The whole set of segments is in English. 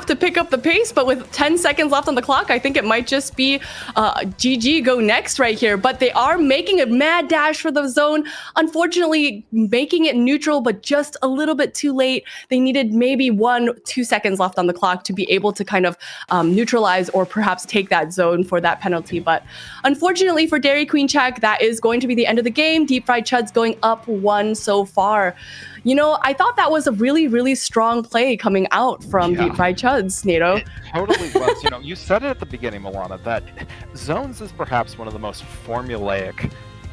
to pick up the pace, but with 10 seconds left on the clock, I think it might just be GG go next right here. But they are making a mad dash for the zone. Unfortunately, making it neutral, but just a little bit too late. They needed maybe 1-2 seconds left on the clock to be able to kind of neutralize or perhaps take that zone for that penalty. But unfortunately for Dairy Queen Czech, that is going to be the end of the game. Deep Fried Chuds going up 1 so far. You know, I thought that was a really, really strong play coming out from Deep Fried Chuds, Nato. It totally was. You know, you said it at the beginning, Milana, that zones is perhaps one of the most formulaic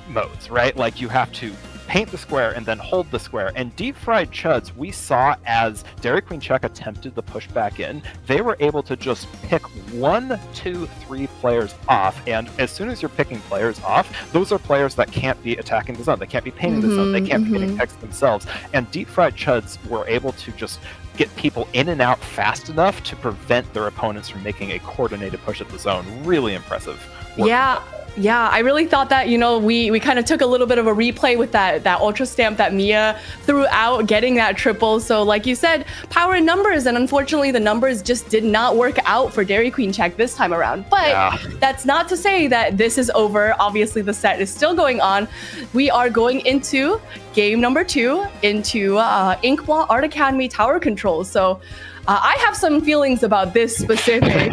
modes, right? Like you have to paint the square and then hold the square. And Deep Fried Chuds, we saw as Dairy Queen Czech attempted the push back in, they were able to just pick 1, 2, 3 players off. And as soon as you're picking players off, those are players that can't be attacking the zone. They can't be painting the zone. They can't be getting text themselves. And Deep Fried Chuds were able to just get people in and out fast enough to prevent their opponents from making a coordinated push at the zone. Really impressive work. Yeah, I really thought that, you know, we kind of took a little bit of a replay with that ultra stamp that Mia threw out, getting that triple. So like you said, power in numbers, and unfortunately the numbers just did not work out for Dairy Queen Czech this time around. But that's not to say that this is over. Obviously the set is still going on. We are going into game number 2 into Inkblot Art Academy Tower Control. So I have some feelings about this specific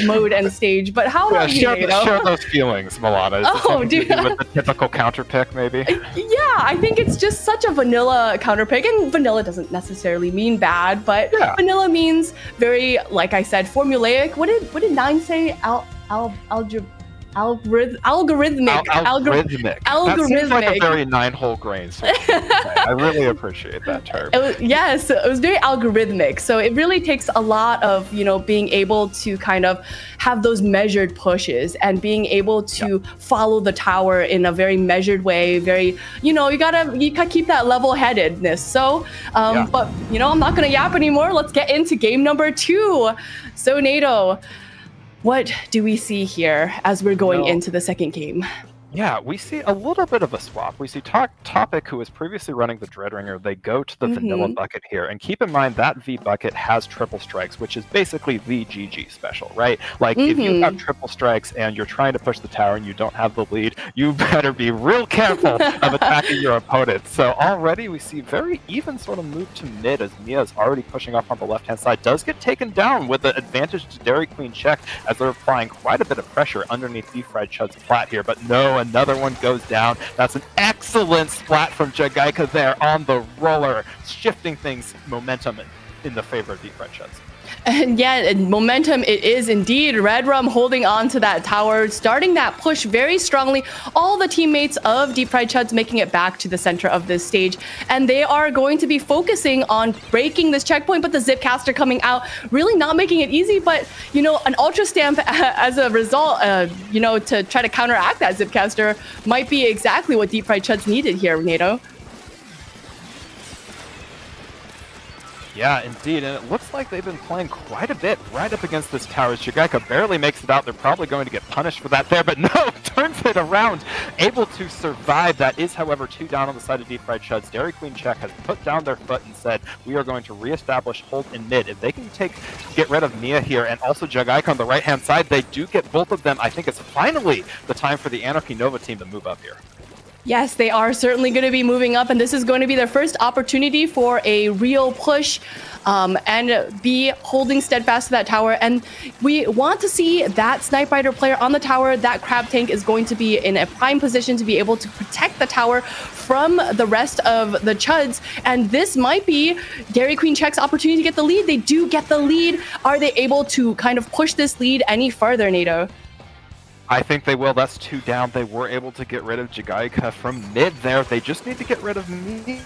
mode and stage, but how about you, Nato? Share those feelings, Milana. Is it with the typical counter pick, maybe? Yeah, I think it's just such a vanilla counter pick, and vanilla doesn't necessarily mean bad, but vanilla means very, like I said, formulaic. What did Nine say? Algorithmic. That seems like a very 9-hole grain. So I really appreciate that term. It was very algorithmic. So it really takes a lot of, you know, being able to kind of have those measured pushes and being able to follow the tower in a very measured way. Very, you know, you gotta keep that level-headedness. So, but you know, I'm not gonna yap anymore. Let's get into game number 2. So Nato, what do we see here as we're going into the second game? Yeah, we see a little bit of a swap. We see Topic, who was previously running the Dreadringer, they go to the vanilla bucket here. And keep in mind that V bucket has triple strikes, which is basically the GG special, right? Like, if you have triple strikes and you're trying to push the tower and you don't have the lead, you better be real careful of attacking your opponent. So already we see very even sort of move to mid as Mia is already pushing up on the left-hand side. Does get taken down with the advantage to Dairy Queen Czech as they're applying quite a bit of pressure underneath Deep Fried Chud's plat here. But no, another one goes down. That's an excellent splat from Jagaika there on the roller, shifting things momentum in the favor of Deep Fried Chuds. And yeah, momentum it is indeed. Red Rum holding on to that tower, starting that push very strongly. All the teammates of Deep Fried Chuds making it back to the center of this stage. And they are going to be focusing on breaking this checkpoint, but the Zipcaster coming out, really not making it easy. But, you know, an Ultra Stamp as a result, you know, to try to counteract that Zipcaster might be exactly what Deep Fried Chuds needed here, Nato. Yeah, indeed, and it looks like they've been playing quite a bit right up against this tower. Jagaika barely makes it out. They're probably going to get punished for that there, but no, turns it around, able to survive. That is, however, 2 down on the side of Deep Fried Chuds. Dairy Queen Czech has put down their foot and said, we are going to reestablish hold in mid. If they can get rid of Mia here and also Jagaika on the right-hand side, they do get both of them. I think it's finally the time for the Anarchy Nova team to move up here. Yes, they are certainly going to be moving up, and this is going to be their first opportunity for a real push and be holding steadfast to that tower. And we want to see that Snipe Rider player on the tower. That Crab Tank is going to be in a prime position to be able to protect the tower from the rest of the Chuds. And this might be Dairy Queen Czech's opportunity to get the lead. They do get the lead. Are they able to kind of push this lead any further, Nato? I think they will. That's 2 down. They were able to get rid of Jagaika from mid there. They just need to get rid of me.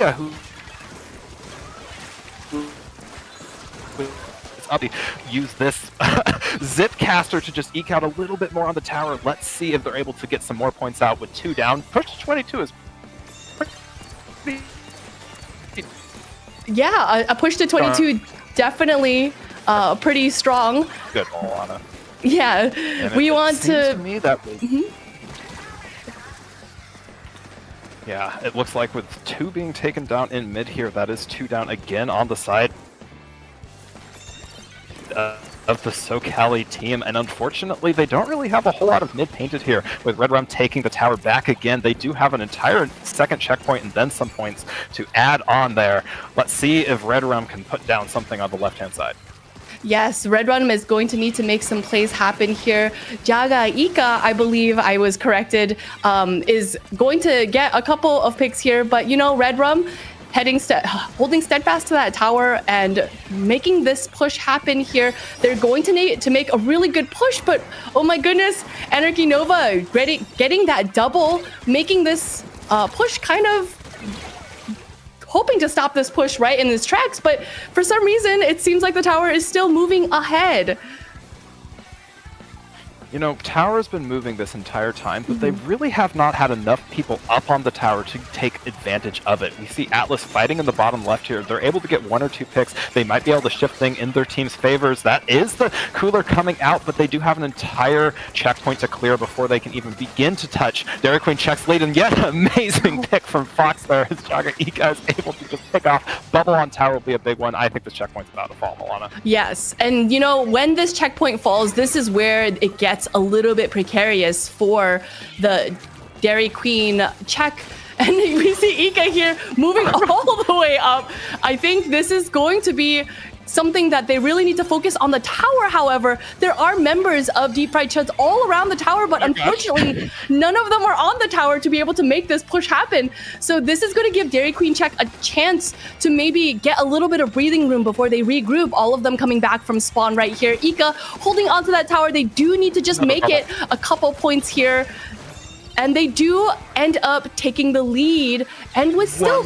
Yeah, use this Zipcaster to just eke out a little bit more on the tower. Let's see if they're able to get some more points out with 2 down. Push to 22 is pretty... Yeah, a push to 22 definitely pretty strong. Good ball, Anna. Yeah, we want to... me that was... Yeah, it looks like with 2 being taken down in mid here, that is 2 down again on the side of the SoCali team, and unfortunately they don't really have a whole lot of mid painted here, with Red Rum taking the tower back again. They do have an entire second checkpoint and then some points to add on there. Let's see if Red Rum can put down something on the left-hand side. Yes, Red Rum is going to need to make some plays happen here. Jaga Ika, I believe I was corrected, is going to get a couple of picks here, but you know, Red Rum holding steadfast to that tower and making this push happen here. They're going to need to make a really good push, but oh my goodness, Anarchy Nova getting that double, making this push kind of hoping to stop this push right in its tracks, but for some reason it seems like the tower is still moving ahead. You know, tower's been moving this entire time, but they really have not had enough people up on the tower to take advantage of it. We see Atlas fighting in the bottom left here. They're able to get 1 or 2 picks. They might be able to shift things in their team's favors. That is the cooler coming out, but they do have an entire checkpoint to clear before they can even begin to touch. Dairy Queen checks lead, and yet an amazing pick from Fox there as Jaga Ika is able to just pick off. Bubble on tower will be a big one. I think this checkpoint's about to fall, Milana. Yes, and you know, when this checkpoint falls, this is where it gets a little bit precarious for the Dairy Queen check. And we see Ika here moving all the way up. I think this is going to be something that they really need to focus on the tower. However, there are members of Deep Fried Chuds all around the tower, but unfortunately, none of them are on the tower to be able to make this push happen. So this is going to give Dairy Queen Check a chance to maybe get a little bit of breathing room before they regroup. All of them coming back from spawn right here. Ika holding onto that tower. They do need to just make it a couple points here. And they do end up taking the lead. And with still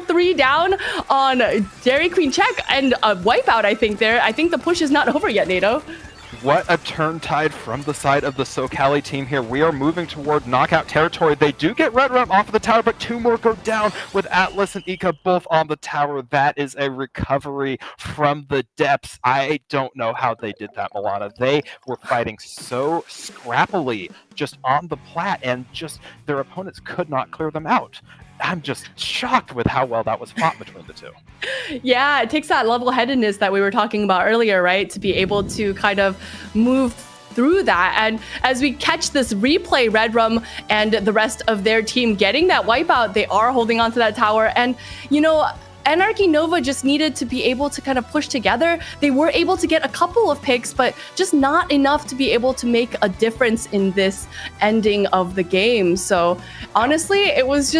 three down on Dairy Queen Check and a wipeout, I think there. I think the push is not over yet, Nato. What a turn tide from the side of the SoCali team here. We are moving toward knockout territory. They do get Red Rum off of the tower, but 2 more go down with Atlas and Ika both on the tower. That is a recovery from the depths. I don't know how they did that, Milana. They were fighting so scrappily just on the plat, and just their opponents could not clear them out. I'm just shocked with how well that was fought between the 2. Yeah, it takes that level-headedness that we were talking about earlier, right? To be able to kind of move through that. And as we catch this replay, Red Rum and the rest of their team getting that wipeout, they are holding onto that tower. And, you know, Anarchy Nova just needed to be able to kind of push together. They were able to get a couple of picks, but just not enough to be able to make a difference in this ending of the game. So honestly, it was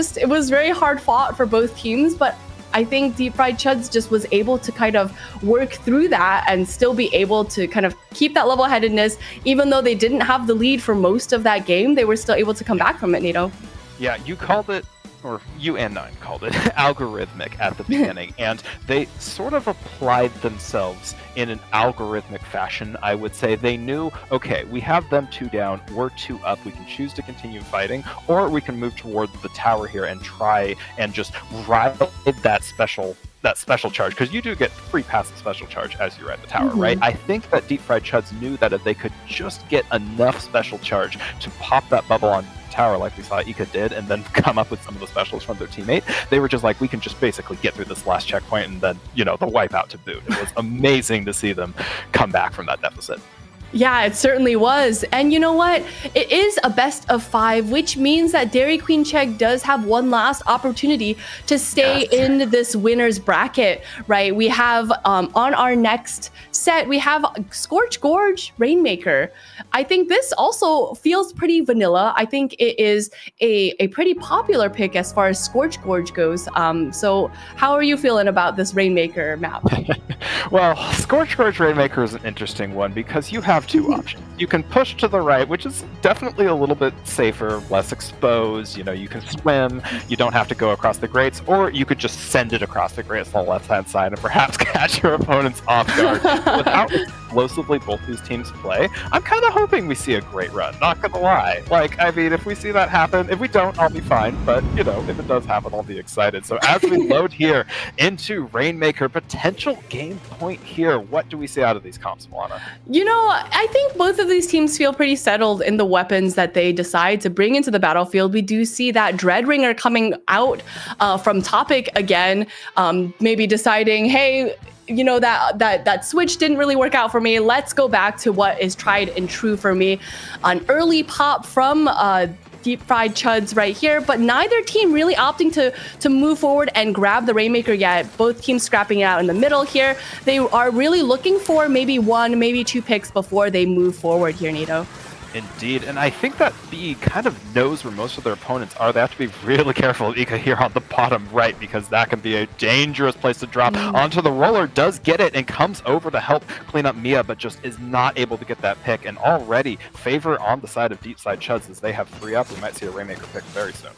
very hard fought for both teams, but I think Deep Fried Chuds just was able to kind of work through that and still be able to kind of keep that level-headedness. Even though they didn't have the lead for most of that game, they were still able to come back from it, Nato. Yeah, you called it, or you and Nine called it, algorithmic at the beginning, and they sort of applied themselves in an algorithmic fashion, I would say. They knew, okay, we have them 2 down, we're 2 up, we can choose to continue fighting, or we can move towards the tower here and try and just ride that special charge, because you do get free passive special charge as you ride the tower, right? I think that Deep Fried Chuds knew that if they could just get enough special charge to pop that bubble on tower like we saw Ika did, and then come up with some of the specials from their teammate, they were just like, we can just basically get through this last checkpoint and then, you know, the wipeout to boot. It was amazing to see them come back from that deficit. Yeah, it certainly was. And you know what? It is a best of 5, which means that Dairy Queen Check does have one last opportunity to stay in this winner's bracket, right? We have on our next set, we have Scorch Gorge Rainmaker. I think this also feels pretty vanilla. I think it is a pretty popular pick as far as Scorch Gorge goes. So how are you feeling about this Rainmaker map? Well, Scorch Gorge Rainmaker is an interesting one because you have 2 options. You can push to the right, which is definitely a little bit safer, less exposed. You know, you can swim, you don't have to go across the grates, or you could just send it across the grates on the left-hand side and perhaps catch your opponents off guard explosively both these teams play, I'm kind of hoping we see a great run, not gonna lie. Like, I mean, if we see that happen, if we don't, I'll be fine, but, you know, if it does happen, I'll be excited. So as we load here into Rainmaker, potential game point here, what do we see out of these comps, Milana? You know, I think both of these teams feel pretty settled in the weapons that they decide to bring into the battlefield. We do see that Dreadringer coming out from Topic again, maybe deciding, hey, you know, that switch didn't really work out for me. Let's go back to what is tried and true for me. An early pop from Deep Fried Chuds right here, but neither team really opting to move forward and grab the Rainmaker yet. Both teams scrapping it out in the middle here. They are really looking for maybe 1, maybe 2 picks before they move forward here, Nito. Indeed, and I think that B kind of knows where most of their opponents are. They have to be really careful of Ika here on the bottom right, because that can be a dangerous place to drop onto the roller. Does get it and comes over to help clean up Mia, but just is not able to get that pick. And already favor on the side of Deep Side Chuds as they have 3 up. We might see a Rainmaker pick very soon.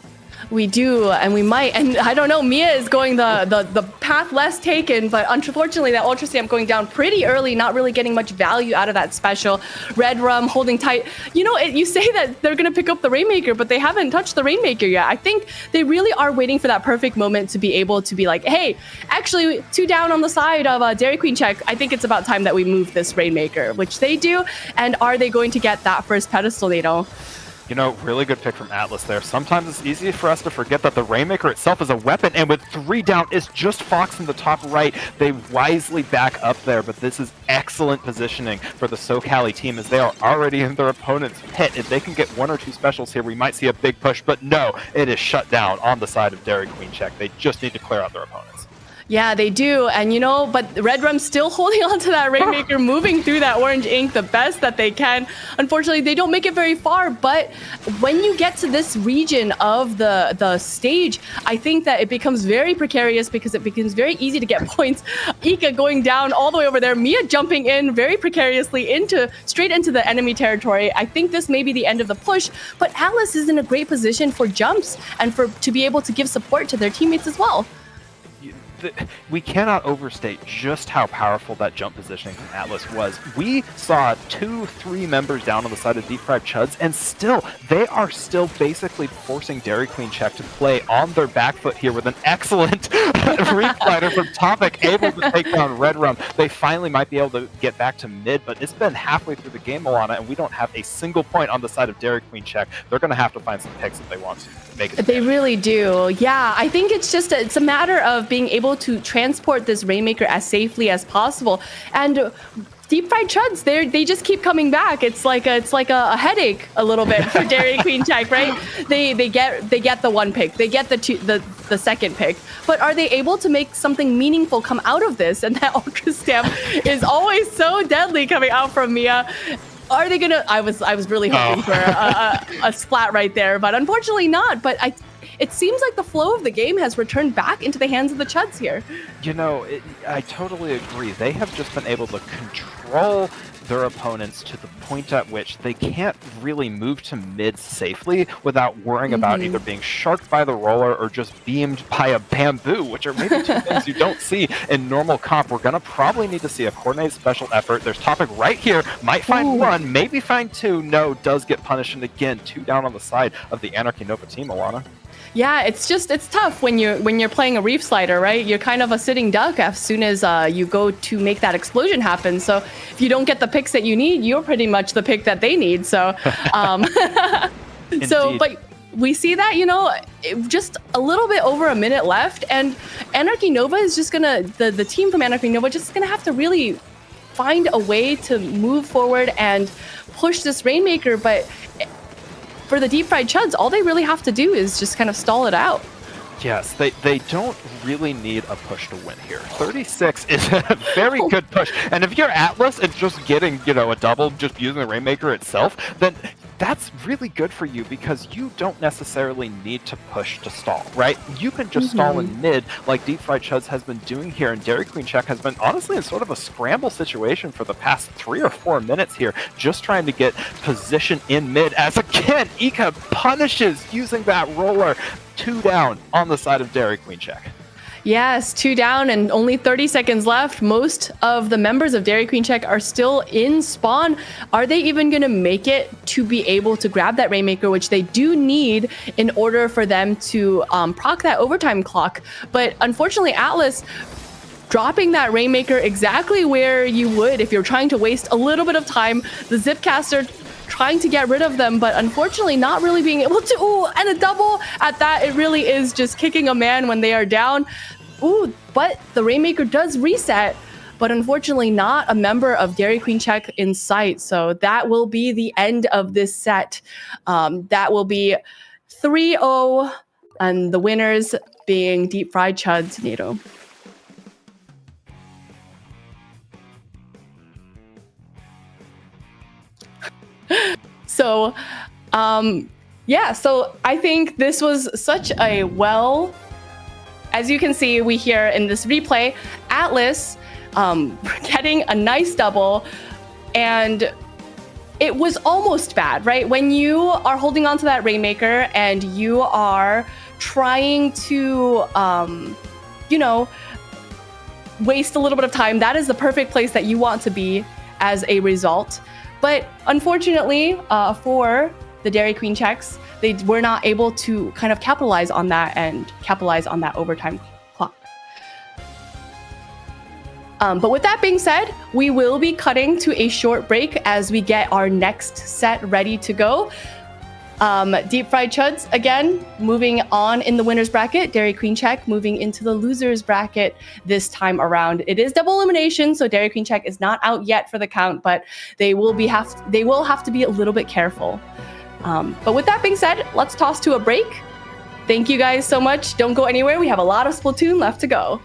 We do, and we might, and I don't know, Mia is going the path less taken, but unfortunately that Ultra Stamp going down pretty early, not really getting much value out of that special. Red Rum holding tight. You know, you say that they're going to pick up the Rainmaker, but they haven't touched the Rainmaker yet. I think they really are waiting for that perfect moment to be able to be like, hey, actually 2 down on the side of Dairy Queen check. I think it's about time that we move this Rainmaker, which they do. And are they going to get that first pedestal, they don't? You know, really good pick from Atlas there. Sometimes it's easy for us to forget that the Rainmaker itself is a weapon, and with 3 down, it's just Fox in the top right. They wisely back up there, but this is excellent positioning for the SoCali team as they are already in their opponent's pit. If they can get 1 or 2 specials here, we might see a big push, but no, it is shut down on the side of Dairy Queen check. They just need to clear out their opponents. Yeah, they do. And, you know, but Red Rum's still holding on to that Rainmaker, moving through that orange ink the best that they can. Unfortunately, they don't make it very far. But when you get to this region of the stage, I think that it becomes very precarious because it becomes very easy to get points. Ika going down all the way over there. Mia jumping in very precariously straight into the enemy territory. I think this may be the end of the push. But Atlas is in a great position for jumps and to be able to give support to their teammates as well. We cannot overstate just how powerful that jump positioning from Atlas was. We saw 2-3 members down on the side of Deep Fried Chuds, and still, they are still basically forcing Dairy Queen check to play on their back foot here with an excellent refighter from Topic, able to take down Red Rum. They finally might be able to get back to mid, but it's been halfway through the game, Milana, and we don't have a single point on the side of Dairy Queen check. They're going to have to find some picks if they want to make it. They really do. Yeah, I think it's a matter of being able to transport this Rainmaker as safely as possible. And Deep Fried Chuds, they just keep coming back. It's like a headache a little bit for Dairy Queen check, right? They get the 1 pick, they get the second pick, but are they able to make something meaningful come out of this? And that Ultra Stamp is always so deadly coming out from Mia. Are they gonna? I was really hoping for a splat right there, but unfortunately not. But it seems like the flow of the game has returned back into the hands of the Chuds here. You know, I totally agree. They have just been able to control their opponents to the point at which they can't really move to mid safely without worrying about either being sharked by the roller or just beamed by a bamboo, which are maybe 2 things you don't see in normal comp. We're going to probably need to see a coordinated special effort. There's Topic right here. Might find 1, maybe find 2. No, does get punished. And again, 2 down on the side of the Anarchy Nova team, Alana. Yeah, it's tough when you're playing a Reef Slider, right? You're kind of a sitting duck as soon as you go to make that explosion happen. So if you don't get the picks that you need, you're pretty much the pick that they need. So, but we see that, you know, just a little bit over a minute left, and Anarchy Nova is just gonna the team from Anarchy Nova just gonna have to really find a way to move forward and push this Rainmaker, but for the Deep Fried Chuds, all they really have to do is just kind of stall it out. Yes, they don't really need a push to win here. 36 is a very good push. And if you're Atlas and just getting, you know, a double just using the Rainmaker itself, then that's really good for you because you don't necessarily need to push to stall, right? You can just stall in mid like Deep Fried Chuds has been doing here, and Dairy Queen check has been honestly in sort of a scramble situation for the past 3 or 4 minutes here, just trying to get position in mid as again, Ika punishes using that roller. 2 down on the side of Dairy Queen check. Yes, 2 down and only 30 seconds left. Most of the members of Dairy Queen Check are still in spawn. Are they even going to make it to be able to grab that Rainmaker, which they do need in order for them to proc that overtime clock? But unfortunately, Atlas dropping that Rainmaker exactly where you would if you're trying to waste a little bit of time. The Zipcaster trying to get rid of them, but unfortunately not really being able to. Ooh, and a double at that. It really is just kicking a man when they are down. Ooh, but the Rainmaker does reset, but unfortunately not a member of Dairy Queen Check in sight. So that will be the end of this set. That will be 3-0, and the winners being Deep Fried Chuds, NATO. So, yeah, so I think this was such a as you can see, we hear in this replay, Atlas getting a nice double, and it was almost bad, right? When you are holding on to that Rainmaker and you are trying to, you know, waste a little bit of time, that is the perfect place that you want to be as a result. But unfortunately, for the Dairy Queen Checks, they were not able to kind of capitalize on that and capitalize on that overtime clock. But with that being said, we will be cutting to a short break as we get our next set ready to go. Deep Fried Chuds, again, moving on in the winner's bracket. Dairy Queen Check moving into the loser's bracket this time around. It is double elimination, so Dairy Queen Check is not out yet for the count, but they will have to be a little bit careful. But with that being said, let's toss to a break. Thank you guys so much. Don't go anywhere. We have a lot of Splatoon left to go.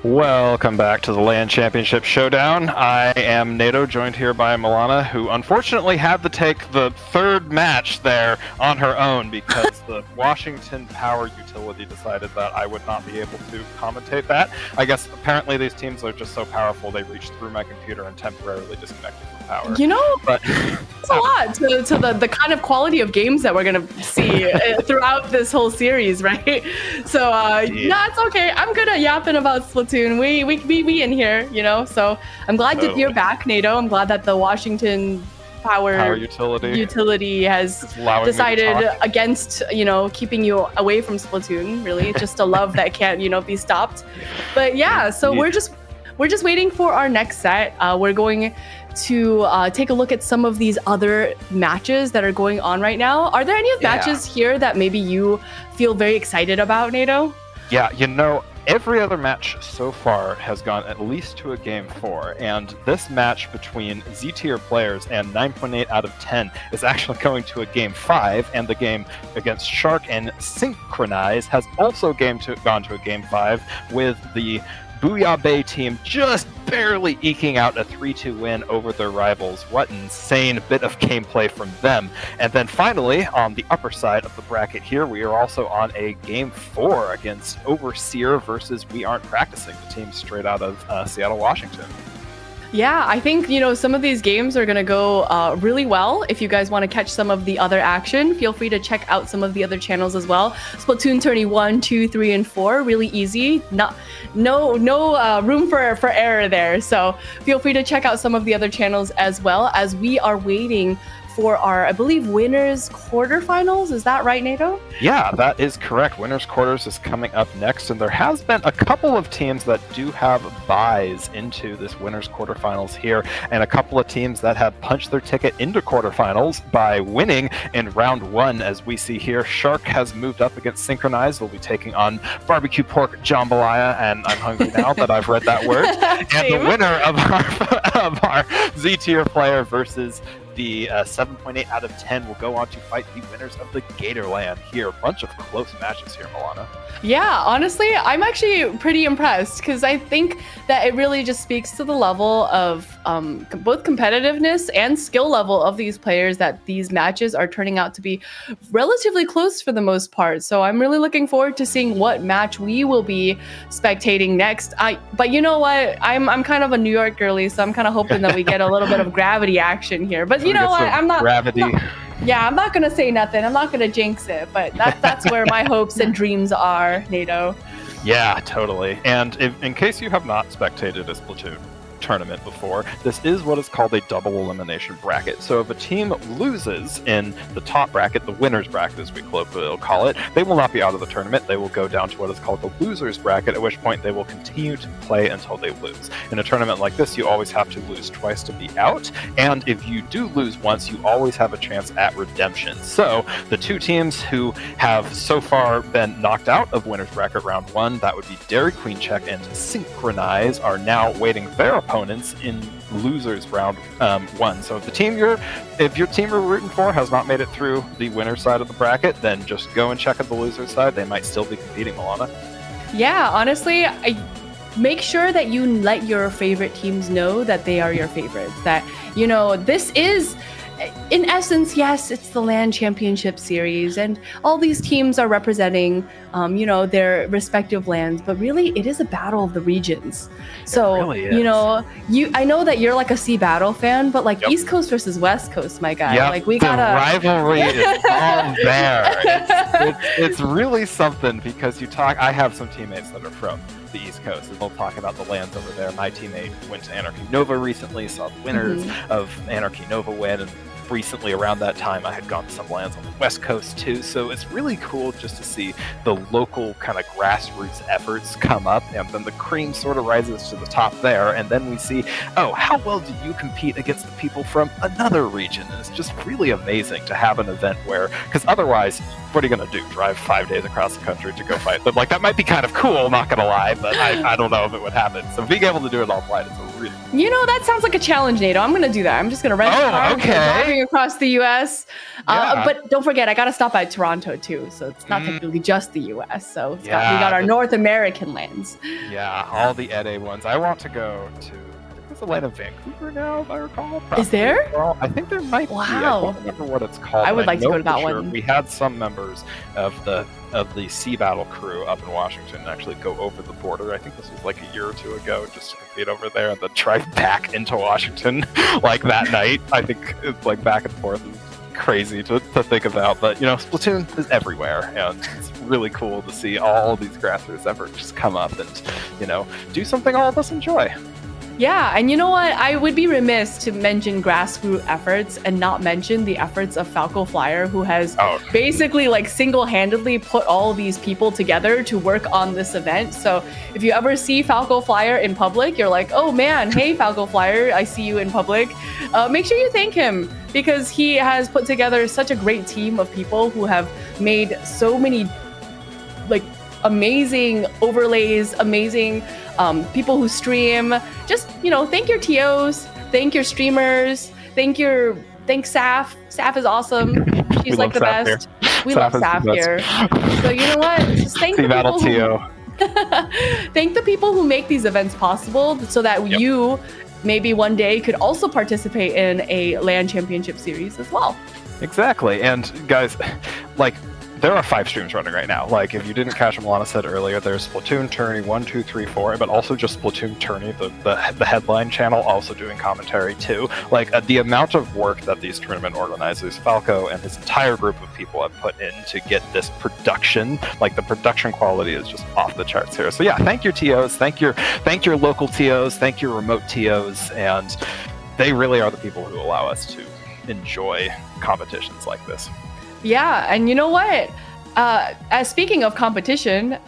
Welcome back to the LAN Championship Showdown. I am NATO, joined here by Milana, who unfortunately had to take the third match there on her own because the Washington Power utility decided that I would not be able to commentate that. I guess apparently these teams are just so powerful they reached through my computer and temporarily disconnected from power. You know, but it's a lot to the kind of quality of games that we're going to see throughout this whole series, right? So, no, it's okay. I'm good at yapping about Splatoon. We in here, you know, so I'm glad that you're back, NATO. I'm glad that the Washington Power utility has decided against, you know, keeping you away from Splatoon, really. It's just a love that can't, you know, be stopped. But yeah, so we're just waiting for our next set. We're going to take a look at some of these other matches that are going on right now. Are there any matches here that maybe you feel very excited about, NATO? Yeah, you know, every other match so far has gone at least to a Game 4, and this match between Z-tier players and 9.8 out of 10 is actually going to a Game 5, and the game against Shark and Synchronize has also gone to a Game 5, with the Booyah Bay team just barely eking out a 3-2 win over their rivals. What an insane bit of gameplay from them. And then finally, on the upper side of the bracket here, we are also on a Game 4 against Overseer versus We Aren't Practicing, the team straight out of Seattle, Washington. Yeah, I think, you know, some of these games are going to go really well. If you guys want to catch some of the other action, feel free to check out some of the other channels as well. SplatoonTourney 1, 2, 3, and 4, really easy. No room for error there. So feel free to check out some of the other channels as well, as we are waiting for our, I believe, winners quarterfinals. Is that right, NATO? Yeah, that is correct. Winners quarters is coming up next, and there has been a couple of teams that do have buys into this winners quarterfinals here, and a couple of teams that have punched their ticket into quarterfinals by winning in round 1, as we see here. Shark has moved up against Synchronize. They'll be taking on Barbecue Pork Jambalaya, and I'm hungry now that I've read that word. And the winner of our Z-tier player versus the 7.8 out of 10 will go on to fight the winners of the Gatorland here. A bunch of close matches here, Milana. Yeah, honestly, I'm actually pretty impressed because I think that it really just speaks to the level of both competitiveness and skill level of these players, that these matches are turning out to be relatively close for the most part. So I'm really looking forward to seeing what match we will be spectating next. But you know what? I'm kind of a New York girly, so I'm kind of hoping that we get a little bit of gravity action here. But you know what? I'm not gravity. I'm not gonna say nothing. I'm not gonna jinx it, but that's where my hopes and dreams are, NATO. Yeah, totally. And in case you have not spectated a Splatoon tournament before, this is what is called a double elimination bracket. So if a team loses in the top bracket, the winner's bracket as we colloquially call it, they will not be out of the tournament. They will go down to what is called the loser's bracket, at which point they will continue to play until they lose. In a tournament like this, you always have to lose twice to be out, and if you do lose once, you always have a chance at redemption. So the two teams who have so far been knocked out of winner's bracket round 1, that would be Dairy Queen Check and Synchronize, are now waiting their opponents in losers round 1. So if your team you're rooting for has not made it through the winner side of the bracket, then just go and check at the loser side. They might still be competing, Milana. Yeah, honestly, make sure that you let your favorite teams know that they are your favorites. That, you know, this is, in essence, yes, it's the LAN Championship Series, and all these teams are representing, you know, their respective lands. But really, it is a battle of the regions. So, really, you know, I know that you're like a Sea Battle fan, but like East Coast versus West Coast, my guy. Like we gotta. The rivalry is all there. It's really something because I have some teammates that are from the East Coast, and they'll talk about the lands over there. My teammate went to Anarchy Nova recently, saw the winners of Anarchy Nova win, and recently around that time I had gone to some lands on the West Coast too. So it's really cool just to see the local kind of grassroots efforts come up, and then the cream sort of rises to the top there, and then we see, oh, how well do you compete against the people from another region? And it's just really amazing to have an event where, because otherwise, what are you going to do? Drive 5 days across the country to go fight them? Like, that might be kind of cool, not going to lie, but I don't know if it would happen. So being able to do it offline is a You know, that sounds like a challenge, NATO. I'm gonna do that. I'm just gonna rent a car, and go driving across the U.S. But don't forget, I gotta stop by Toronto too, so it's not technically just the U.S. So we got our North American lands. Yeah, all the EDE ones. I want to go to. There's a LAN in Vancouver now, if I recall. Is there? Well, I think there might be. I don't remember what it's called. I would like to go to that one. We had some members of the Sea Battle crew up in Washington actually go over the border. I think this was like a year or two ago, just to compete over there and then drive back into Washington like that night. I think it's like back and forth. Crazy to think about, but you know, Splatoon is everywhere, and it's really cool to see all these grassroots efforts just come up and, you know, do something all of us enjoy. Yeah, and you know what? I would be remiss to mention grassroots efforts and not mention the efforts of Falco Flyer, who has basically like single-handedly put all these people together to work on this event. So if you ever see Falco Flyer in public, you're like, oh man, hey Falco Flyer, I see you in public. Make sure you thank him, because he has put together such a great team of people who have made so many like amazing overlays, amazing people who stream. Just, you know, thank your TOs, thank your streamers, thank Saf. Saf is awesome. She's like the best. We love Saf here. So you know what? Just thank the people thank the people who make these events possible, so that you maybe one day could also participate in a LAN championship series as well. Exactly. And guys, like, there are 5 streams running right now. Like, if you didn't catch what Milana said earlier, there's SplatoonTourney 1, 2, 3, 4, but also just SplatoonTourney, the headline channel, also doing commentary too. Like, the amount of work that these tournament organizers, Falco and his entire group of people, have put in to get this production, like the production quality is just off the charts here. So yeah, thank your TOs, thank your local TOs, thank your remote TOs, and they really are the people who allow us to enjoy competitions like this. Yeah, and you know what? As speaking of competition,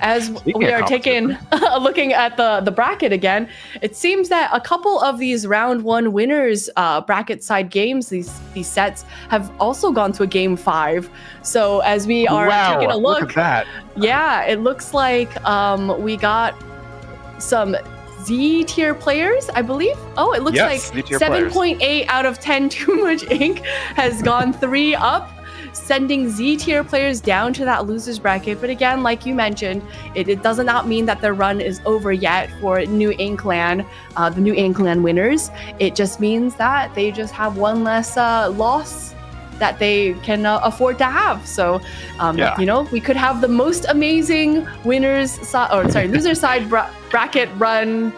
we are taking looking at the bracket again, it seems that a couple of these round 1 winners bracket side games, these sets, have also gone to a game 5. So as we are taking a look at that. Yeah, it looks like we got some Z tier players, I believe. Oh, it looks like 7.8 out of 10 Too Much Ink has gone 3 up, sending Z tier players down to that losers bracket. But again, like you mentioned, it does not mean that their run is over yet for New Ink LAN, the New Ink LAN winners. It just means that they just have one less loss that they can afford to have. So, you know, we could have the most amazing losers side bracket run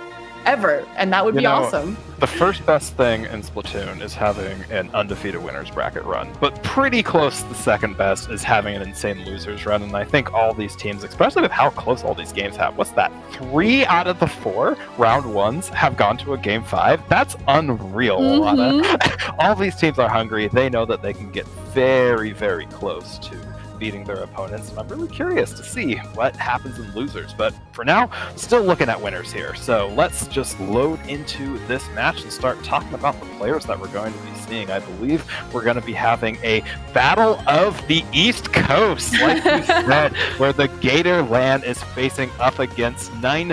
ever, and that would be awesome. The first best thing in Splatoon is having an undefeated winners bracket run, but pretty close to the second best is having an insane losers run. And I think all these teams, especially with how close all these games have, what's that? 3 out of the 4 round 1s have gone to a game 5. That's unreal, Alana. All these teams are hungry. They know that they can get very, very close to beating their opponents, and I'm really curious to see what happens in losers. But for now, still looking at winners here. So let's just load into this match and start talking about the players that we're going to be seeing. I believe we're going to be having a battle of the East Coast, like we said, where the Gator LAN is facing up against 7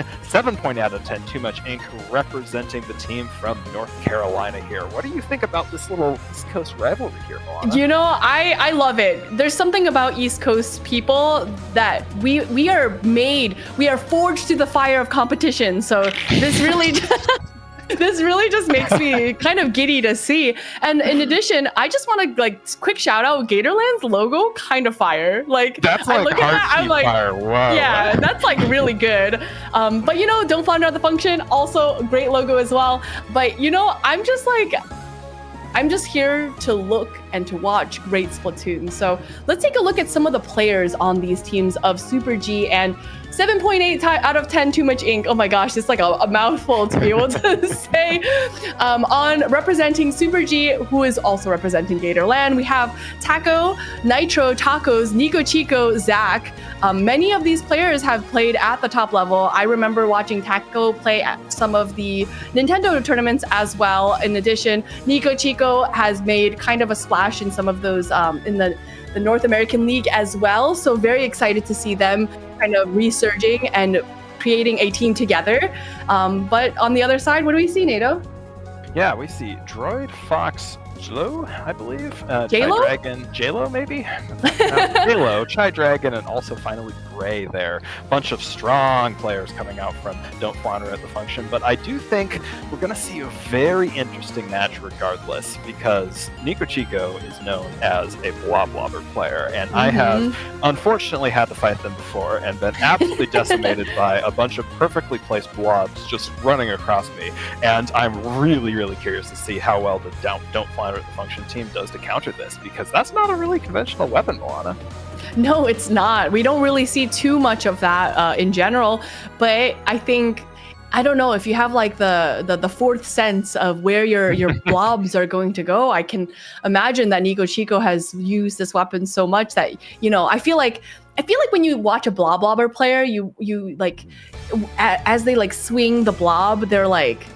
out of 10 Too Much Ink, representing the team from North Carolina here. What do you think about this little East Coast rivalry here, Milana? You know, I love it. There's something about East Coast people that we are forged through the fire of competition. So this really this really just makes me kind of giddy to see. And in addition, I just want to like quick shout out Gatorland's logo, kind of fire. Like, that's like, I look at that, I'm like, fire. Wow. Yeah, that's like really good. But you know, don't find out the function, also a great logo as well. But you know, I'm just here to look and to watch great Splatoon. So let's take a look at some of the players on these teams of Super G and 7.8 out of 10 Too Much Ink. Oh my gosh, it's like a mouthful to be able to say. On representing Super G, who is also representing Gator LAN, we have Taco, Nitro, Tacos, Nico Chico, Zach. Many of these players have played at the top level. I remember watching Taco play at some of the Nintendo tournaments as well. In addition, Nico Chico has made kind of a splash in some of those in the North American League as well. So very excited to see them kind of resurging and creating a team together. But on the other side, what do we see, Nato? Yeah, we see Droid, Fox, Jlo, I believe. J-Lo? Dragon, J-Lo maybe? J-Lo, Chai Dragon, and also finally Gray there. Bunch of strong players coming out from Don't Flounder at the function, but I do think we're going to see a very interesting match regardless, because Nico Chico is known as a blob-lobber player, and I have unfortunately had to fight them before and been absolutely decimated by a bunch of perfectly placed blobs just running across me, and I'm really, really curious to see how well the Don't Flounder at the function team does to counter this, because that's not a really conventional weapon, Moana. No, it's not. We don't really see too much of that in general, but I think, I don't know, if you have like the fourth sense of where your blobs are going to go, I can imagine that Nico Chico has used this weapon so much that, you know, I feel like when you watch a blob-lobber player, you like, as they like swing the blob, they're like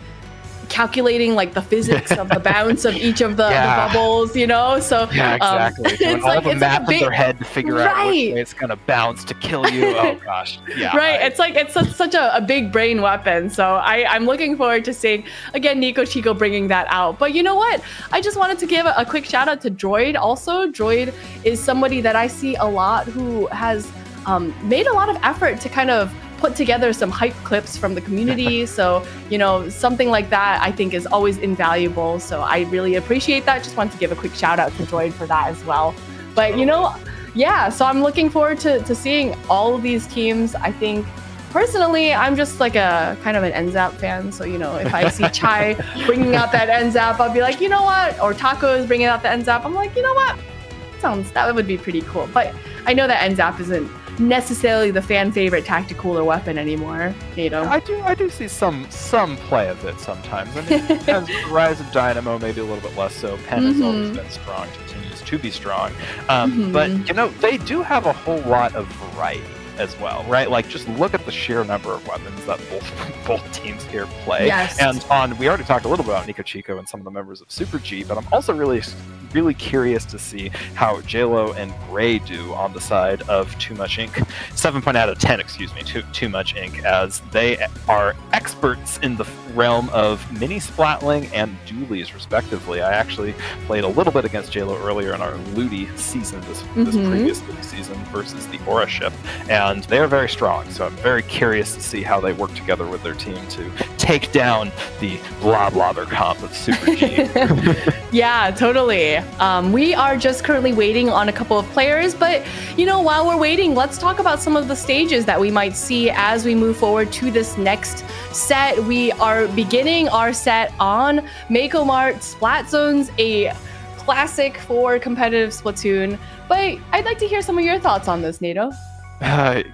calculating like the physics of the bounce of each of the bubbles, you know? So yeah, exactly. Doing all the math in their head to figure out which way it's gonna bounce to kill you. Oh gosh. Yeah. Right. It's such a big brain weapon. So I'm looking forward to seeing again Nico Chico bringing that out. But you know what? I just wanted to give a quick shout out to Droid. Also, Droid is somebody that I see a lot who has made a lot of effort to kind of put together some hype clips from the community. So, you know, something like that I think is always invaluable. So I really appreciate that. Just wanted to give a quick shout out to Droid for that as well. But, you know, yeah, so I'm looking forward to seeing all of these teams. I think personally, I'm just like a kind of an NZAP fan. So, you know, if I see Chai bringing out that NZAP, I'll be like, you know what? Or Tacos bringing out the NZAP. I'm like, you know what? That would be pretty cool. But I know that NZAP isn't necessarily the fan favorite tactical weapon anymore, you know. I do see some play of it sometimes. I mean, as Rise of Dynamo, maybe a little bit less so. Pen has always been strong, continues to be strong. But you know, they do have a whole lot of variety as well, right? Like, just look at the sheer number of weapons that both teams here play. Yes. And we already talked a little bit about Nico Chico and some of the members of Super G, but I'm also really curious to see how J-Lo and Gray do on the side of Too Much Ink. 7 out of 10, excuse me, Too Much Ink, as they are experts in the realm of mini splatling and dualies, respectively. I actually played a little bit against J-Lo earlier in our Ludi season, this previous Ludi season, versus the Aura ship, and they are very strong, so I'm very curious to see how they work together with their team to take down the blob-lobber comp of Super G. Yeah, totally. We are just currently waiting on a couple of players, but you know, while we're waiting, let's talk about some of the stages that we might see as we move forward to this next set. We are beginning our set on Mako Mart Splat Zones, a classic for competitive Splatoon. But I'd like to hear some of your thoughts on this, Nato.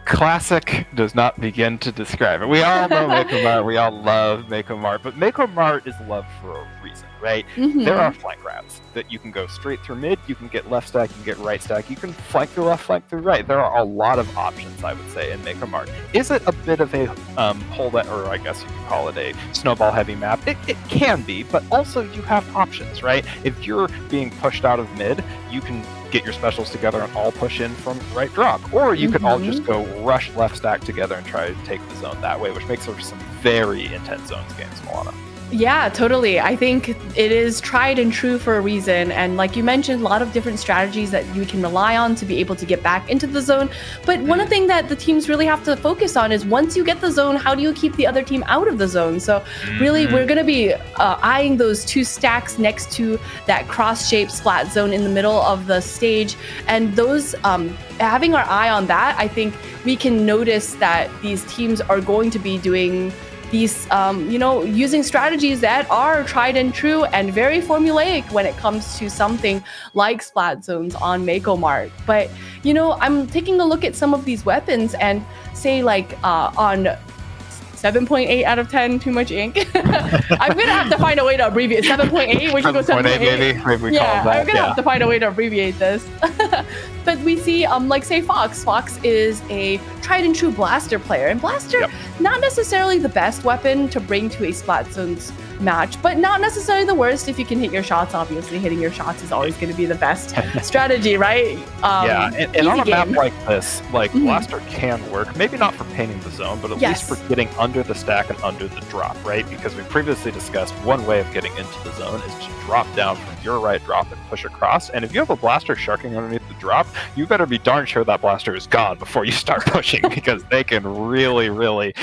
Classic does not begin to describe it. We all know Mako Mart, we all love Mako Mart, but Mako Mart is loved for a reason, right? There are flank routes that you can go straight through mid, you can get left stack, you can get right stack, you can flank through left, flank through right. There are a lot of options, I would say, in Mako Mart. Is it a bit of a or I guess you could call it a snowball heavy map? It can be, but also you have options, right? If you're being pushed out of mid, you can get your specials together and all push in from right drop, or you could all just go rush left stack together and try to take the zone that way, which makes for some very intense zones games, Moana. Yeah, totally. I think it is tried and true for a reason. And like you mentioned, a lot of different strategies that you can rely on to be able to get back into the zone. But one thing that the teams really have to focus on is once you get the zone, how do you keep the other team out of the zone? So really, we're going to be eyeing those two stacks next to that cross-shaped splat zone in the middle of the stage. And those, having our eye on that, I think we can notice that these teams are going to be doing these, you know, using strategies that are tried and true and very formulaic when it comes to something like splat zones on Mako Mart. But, you know, I'm taking a look at some of these weapons and say like on 7.8 out of 10, Too Much Ink. I'm going to have to find a way to abbreviate 7.8. We can go 7.8. Maybe we call that. I'm going to have to find a way to abbreviate this. But we see, like, say, Fox. Fox is a tried and true blaster player. And blaster, not necessarily the best weapon to bring to a splat zones match, but not necessarily the worst if you can hit your shots. Obviously, hitting your shots is always going to be the best strategy, right? And on a map like this, like Blaster can work, maybe not for painting the zone, but at least for getting under the stack and under the drop, right? Because we previously discussed one way of getting into the zone is to drop down from your right drop and push across. And if you have a Blaster sharking underneath the drop, you better be darn sure that Blaster is gone before you start pushing, because they can really, really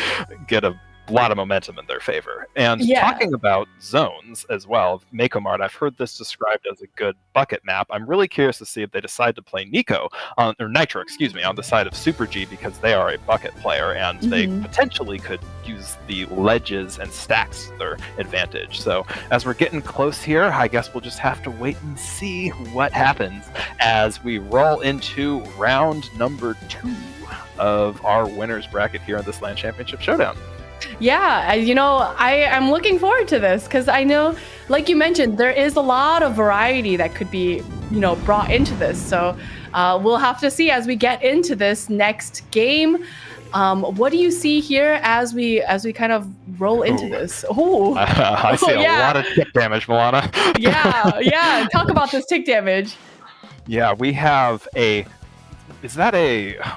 get a lot of momentum in their favor. And talking about zones as well, Makomart, I've heard this described as a good bucket map. I'm really curious to see if they decide to play Nitro, on the side of Super G, because they are a bucket player and they potentially could use the ledges and stacks to their advantage. So as we're getting close here, I guess we'll just have to wait and see what happens as we roll into round number 2 of our winners bracket here in this LAN Championship Showdown. Yeah, I am looking forward to this because I know, like you mentioned, there is a lot of variety that could be, brought into this. So we'll have to see as we get into this next game. What do you see here as we kind of roll into this? Oh, I see a lot of tick damage, Milana. yeah. Talk about this tick damage. Yeah, we have is that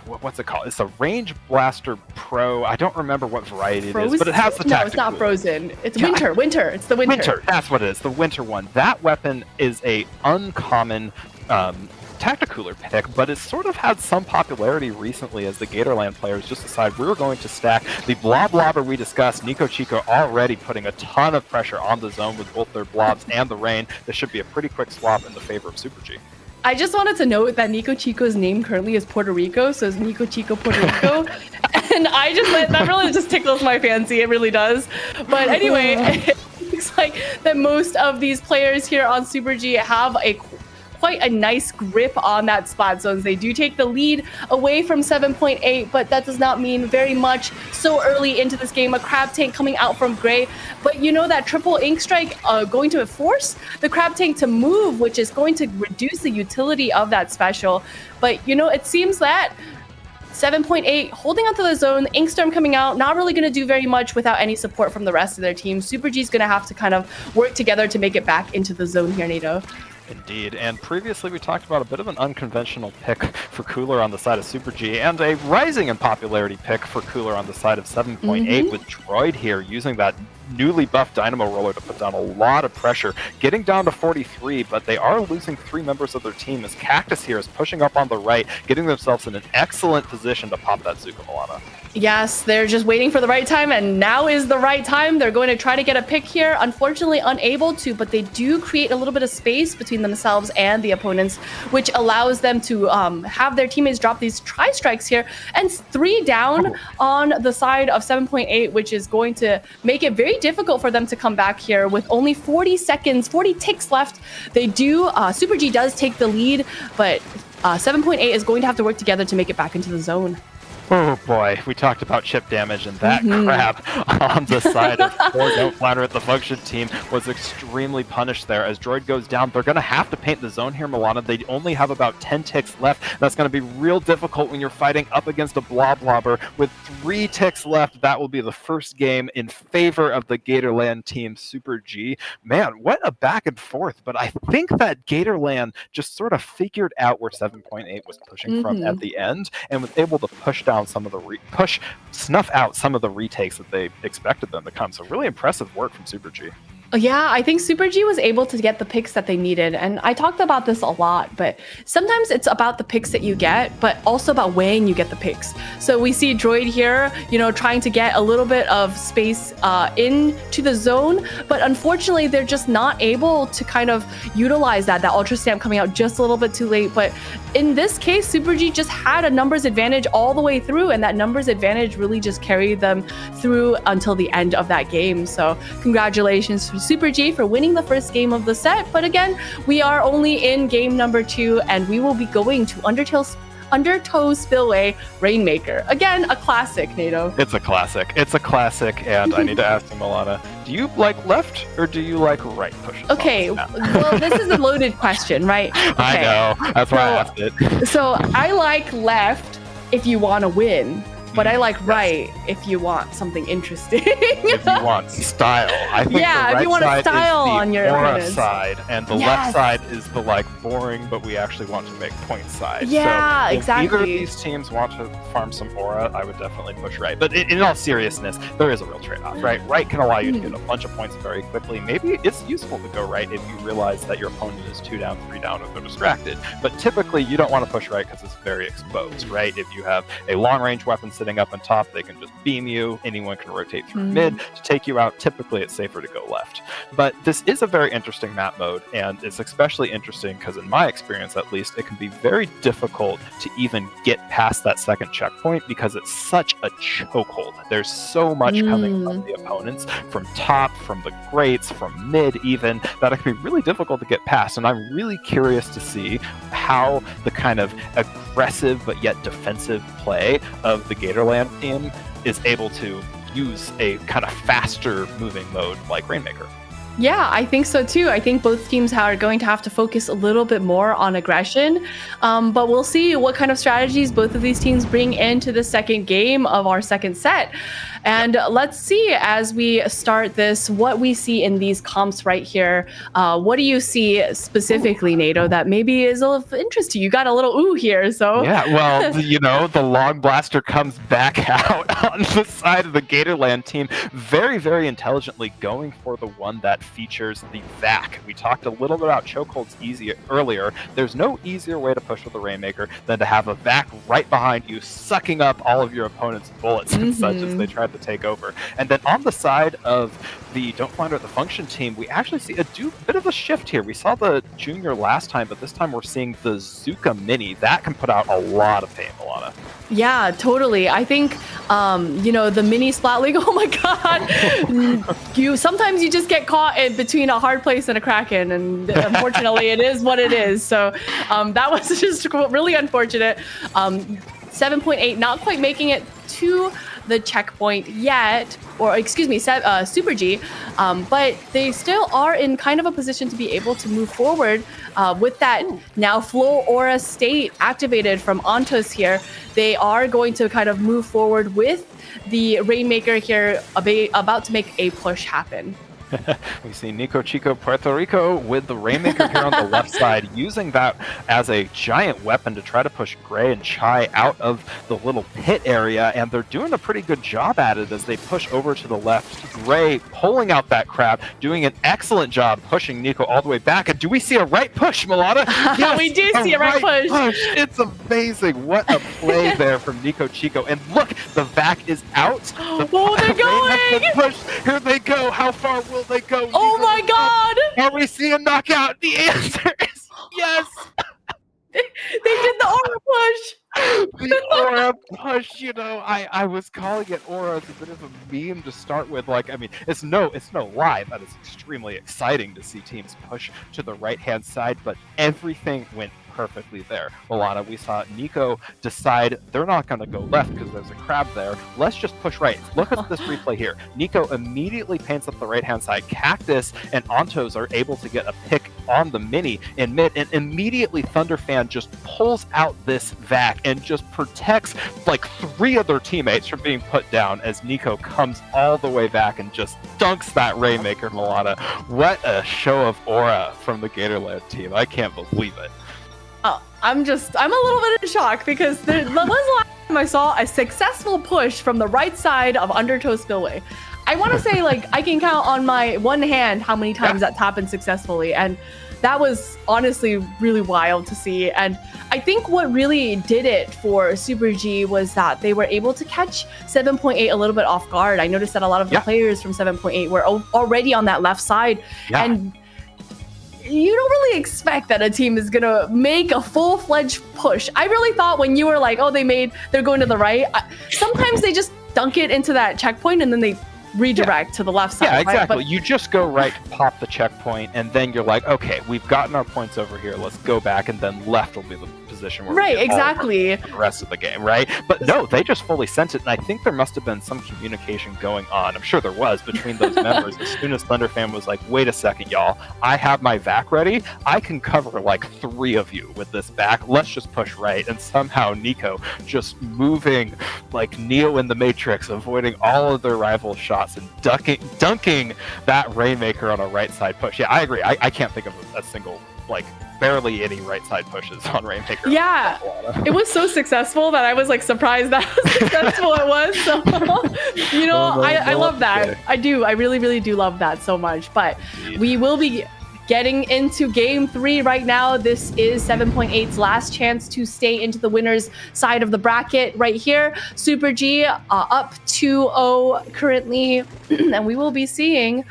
what's it called? It's a Range Blaster Pro. I don't remember what variety it is, but it has the tactical. No, it's not Frozen. It's Winter. It's the Winter. Winter, that's what it is, the Winter one. That weapon is a uncommon Tacticooler pick, but it's sort of had some popularity recently as the Gatorland players just decided we were going to stack the blob lobber we discussed. Nico Chico already putting a ton of pressure on the zone with both their blobs and the rain. This should be a pretty quick swap in the favor of Super G. I just wanted to note that Nico Chico's name currently is Puerto Rico, so it's Nico Chico Puerto Rico. And that really just tickles my fancy, it really does. But anyway, it looks like that most of these players here on Super G have quite a nice grip on that spot zones. They do take the lead away from 7.8, but that does not mean very much so early into this game. A Crab Tank coming out from Gray, but that triple Ink Strike going to force the Crab Tank to move, which is going to reduce the utility of that special. But it seems that 7.8 holding onto the zone, Inkstorm coming out, not really going to do very much without any support from the rest of their team. Super G is going to have to kind of work together to make it back into the zone here, Nato. Indeed, and previously we talked about a bit of an unconventional pick for Cooler on the side of Super G, and a rising in popularity pick for Cooler on the side of 7.8 with Droid here using that newly buffed Dynamo Roller to put down a lot of pressure, getting down to 43, but they are losing 3 members of their team as Cactus here is pushing up on the right, getting themselves in an excellent position to pop that Zuko Milana. Yes, they're just waiting for the right time, and now is the right time. They're going to try to get a pick here. Unfortunately, unable to, but they do create a little bit of space between themselves and the opponents, which allows them to have their teammates drop these tri-strikes here. And 3 down on the side of 7.8, which is going to make it very difficult for them to come back here with only 40 ticks left. They do, Super G does take the lead, but 7.8 is going to have to work together to make it back into the zone. Oh boy, we talked about chip damage, and that crab on the side of poor Don't Flounder at the Function team was extremely punished there. As Droid goes down, they're going to have to paint the zone here, Milana. They only have about 10 ticks left. That's going to be real difficult when you're fighting up against a blob lobber. With 3 ticks left, that will be the first game in favor of the Gatorland team, Super G. Man, what a back and forth, but I think that Gatorland just sort of figured out where 7.8 was pushing from at the end, and was able to push down some of the snuff out some of the retakes that they expected them to come. So really impressive work from Super G. Yeah, I think Super G was able to get the picks that they needed. And I talked about this a lot, but sometimes it's about the picks that you get, but also about when you get the picks. So we see Droid here, trying to get a little bit of space into the zone, but unfortunately, they're just not able to kind of utilize that Ultra Stamp coming out just a little bit too late. But in this case, Super G just had a numbers advantage all the way through, and that numbers advantage really just carried them through until the end of that game. So congratulations to Super G for winning the first game of the set. But again, we are only in game number 2, and we will be going to Undertow Spillway Rainmaker. Again, a classic, Nato. It's a classic, and I need to ask you, Milana, do you like left or do you like right pushes? Okay, well, this is a loaded question, right? Okay. I know, that's why I asked it. So I like left if you want to win. but I like Yes. right if you want something interesting. If you want style, I think Yeah, the if right you want a side style is the on your aura opponents. side, and the Yes. left side is the like boring, but we actually want to make point side. Yeah, so if either of exactly. these teams want to farm some aura, I would definitely push right. But in all seriousness, there is a real trade-off, right? Right can allow you to get a bunch of points very quickly. Maybe it's useful to go right if you realize that your opponent is 2 down, 3 down, or they're distracted. But typically, you don't want to push right because it's very exposed, right? If you have a long-range weapon sitting up on top, they can just beam you. Anyone can rotate through mid to take you out. Typically, it's safer to go left. But this is a very interesting map mode, and it's especially interesting because in my experience, at least, it can be very difficult to even get past that second checkpoint because it's such a chokehold. There's so much coming from the opponents, from top, from the grates, from mid even, that it can be really difficult to get past. And I'm really curious to see how the kind of aggressive but yet defensive play of the Gatorland team is able to use a kind of faster moving mode like Rainmaker. Yeah, I think so too. I think both teams are going to have to focus a little bit more on aggression, but we'll see what kind of strategies both of these teams bring into the second game of our second set. And let's see as we start this, what we see in these comps right here. What do you see specifically, NATO, that maybe is of interest to you? You got a little ooh here, so. Yeah, well, you know, the Long Blaster comes back out on the side of the Gatorland team, very, very intelligently going for the one that features the VAC. We talked a little bit about chokeholds earlier. There's no easier way to push with the Rainmaker than to have a VAC right behind you, sucking up all of your opponent's bullets and such as they try to take over. And then on the side of the Don't Flounder at the Function team, we actually see a bit of a shift here. We saw the Junior last time, but this time we're seeing the Zuka Mini. That can put out a lot of pain, Milana. Yeah, totally. I think, you know, the mini Splat League, oh my god, sometimes you just get caught in between a hard place and a Kraken, and unfortunately it is what it is. So that was just really unfortunate. 7.8, not quite making it to the checkpoint yet, or excuse me, Super G, but they still are in kind of a position to be able to move forward with that now flow aura state activated from Ontos here. They are going to kind of move forward with the Rainmaker here, about to make a push happen. We see Nico Chico Puerto Rico with the Rainmaker here on the left side, using that as a giant weapon to try to push Gray and Chai out of the little pit area, and they're doing a pretty good job at it as they push over to the left. Gray pulling out that crab, doing an excellent job pushing Nico all the way back. And do we see a right push, Milana? Yes, we do see a right push. It's amazing. What a play there from Nico Chico. And look, the VAC is out. Oh, they're going! Pushed. Here they go. How far will they go? Oh my god! Are we seeing knockout? The answer is yes. They did the aura push. The aura push, you know, I was calling it aura as a bit of a meme to start with. Like, I mean, it's no lie that it's extremely exciting to see teams push to the right-hand side, but everything went perfectly there. Milana, we saw Nico decide they're not going to go left because there's a crab there. Let's just push right. Look at this replay here. Nico immediately paints up the right-hand side. Cactus and Ontos are able to get a pick on the mini in mid, and immediately Thunderfan just pulls out this VAC and just protects like 3 other teammates from being put down as Nico comes all the way back and just dunks that Rainmaker, Milana. What a show of aura from the Gatorland team. I can't believe it. I'm a little bit in shock because when was the last time I saw a successful push from the right side of Undertow Spillway? I want to say, like, I can count on my one hand how many times that's happened successfully, and that was honestly really wild to see. And I think what really did it for Super G was that they were able to catch 7.8 a little bit off guard. I noticed that a lot of the players from 7.8 were already on that left side, and you don't really expect that a team is gonna make a full-fledged push. I really thought when you were like, oh, they're going to the right. Sometimes they just dunk it into that checkpoint and then they redirect to the left side. Yeah, exactly. Right? But you just go right, pop the checkpoint, and then you're like, okay, we've gotten our points over here. Let's go back, and then left will be the position where we get exactly. the rest of the game, right? But no, they just fully sent it, and I think there must have been some communication going on. I'm sure there was between those members. As soon as ThunderFan was like, wait a second, y'all, I have my vac ready. I can cover like 3 of you with this vac. Let's just push right. And somehow Nico just moving like Neo in the Matrix, avoiding all of their rival shots and dunking that Rainmaker on a right side push. Yeah, I agree. I can't think of a single, like, barely any right side pushes on Rainmaker. Yeah, it was so successful that I was like surprised that how successful it was. So, you know, I love that. I do. I really, really do love that so much. But we will be getting into game 3 right now. This is 7.8's last chance to stay into the winner's side of the bracket right here. Super G up 2-0 currently, and we will be seeing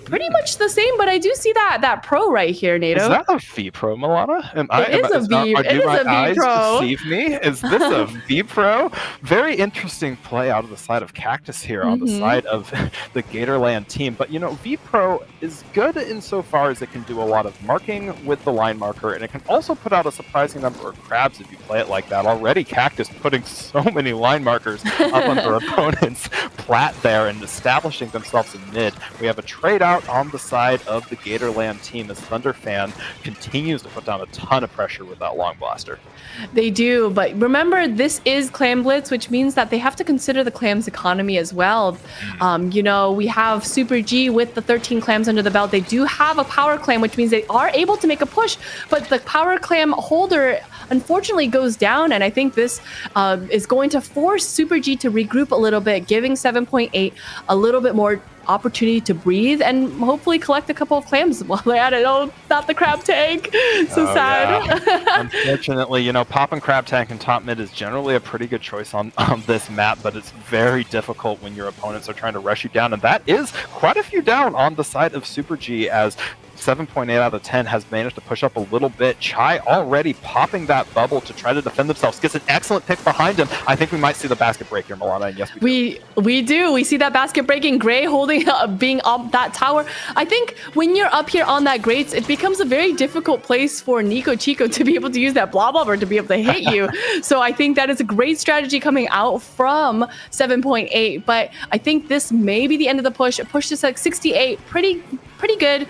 pretty much the same, but I do see that pro right here, Nato. Is that a V Pro, Milana? It is a V Pro. Deceive me? Is this a V Pro? Very interesting play out of the side of Cactus here on the side of the Gatorland team. But you know, V Pro is good insofar as it can do a lot of marking with the line marker, and it can also put out a surprising number of crabs if you play it like that. Already, Cactus putting so many line markers up on their opponent's plat there and establishing themselves in mid. We have a trade out on the side of the Gatorland team as ThunderFan continues to put down a ton of pressure with that long blaster. They do, but remember, this is Clam Blitz, which means that they have to consider the Clam's economy as well. You know, we have Super G with the 13 Clams under the belt. They do have a Power Clam, which means they are able to make a push, but the Power Clam holder unfortunately goes down, and I think this is going to force Super G to regroup a little bit, giving 7.8 a little bit more opportunity to breathe and hopefully collect a couple of clams while they're at it. Oh, not the crab tank. So sad. Yeah. Unfortunately, you know, popping crab tank in top mid is generally a pretty good choice on this map, but it's very difficult when your opponents are trying to rush you down, and that is quite a few down on the side of Super G as 7.8 out of 10 has managed to push up a little bit. Chai already popping that bubble to try to defend themselves. Gets an excellent pick behind him. I think we might see the basket break here, Milana, and yes, we do. We see that basket breaking. Gray holding being up that tower. I think when you're up here on that grates, it becomes a very difficult place for Nico Chico to be able to use that blob or to be able to hit you. So I think that is a great strategy coming out from 7.8. But I think this may be the end of the push. A push to 68. Pretty good.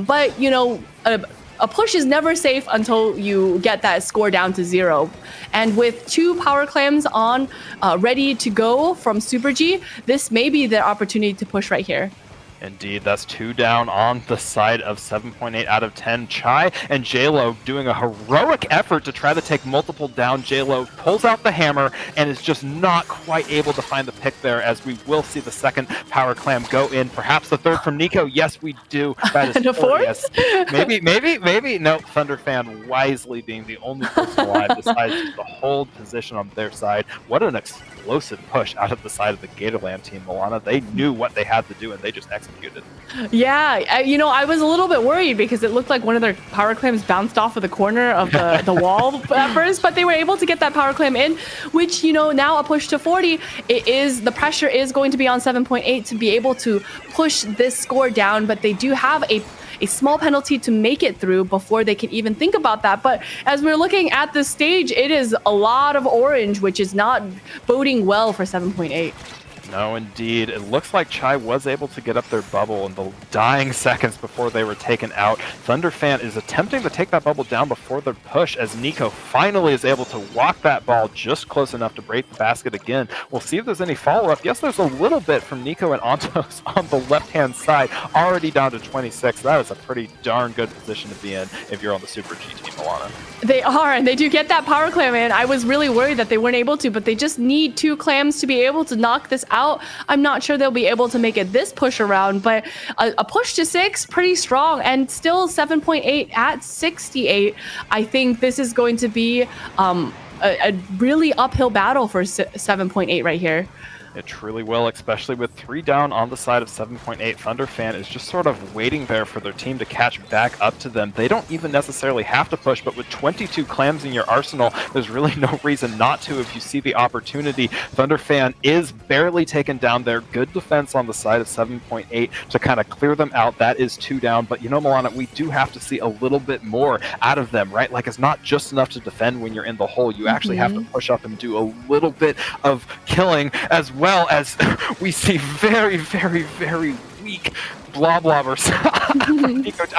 But, you know, a push is never safe until you get that score down to 0. And with 2 Power Clams on ready to go from Super G, this may be their opportunity to push right here. Indeed, that's 2 down on the side of 7.8 out of 10. Chai and JLo doing a heroic effort to try to take multiple down. JLo pulls out the hammer and is just not quite able to find the pick there, as we will see the second Power Clam go in. Perhaps the third from Nico. Yes, we do. That is the fourth? Maybe. No, ThunderFan wisely being the only person alive decides to hold position on their side. What an explosive push out of the side of the Gatorland team, Milana. They knew what they had to do and they just executed. Yeah, you know, I was a little bit worried because it looked like one of their Power Clams bounced off of the corner of the wall at first, but they were able to get that Power Clam in, which, you know, now a push to 40, the pressure is going to be on 7.8 to be able to push this score down, but they do have a small penalty to make it through before they can even think about that. But as we're looking at this stage, it is a lot of orange, which is not boding well for 7.8. No, indeed. It looks like Chai was able to get up their bubble in the dying seconds before they were taken out. ThunderFan is attempting to take that bubble down before the push, as Nico finally is able to walk that ball just close enough to break the basket again. We'll see if there's any follow-up. Yes, there's a little bit from Nico and Ontos on the left-hand side, already down to 26. That is a pretty darn good position to be in if you're on the Super G team, Milana. They are, and they do get that Power Clam in. I was really worried that they weren't able to, but they just need 2 clams to be able to knock this out. I'm not sure they'll be able to make it this push around, but a push to 6, pretty strong, and still 7.8 at 68. I think this is going to be a really uphill battle for 7.8 right here. It truly will, especially with 3 down on the side of 7.8. Thunderfan is just sort of waiting there for their team to catch back up to them. They don't even necessarily have to push, but with 22 clams in your arsenal, there's really no reason not to if you see the opportunity. Thunderfan is barely taken down there. Good defense on the side of 7.8 to kind of clear them out. That is 2 down, but you know, Milana, we do have to see a little bit more out of them, right? Like, it's not just enough to defend when you're in the hole. You actually have to push up and do a little bit of killing, as well as we see very, very, very weak Bloblobbers.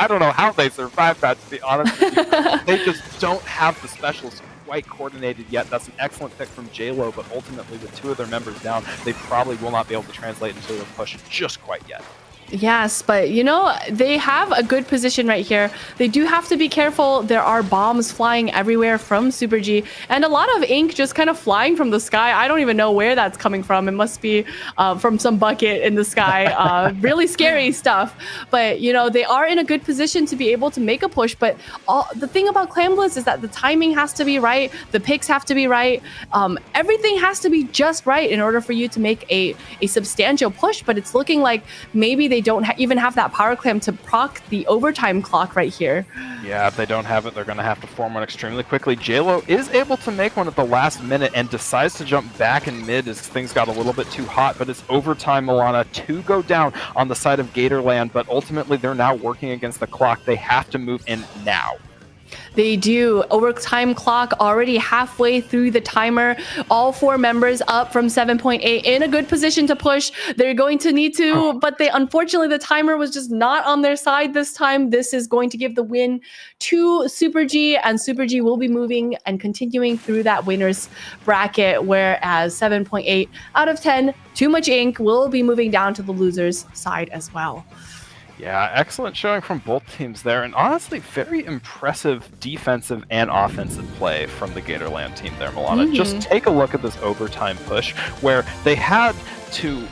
I don't know how they survived that, to be honest with you. They just don't have the specials quite coordinated yet. That's an excellent pick from JLo, but ultimately with 2 of their members down, they probably will not be able to translate into a push just quite yet. Yes, but you know, they have a good position right here. They do have to be careful. There are bombs flying everywhere from Super G, and a lot of ink just kind of flying from the sky. I don't even know where that's coming from. It must be from some bucket in the sky. Really scary stuff. But you know, they are in a good position to be able to make a push. But the thing about Clamblitz is that the timing has to be right. The picks have to be right. Everything has to be just right in order for you to make a substantial push. But it's looking like maybe they don't even have that power clam to proc the overtime clock right here. Yeah, if they don't have it, they're going to have to form one extremely quickly. JLo is able to make one at the last minute and decides to jump back in mid as things got a little bit too hot, but it's overtime, Milana. 2 go down on the side of Gatorland, but ultimately they're now working against the clock. They have to move in now. They do. Overtime clock already halfway through the timer. All 4 members up from 7.8 in a good position to push. They're going to need to, but unfortunately the timer was just not on their side this time. This is going to give the win to Super G, and Super G will be moving and continuing through that winners bracket, whereas 7.8 out of 10, too much ink, will be moving down to the losers side as well. Yeah, excellent showing from both teams there, and honestly, very impressive defensive and offensive play from the Gatorland team there, Milana. Just take a look at this overtime push, where they had to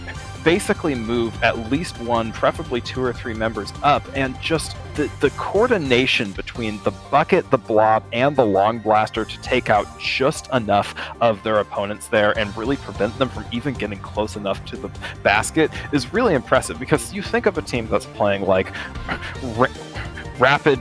basically move at least 1, preferably 2 or 3 members up, and just the coordination between the bucket, the blob, and the long blaster to take out just enough of their opponents there and really prevent them from even getting close enough to the basket is really impressive, because you think of a team that's playing like Rapid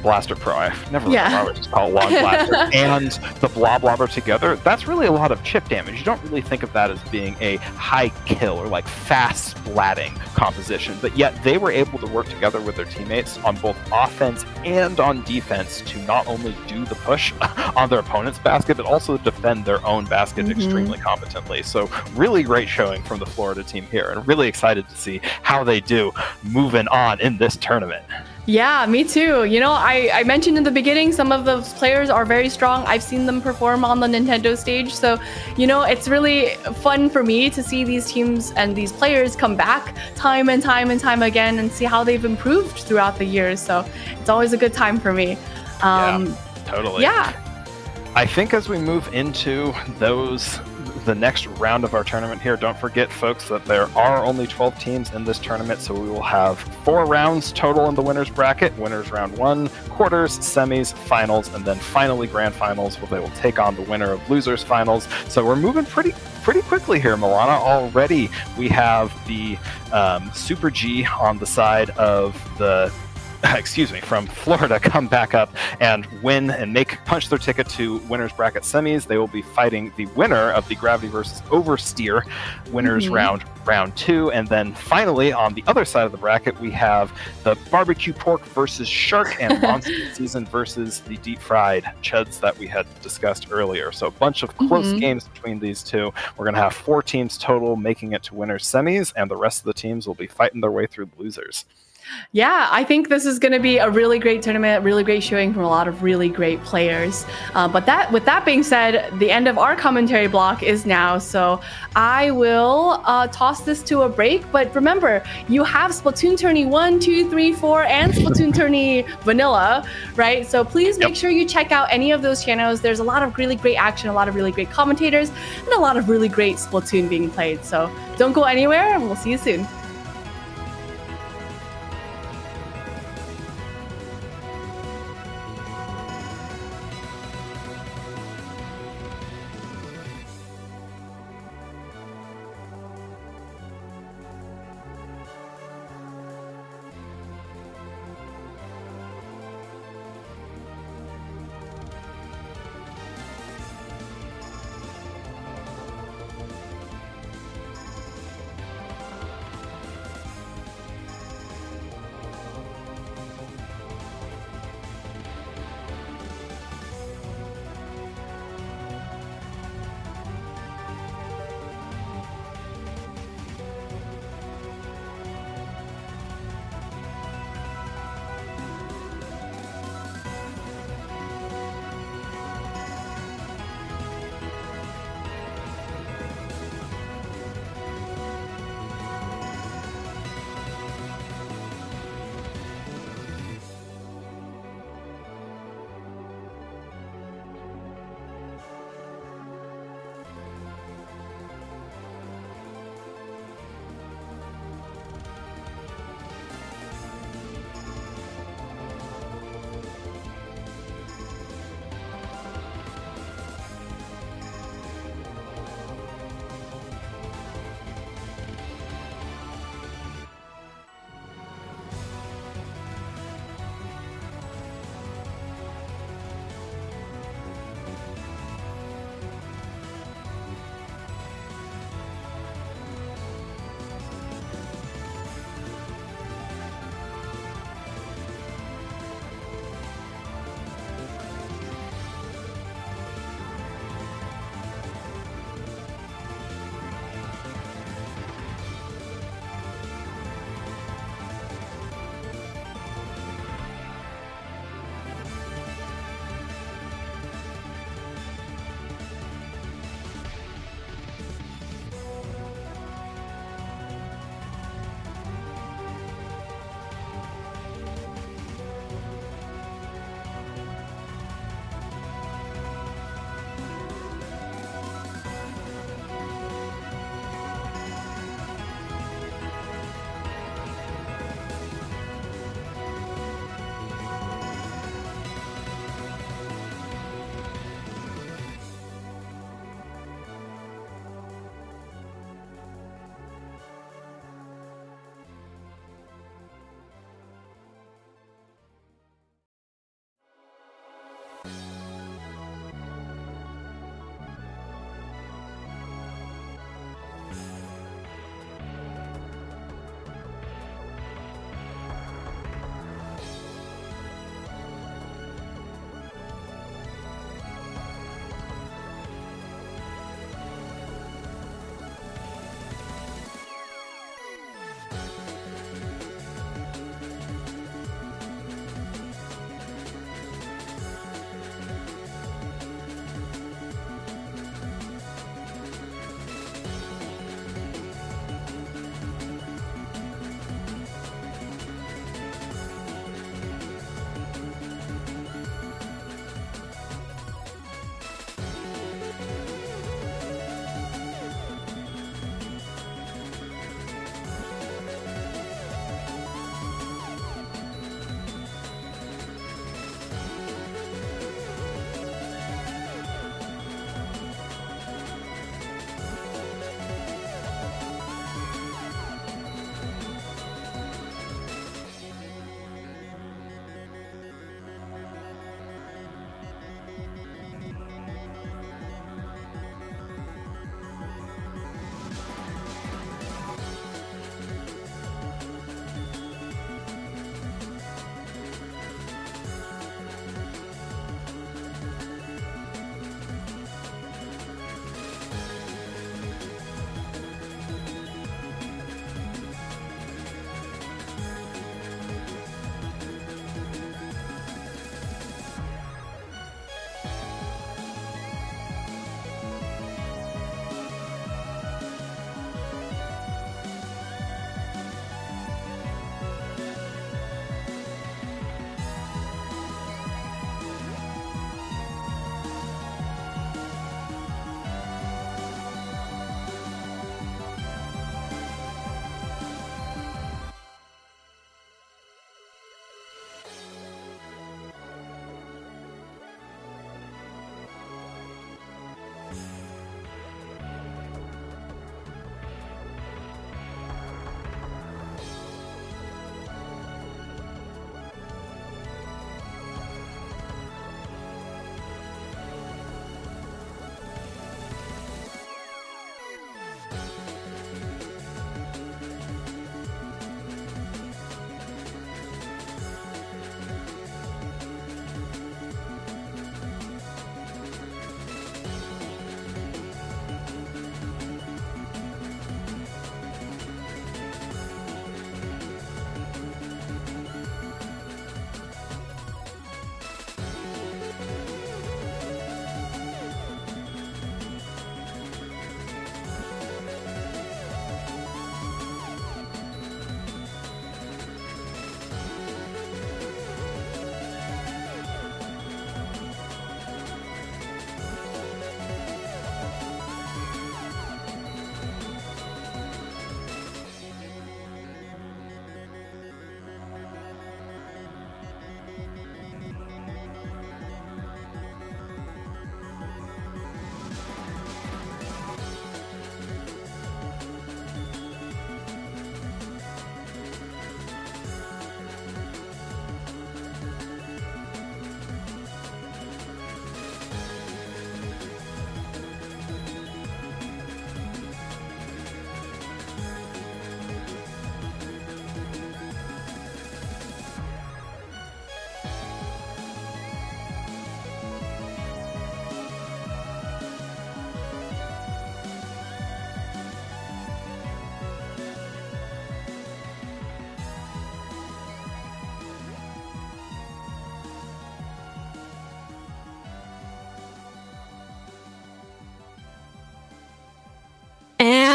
Blaster Pro. I've never remember I would just call it Long Blaster, and the Bloblobber together. That's really a lot of chip damage. You don't really think of that as being a high kill or like fast splatting composition, but yet they were able to work together with their teammates on both offense and on defense to not only do the push on their opponent's basket, but also defend their own basket extremely competently. So really great showing from the Florida team here, and really excited to see how they do moving on in this tournament. Yeah, me too. You know, I mentioned in the beginning, some of those players are very strong. I've seen them perform on the Nintendo stage. So, you know, it's really fun for me to see these teams and these players come back time and time and time again and see how they've improved throughout the years. So it's always a good time for me. Yeah, totally. Yeah. I think as we move into the next round of our tournament here, don't forget, folks, that there are only 12 teams in this tournament, so we will have 4 rounds total in the winners bracket. Winners round 1, quarters, semis, finals, and then finally grand finals, where they will take on the winner of losers finals. So we're moving pretty quickly here, Milana. Already we have the Super G on the side of the from Florida come back up and win and punch their ticket to winners bracket semis. They will be fighting the winner of the Gravity versus Oversteer winners round 2, and then finally on the other side of the bracket we have the Barbecue Pork versus Shark and Monster Season versus the Deep Fried Chuds that we had discussed earlier. So a bunch of close games between these two. We're going to have 4 teams total making it to winners semis, and the rest of the teams will be fighting their way through the losers. Yeah, I think this is going to be a really great tournament, really great showing from a lot of really great players. But with that being said, the end of our commentary block is now, so I will toss this to a break. But remember, you have SplatoonTourney 1, 2, 3, 4, and SplatoonTourney Vanilla, right? So please make sure you check out any of those channels. There's a lot of really great action, a lot of really great commentators, and a lot of really great Splatoon being played. So don't go anywhere, and we'll see you soon.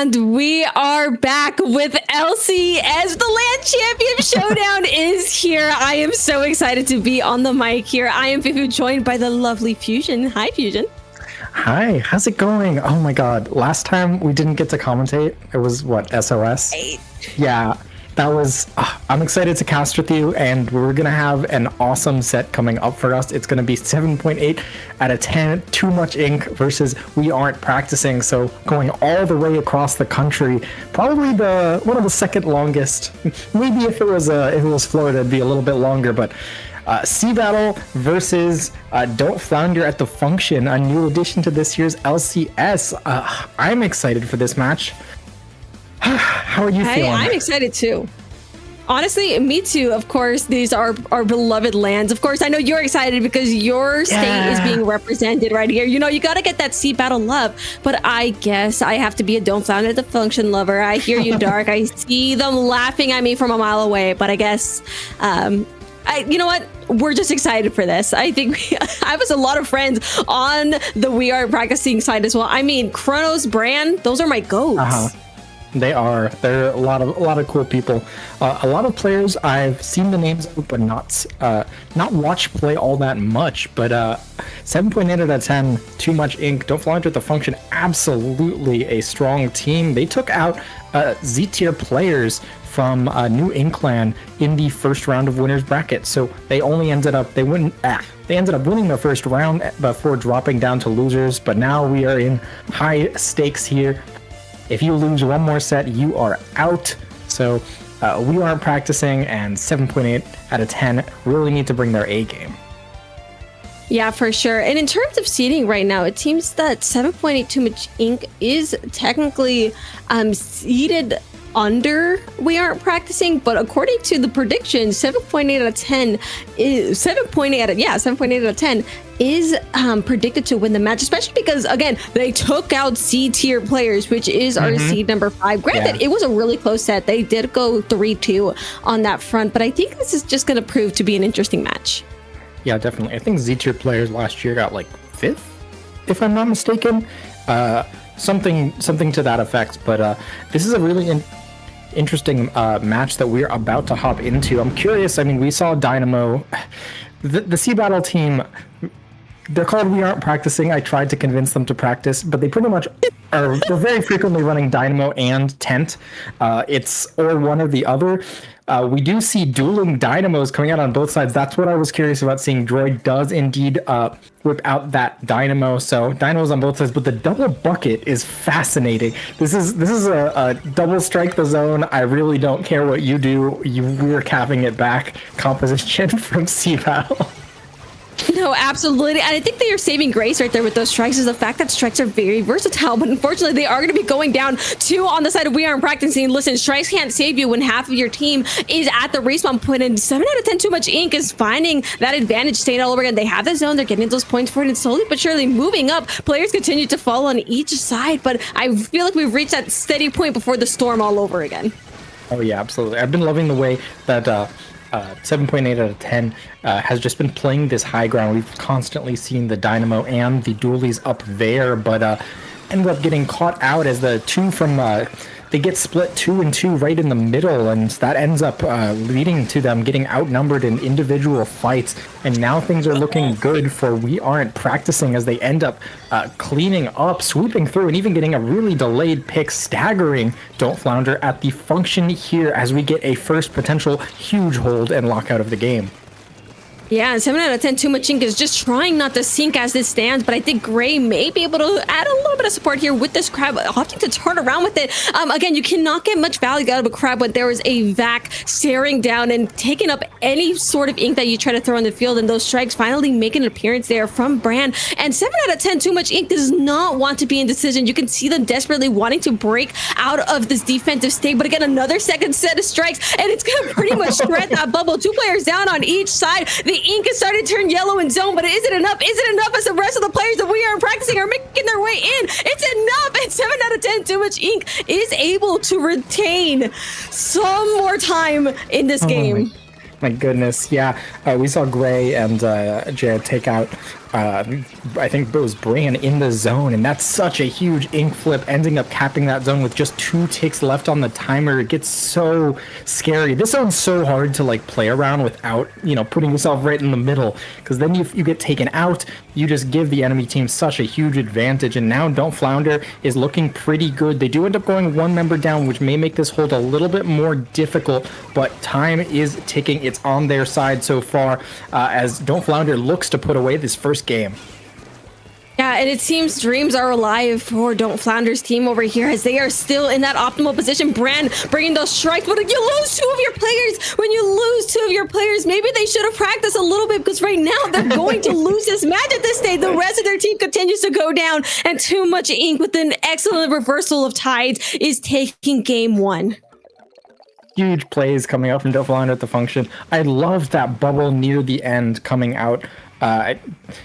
And we are back with LC as the LAN champion. Showdown is here. I am so excited to be on the mic here. I am Fifu, joined by the lovely Fusion. Hi, Fusion. Hi, how's it going? Oh my god, last time we didn't get to commentate. It was what, SOS? Yeah, that was, I'm excited to cast with you, and we're gonna have an awesome set coming up for us. It's gonna be 7.8 out of 10, too much ink versus we aren't practicing. So going all the way across the country, probably one of the second longest. Maybe if it was Florida, it'd be a little bit longer, but Sea Battle versus Don't Flounder at the Function, a new addition to this year's LCS. I'm excited for this match. How are you feeling? I'm excited too. Honestly, me too. Of course, these are our beloved lands. Of course, I know you're excited because your state is being represented right here. You know, you got to get that Sea Battle love. But I guess I have to be a Don't Flounder at the Function lover. I hear you, Dark. I see them laughing at me from a mile away. But I guess... you know what? We're just excited for this. I think I have a lot of friends on the We Are Practicing side as well. I mean, Chronos, Brand, those are my goats. They are. They're a lot of cool people. A lot of players I've seen the names of, but not watch play all that much. But 7.8 out of 10, too much ink. Don't Flounder at the Function. Absolutely a strong team. They took out Z tier players from New Inkland in the first round of winners bracket. So they ended up winning the first round before dropping down to losers. But now we are in high stakes here. If you lose one more set, you are out. So we aren't practicing, and 7.8 out of 10 really need to bring their A game. Yeah, for sure. And in terms of seeding right now, it seems that 7.8 too much ink is technically seeded under We Aren't Practicing, but according to the prediction, 7.8 out of 10 is 7.8 out of 10 is predicted to win the match, especially because, again, they took out C tier players, which is our seed number 5. Granted, it was a really close set. They did go 3-2 on that front, but I think this is just going to prove to be an interesting match. Yeah, definitely. I think Z tier players last year got like 5th, if I'm not mistaken. Something to that effect. But this is a really interesting match that we're about to hop into. I'm curious. I mean, we saw Dynamo, the Sea Battle team. They're called We Aren't Practicing. I tried to convince them to practice, but they pretty much are. They're very frequently running Dynamo and Tent. It's or one or the other. We do see dueling Dynamos coming out on both sides. That's what I was curious about seeing. Droid does indeed whip out that Dynamo. So Dynamos on both sides, but the double bucket is fascinating. This is a double strike the zone. I really don't care what you do. We're capping it back composition from Sea Battle. No, absolutely. And I think that your saving grace right there with those strikes is the fact that strikes are very versatile, but unfortunately they are going to be going down 2 on the side of We Aren't Practicing. Listen, strikes can't save you when half of your team is at the respawn point, and 7 out of 10 too much ink is finding that advantage state all over again. They have the zone, they're getting those points for it, and slowly but surely moving up. Players continue to fall on each side, but I feel like we've reached that steady point before the storm all over again. Oh yeah, absolutely. I've been loving the way that 7.8 out of 10 has just been playing this high ground. We've constantly seen the Dynamo and the dualies up there, but ended up getting caught out as the 2 from they get split 2 and 2 right in the middle, and that ends up leading to them getting outnumbered in individual fights. And now things are looking good for We Aren't Practicing as they end up cleaning up, swooping through, and even getting a really delayed pick, staggering Don't Flounder at the Function here as we get a first potential huge hold and lockout of the game. Yeah, and 7 out of 10 too much ink is just trying not to sink as this stands, but I think Gray may be able to add a little bit of support here with this crab, opting to turn around with it. Again, you cannot get much value out of a crab when there is a vac staring down and taking up any sort of ink that you try to throw on the field, and those strikes finally make an appearance there from Brand. And 7 out of 10 too much ink does not want to be in decision. You can see them desperately wanting to break out of this defensive state, but again, another second set of strikes, and it's going to pretty much shred that bubble. 2 players down on each side. The ink is starting to turn yellow in zone, but is it enough? Is it enough as the rest of the players that We Aren't Practicing are making their way in? It's enough, and 7 out of 10 too much ink is able to retain some more time in this game. My goodness, yeah. We saw Gray and Jared take out, I think it was Bran in the zone, and that's such a huge ink flip, ending up capping that zone with just 2 ticks left on the timer. It gets so scary. This zone's so hard to like play around without, putting yourself right in the middle, because then you get taken out, you just give the enemy team such a huge advantage, and now Don't Flounder is looking pretty good. They do end up going 1 member down, which may make this hold a little bit more difficult, but time is ticking. It's on their side so far, as Don't Flounder looks to put away this first game. Yeah, and it seems dreams are alive for Don't Flounder's team over here, as they are still in that optimal position. Bran bringing those strikes, but you lose 2 of your players. When you lose 2 of your players, maybe they should have practiced a little bit, because right now they're going to lose this match at this stage. The rest of their team continues to go down, and Too Much Ink, with an excellent reversal of tides, is taking game 1. Huge plays coming out from Don't Flounder at the function. I love that bubble near the end coming out. I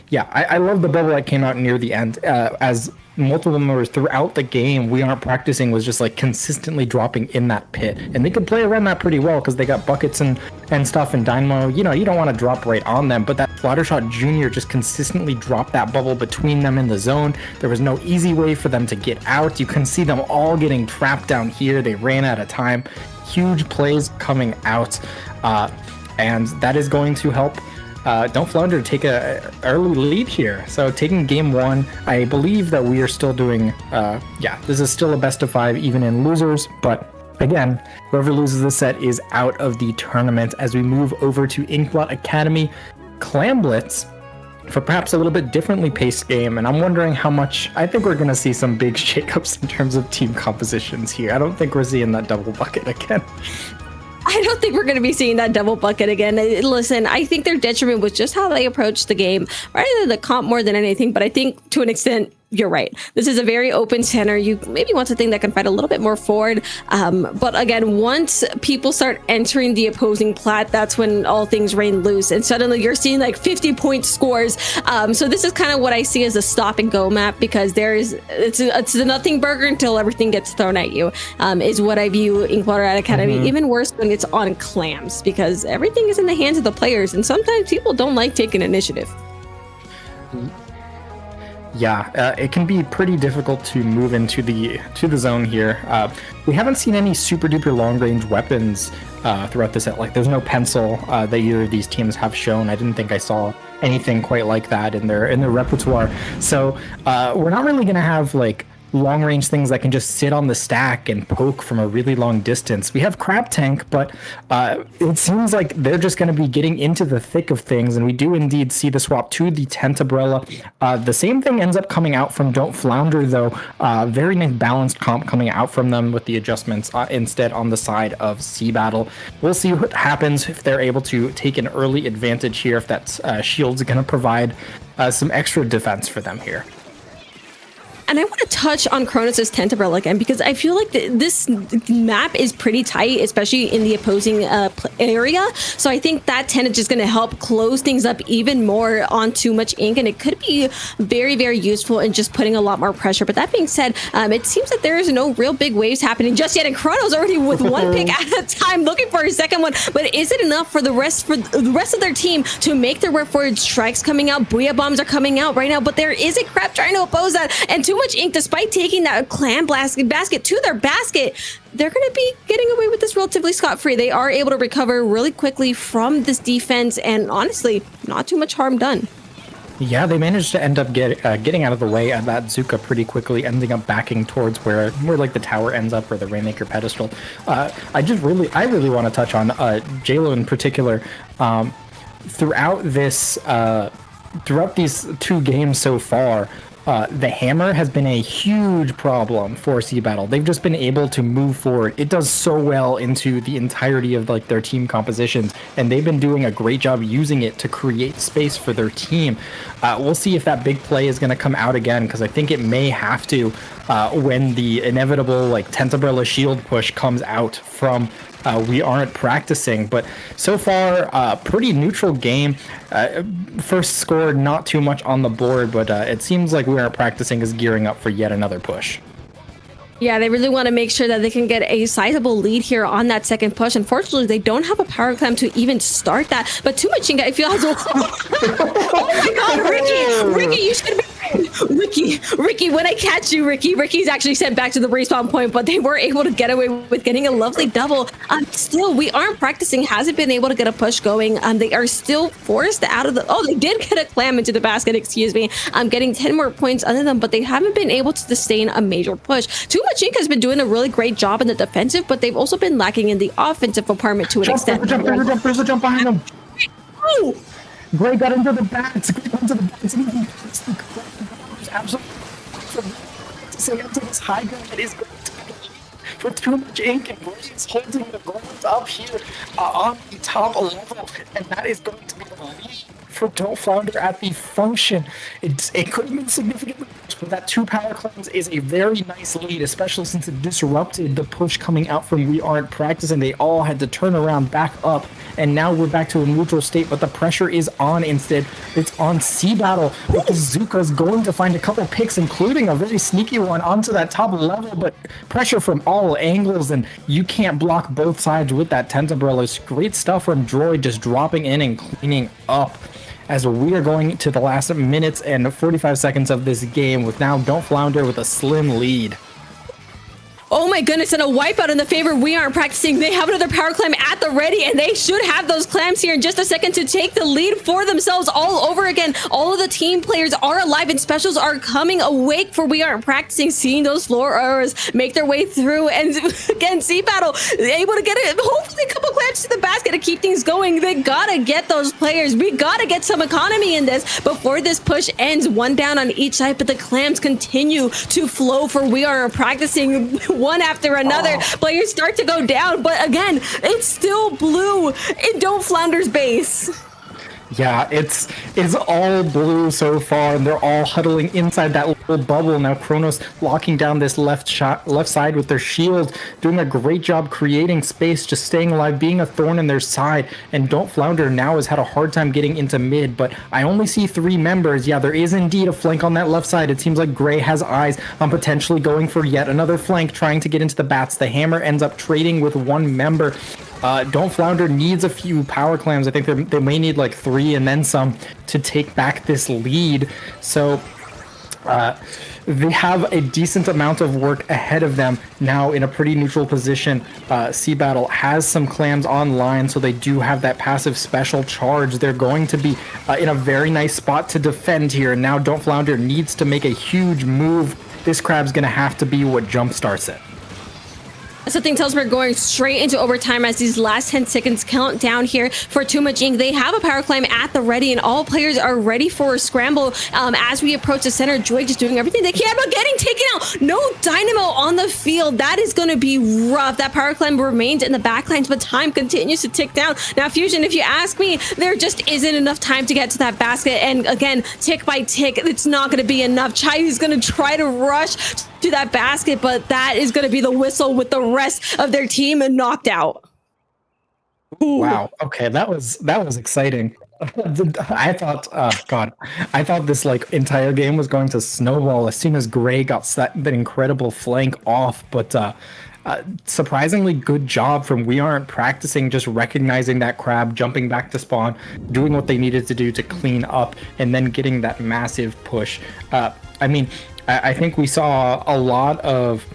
love the bubble that came out near the end, as multiple members throughout the game We Aren't Practicing was just like consistently dropping in that pit, and they could play around that pretty well because they got buckets and stuff, and Dynamo, you don't want to drop right on them, but that Fluttershot Jr. just consistently dropped that bubble between them in the zone. There was no easy way for them to get out. You can see them all getting trapped down here. They ran out of time. Huge plays coming out, and that is going to help Don't Flounder take a early lead here. So taking game 1, I believe that we are still doing, this is still a best of 5 even in losers, but again, whoever loses this set is out of the tournament. As we move over to Inkblot Academy, Clamblitz, for perhaps a little bit differently paced game, and I'm wondering how much. I think we're going to see some big shakeups in terms of team compositions here. I don't think we're seeing that double bucket again. I don't think we're going to be seeing that double bucket again. Listen, I think their detriment was just how they approached the game, rather than the comp more than anything. But I think to an extent, you're right. This is a very open center. You maybe want something that can fight a little bit more forward. But again, once people start entering the opposing plat, that's when all things rain loose. And suddenly you're seeing like 50-point scores. So this is kind of what I see as a stop and go map, because it's a nothing burger until everything gets thrown at you, is what I view Inkblot Academy. Even worse when it's on clams, because everything is in the hands of the players. And sometimes people don't like taking initiative. Yeah, it can be pretty difficult to move into the zone here. We haven't seen any super duper long range weapons throughout the set. Like, there's no pencil that either of these teams have shown. I didn't think I saw anything quite like that in their repertoire. So we're not really gonna have like long range things that can just sit on the stack and poke from a really long distance. We have Crab Tank, but it seems like they're just going to be getting into the thick of things, and we do indeed see the swap to the Tent Umbrella. The same thing ends up coming out from Don't Flounder, though. Very nice balanced comp coming out from them with the adjustments instead on the side of Sea Battle. We'll see what happens if they're able to take an early advantage here, if that shield's going to provide some extra defense for them here. And I want to touch on Kronos' Tent Umbrella again, because I feel like this map is pretty tight, especially in the opposing area. So I think that tent is just going to help close things up even more on Too Much Ink, and it could be very, very useful in just putting a lot more pressure. But that being said, it seems that there is no real big waves happening just yet, and Kronos already with 1 pick at a time looking for his second one. But is it enough for the rest of their team to make their work for it? Strikes coming out, Booyah Bombs are coming out right now, but there is a crab trying to oppose that, and Too Much Ink, despite taking that clam basket to their basket, they're going to be getting away with this relatively scot-free. They are able to recover really quickly from this defense, and honestly, not too much harm done. Yeah, they managed to end up getting out of the way of that Zuka pretty quickly, ending up backing towards where like the tower ends up, or the Rainmaker pedestal. I really want to touch on JLo in particular. Throughout these 2 games so far, the hammer has been a huge problem for Sea Battle. They've just been able to move forward. It does so well into the entirety of like their team compositions, and they've been doing a great job using it to create space for their team. We'll see if that big play is going to come out again, because I think it may have to when the inevitable like Tent Umbrella shield push comes out from We Aren't Practicing. But so far, pretty neutral game. First score, not too much on the board, but it seems like We Aren't Practicing is gearing up for yet another push. Yeah, they really want to make sure that they can get a sizable lead here on that second push. Unfortunately, they don't have a power clam to even start that. But Too Much Inga, I feel as well. Oh my God, Ricky, you should be. Ricky, when I catch you, Ricky's actually sent back to the respawn point, but they were able to get away with getting a lovely double. Still, We Aren't Practicing hasn't been able to get a push going. They are still forced out of the. Oh, they did get a clam into the basket. Excuse me. I'm getting 10 more points under them, but they haven't been able to sustain a major push. Too Much Inc has been doing a really great job in the defensive, but they've also been lacking in the offensive department to an extent. There's a jump behind him. Oh! Gray got into the bats. Absolutely. Say up to this high ground that is going to be for Too Much Ink, and Gray is holding the gold up here on the top level, and that is going to be the lead for Don't Flounder at the function. It could have been significantly worse, but that 2 power clams is a very nice lead, especially since it disrupted the push coming out from We Aren't Practicing. They all had to turn around back up, and now we're back to a neutral state, but the pressure is on instead. It's on SeaBattle, with the Zuka's going to find a couple picks, including a very sneaky one onto that top level, but pressure from all angles, and you can't block both sides with that Tentabrella. Great stuff from Droid, just dropping in and cleaning up. As we are going to the last minutes and 45 seconds of this game, with now Don't Flounder with a slim lead. Oh my goodness, and a wipeout in the favor We Aren't Practicing. They have another power clam at the ready, and they should have those clams here in just a second to take the lead for themselves all over again. All of the team players are alive, and specials are coming awake for We Aren't Practicing, seeing those floor errors make their way through. And again, SeaBattle able to get it, hopefully a couple clams to the basket to keep things going. They gotta get those players. We gotta get some economy in this before this push ends. One down on each side, but the clams continue to flow for We Aren't Practicing. One after another, players start to go down, but again, it's still blue in Don't Flounder's base. Yeah, it's all blue so far, and they're all huddling inside that little bubble. Now Kronos locking down this left side with their shield, doing a great job creating space, just staying alive, being a thorn in their side. And Don't Flounder now has had a hard time getting into mid, but I only see 3 members. Yeah, there is indeed a flank on that left side. It seems like Gray has eyes on potentially going for yet another flank, trying to get into the bats. The Hammer ends up trading with 1 member. Don't Flounder needs a few power clams. I think they may need like 3 and then some to take back this lead. So they have a decent amount of work ahead of them now in a pretty neutral position. SeaBattle has some clams online, so they do have that passive special charge. They're going to be in a very nice spot to defend here. And now Don't Flounder needs to make a huge move. This crab's going to have to be what jumpstarts it. Something tells me we're going straight into overtime as these last 10 seconds count down here for Too Much Ink. They have a power climb at the ready, and all players are ready for a scramble. As we approach the center, Joy just doing everything they can, but getting taken out. No Dynamo on the field. That is going to be rough. That power climb remains in the backlines, but time continues to tick down. Now, Fusion, if you ask me, there just isn't enough time to get to that basket. And again, tick by tick, it's not going to be enough. Chai's going to try to rush to that basket, but that is going to be the whistle with the rest of their team and knocked out. Ooh. Wow. Okay, that was exciting. I thought, I thought this like entire game was going to snowball as soon as Gray got that incredible flank off, but surprisingly good job from We Aren't Practicing, just recognizing that crab, jumping back to spawn, doing what they needed to do to clean up, and then getting that massive push. I think we saw a lot of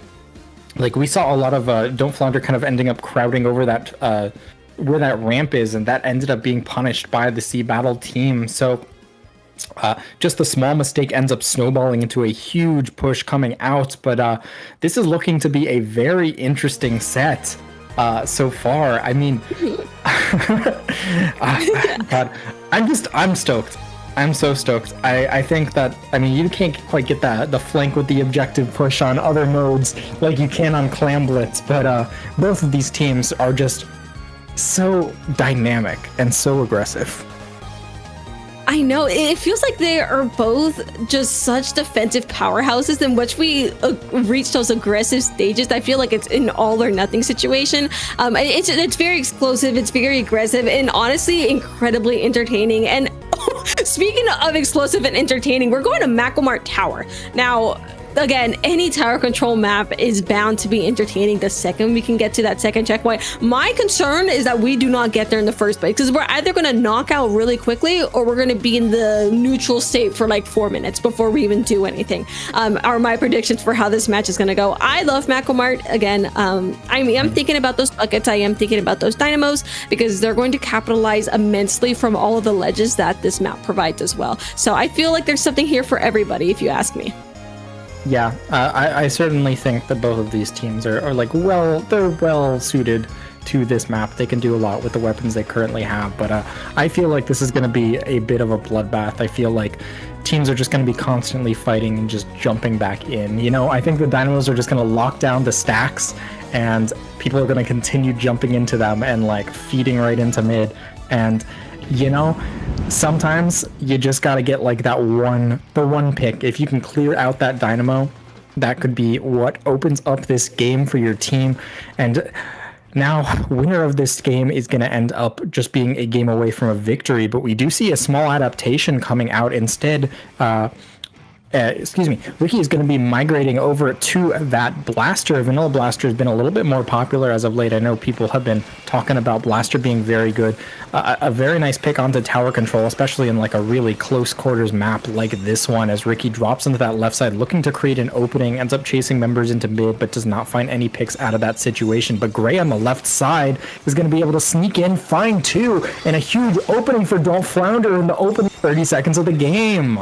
Don't Flounder kind of ending up crowding over that where that ramp is, and that ended up being punished by the SeaBattle team. So just the small mistake ends up snowballing into a huge push coming out. But this is looking to be a very interesting set so far. I mean, God, I'm stoked. I'm so stoked. I think that, I mean, you can't quite get the flank with the objective push on other modes like you can on Clam Blitz, but both of these teams are just so dynamic and so aggressive. I know, it feels like they are both just such defensive powerhouses in which we reach those aggressive stages. I feel like it's an all or nothing situation. It's very explosive, it's very aggressive, and honestly incredibly entertaining. And speaking of explosive and entertaining, we're going to Macomart Tower. Now, again, any tower control map is bound to be entertaining the second we can get to that second checkpoint. My concern is that we do not get there in the first place, because we're either going to knock out really quickly or we're going to be in the neutral state for like 4 minutes before we even do anything. Are my predictions for how this match is going to go. I love Mart. Again, I'm thinking about those buckets. I am thinking about those dynamos, because they're going to capitalize immensely from all of the ledges that this map provides as well. So I feel like there's something here for everybody, if you ask me. Yeah, I certainly think that both of these teams are like, well, they're well suited to this map. They can do a lot with the weapons they currently have, but I feel like this is going to be a bit of a bloodbath. I feel like teams are just going to be constantly fighting and just jumping back in. You know, I think the Dynamos are just going to lock down the stacks, and people are going to continue jumping into them and like feeding right into mid. And you know, sometimes you just got to get like the one pick. If you can clear out that dynamo, that could be what opens up this game for your team. And now, winner of this game is going to end up just being a game away from a victory, but we do see a small adaptation coming out instead. Ricky is going to be migrating over to that Blaster. Vanilla Blaster has been a little bit more popular as of late. I know people have been talking about Blaster being very good. A very nice pick onto tower control, especially in like a really close quarters map like this one, as Ricky drops into that left side looking to create an opening, ends up chasing members into mid, but does not find any picks out of that situation. But Gray on the left side is going to be able to sneak in, find two, and a huge opening for Don't Flounder in the opening 30 seconds of the game.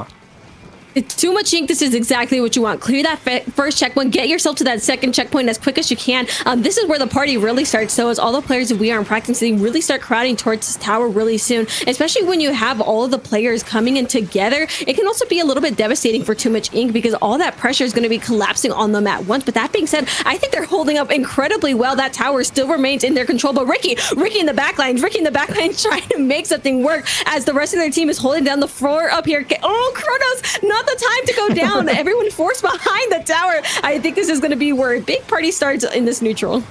It's too much ink. This is exactly what you want. Clear that first checkpoint. Get yourself to that second checkpoint as quick as you can. This is where the party really starts. So as all the players that we are practicing really start crowding towards this tower really soon, especially when you have all of the players coming in together, it can also be a little bit devastating for too much ink, because all that pressure is going to be collapsing on them at once. But that being said, I think they're holding up incredibly well. That tower still remains in their control. But Ricky in the backlines trying to make something work as the rest of their team is holding down the floor up here. Oh, Kronos, not the time to go down. Everyone forced behind the tower. I think this is going to be where a big party starts in this neutral.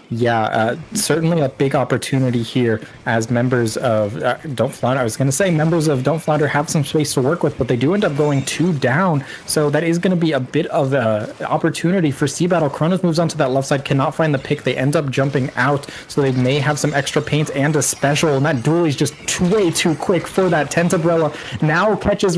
Yeah, certainly a big opportunity here as members of Don't Flounder. I was going to say members of Don't Flounder have some space to work with, but they do end up going 2 down. So that is going to be a bit of an opportunity for C-Battle. Kronos moves onto that left side, cannot find the pick. They end up jumping out, so they may have some extra paint and a special. And that duel is just way too quick for that. Tensabrella now catches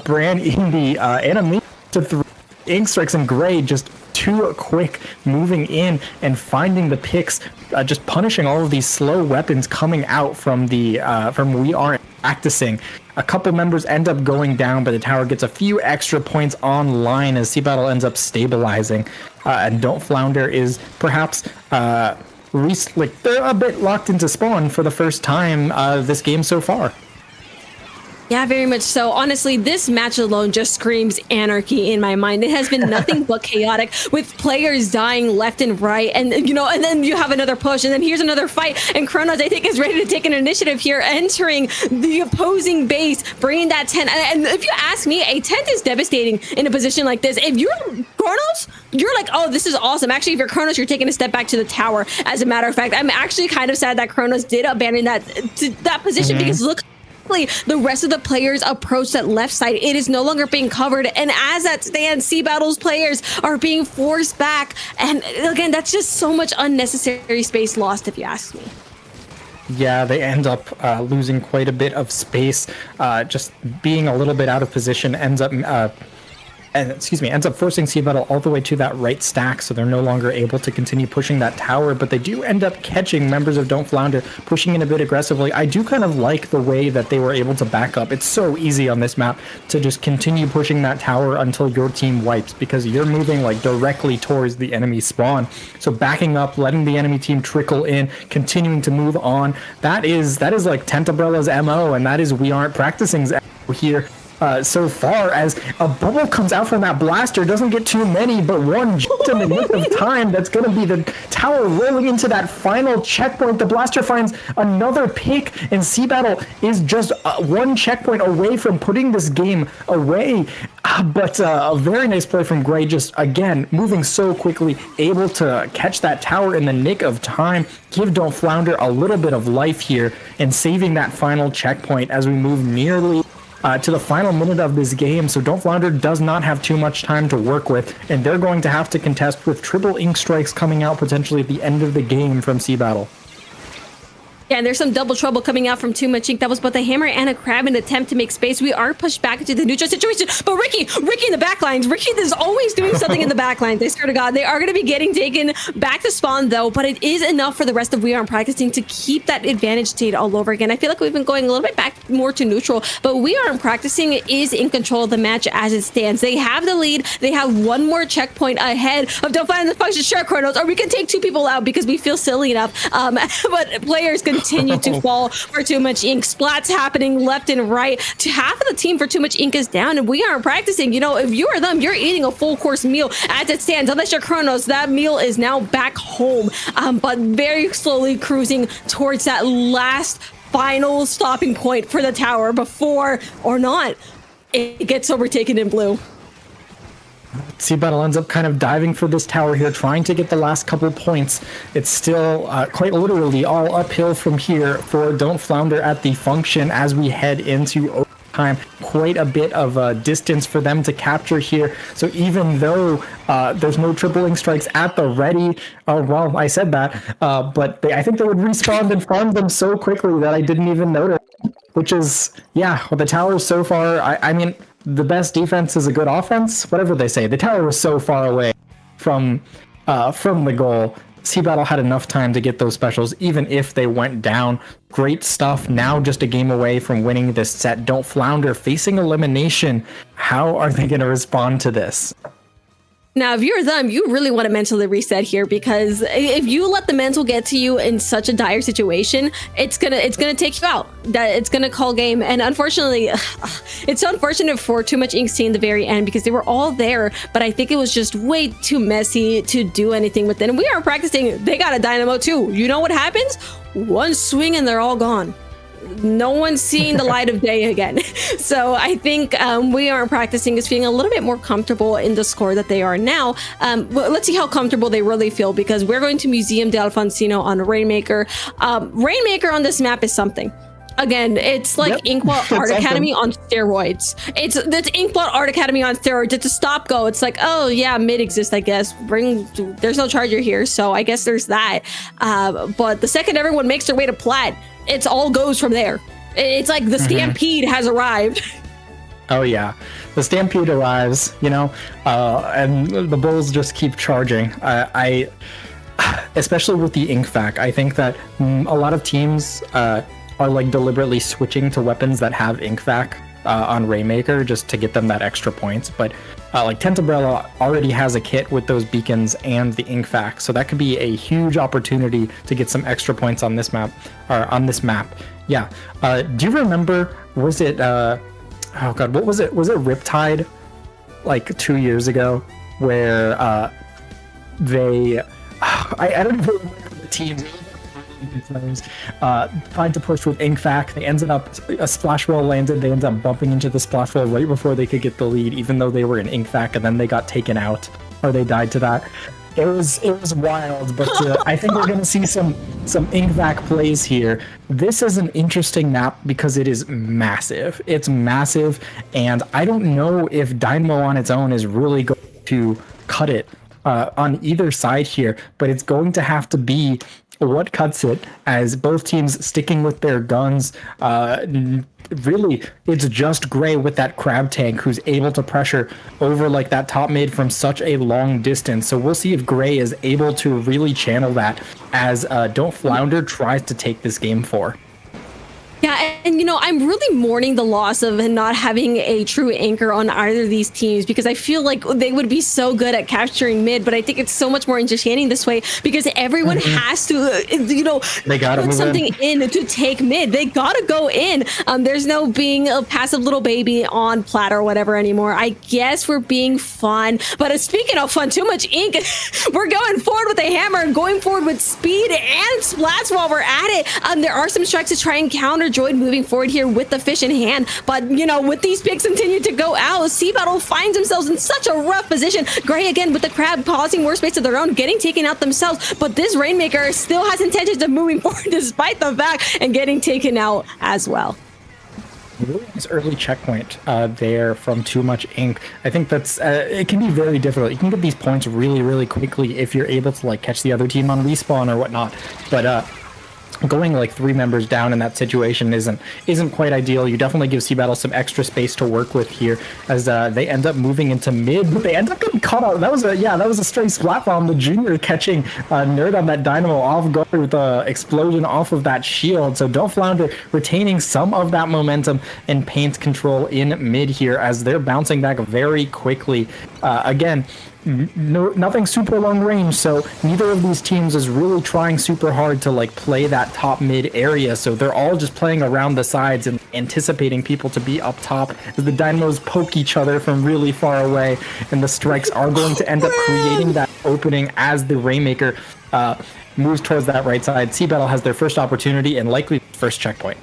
Bran in the enemy to 3. Ink Strikes and Gray just too quick, moving in and finding the picks, just punishing all of these slow weapons coming out from the from We Aren't Practicing. A couple members end up going down, but the tower gets a few extra points online as C-Battle ends up stabilizing. And Don't Flounder is perhaps they're a bit locked into spawn for the first time this game so far. Yeah, very much so. Honestly, this match alone just screams anarchy in my mind. It has been nothing but chaotic, with players dying left and right, and and then you have another push, and then here's another fight, and Kronos, I think, is ready to take an initiative here, entering the opposing base, bringing that tent. And if you ask me, a tent is devastating in a position like this. If you're Kronos, you're like, oh, this is awesome. Actually, if you're Kronos, you're taking a step back to the tower. As a matter of fact, I'm actually kind of sad that Kronos did abandon that position, because look, the rest of the players approach that left side. It is no longer being covered, and as that stands, C-Battle's players are being forced back, and again, that's just so much unnecessary space lost, if you ask me. Yeah, they end up losing quite a bit of space, just being a little bit out of position, ends up forcing C-Battle all the way to that right stack, so they're no longer able to continue pushing that tower, but they do end up catching members of Don't Flounder, pushing in a bit aggressively. I do kind of like the way that they were able to back up. It's so easy on this map to just continue pushing that tower until your team wipes, because you're moving like directly towards the enemy spawn. So backing up, letting the enemy team trickle in, continuing to move on, that is like Tentabrella's MO, and that is We Aren't Practicing's MO here. So far, as a bubble comes out from that Blaster, doesn't get too many, but one just in the nick of time. That's going to be the tower rolling into that final checkpoint. The Blaster finds another pick, and C-Battle is just one checkpoint away from putting this game away. But a very nice play from Gray, just again moving so quickly, able to catch that tower in the nick of time, give Don't Flounder a little bit of life here, and saving that final checkpoint as we move nearly to the final minute of this game, so Don't Flounder does not have too much time to work with, and they're going to have to contest with triple ink strikes coming out potentially at the end of the game from Sea Battle. Yeah, and there's some double trouble coming out from Too Much Ink. That was both a hammer and a crab in an attempt to make space. We are pushed back into the neutral situation. But Ricky in the backlines. Ricky is always doing something in the backlines. I swear to God. They are going to be getting taken back to spawn, though. But it is enough for the rest of We Aren't Practicing to keep that advantage state all over again. I feel like we've been going a little bit back more to neutral. But We Aren't Practicing is in control of the match as it stands. They have the lead. They have one more checkpoint ahead of Don't Find the Function Shark Chronos. Or we can take 2 people out because we feel silly enough. But players continue to fall for Too Much Ink. Splats happening left and right. Half of the team for Too Much Ink is down, and We Aren't Practicing. You know, if you are them, you're eating a full course meal as it stands. Unless you're Chronos, that meal is now back home, but very slowly cruising towards that last final stopping point for the tower before or not it gets overtaken in blue. Sea Battle ends up kind of diving for this tower here, trying to get the last couple points. It's still quite literally all uphill from here for Don't Flounder at the function as we head into overtime. Quite a bit of distance for them to capture here. So even though there's no triple ink strikes at the ready, well, I said that, but I think they would respawn and farm them so quickly that I didn't even notice. Which is, yeah, well, the towers so far, I mean, the best defense is a good offense, whatever they say. The tower was so far away from the goal. Sea Battle had enough time to get those specials, even if they went down. Great stuff. Now just a game away from winning this set. Don't Flounder facing elimination. How are they going to respond to this? Now, if you're them, you really want to mentally reset here, because if you let the mental get to you in such a dire situation, it's gonna take you out. That it's gonna call game. And unfortunately, it's so unfortunate for Too Much Ink seeing the very end, because they were all there, but I think it was just way too messy to do anything with it. And We Aren't Practicing. They got a dynamo too. You know what happens? One swing and they're all gone. No one's seeing the light of day again. So I think We Aren't Practicing is feeling a little bit more comfortable in the score that they are now. Well, let's see how comfortable they really feel, because we're going to Museum de Alfonsino on Rainmaker. Rainmaker on this map is something. Again, it's like Inkblot Art Academy on steroids. It's Inkblot Art Academy on steroids. It's a stop go. It's like, oh yeah, mid exists, I guess. There's no charger here, so I guess there's that. But the second everyone makes their way to plat, it's all goes from there. It's like the Stampede has arrived. Oh yeah, the Stampede arrives, you know, and the Bulls just keep charging. I especially with the ink fac, I think that a lot of teams are like deliberately switching to weapons that have ink fac on Rainmaker just to get them that extra points. But like Tentambrella already has a kit with those beacons and the ink fac, so that could be a huge opportunity to get some extra points on this map. Yeah. Do you remember? Was it? Oh god, what was it? Was it Riptide? Like 2 years ago, where they, I don't even remember the teams. Tried to push with ink fac. They ended up, a splash roll landed. They ended up bumping into the splash roll right before they could get the lead, even though they were in ink fac, and then they got taken out, or they died to that. It was wild, but I think we're going to see some ink fac plays here. This is an interesting map because it is massive. It's massive, and I don't know if Dynamo on its own is really going to cut it on either side here, but it's going to have to be what cuts it, as both teams sticking with their guns. Really, it's just Gray with that crab tank who's able to pressure over like that top mid from such a long distance. So we'll see if Gray is able to really channel that as Don't Flounder tries to take this game 4. Yeah, and you know, I'm really mourning the loss of not having a true anchor on either of these teams, because I feel like they would be so good at capturing mid, but I think it's so much more entertaining this way because everyone has to, you know, they gotta put something in to take mid. They gotta go in. There's no being a passive little baby on plat or whatever anymore. I guess we're being fun, but speaking of fun, Too Much Ink, we're going forward with a hammer and going forward with speed and splats while we're at it. There are some strikes to try and counter Droid moving forward here with the fish in hand, but you know, with these picks continue to go out, Sea Battle finds themselves in such a rough position. Gray again with the crab causing more space of their own, getting taken out themselves, but this Rainmaker still has intentions of moving forward despite the fact and getting taken out as well. really nice early checkpoint there from Too Much Ink. I think that's it can be very difficult. You can get these points really, really quickly if you're able to like catch the other team on respawn or whatnot. But going like 3 members down in that situation isn't quite ideal. You definitely give SeaBattle some extra space to work with here as they end up moving into mid, but they end up getting caught out. That was a straight splat bomb. The junior catching Nerd on that dynamo off guard with the explosion off of that shield. So Don't Flounder retaining some of that momentum and paint control in mid here as they're bouncing back very quickly. Again, nothing super long range, so neither of these teams is really trying super hard to like play that top mid area, so they're all just playing around the sides and anticipating people to be up top as the dynamos poke each other from really far away, and the strikes are going to end up creating that opening as the Rainmaker moves towards that right side. SeaBattle has their first opportunity and likely first checkpoint.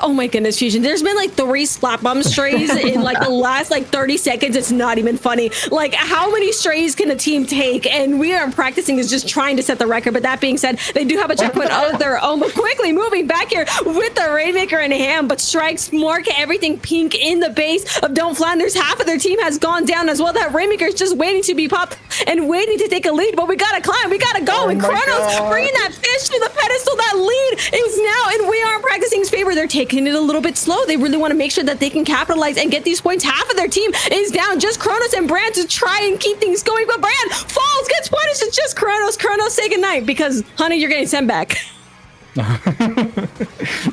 Oh my goodness, Fusion. There's been like 3 splat bomb strays in like the last like 30 seconds. It's not even funny. Like, how many strays can a team take? And we are practicing is just trying to set the record. But that being said, they do have a checkpoint of their own. But quickly moving back here with the Rainmaker in hand. But strikes mark everything pink in the base of Don't Flanders. Half of their team has gone down as well. That Rainmaker is just waiting to be popped and waiting to take a lead. But we gotta climb. We gotta go. And Kronos bringing that fish to the pedestal. That lead is now, and we are practicing his favor. They're taking it a little bit slow. They really want to make sure that they can capitalize and get these points. Half of their team is down. Just Kronos and Brand to try and keep things going. But Brand falls, gets punished. It's just Kronos. Kronos, say goodnight because, honey, you're getting sent back.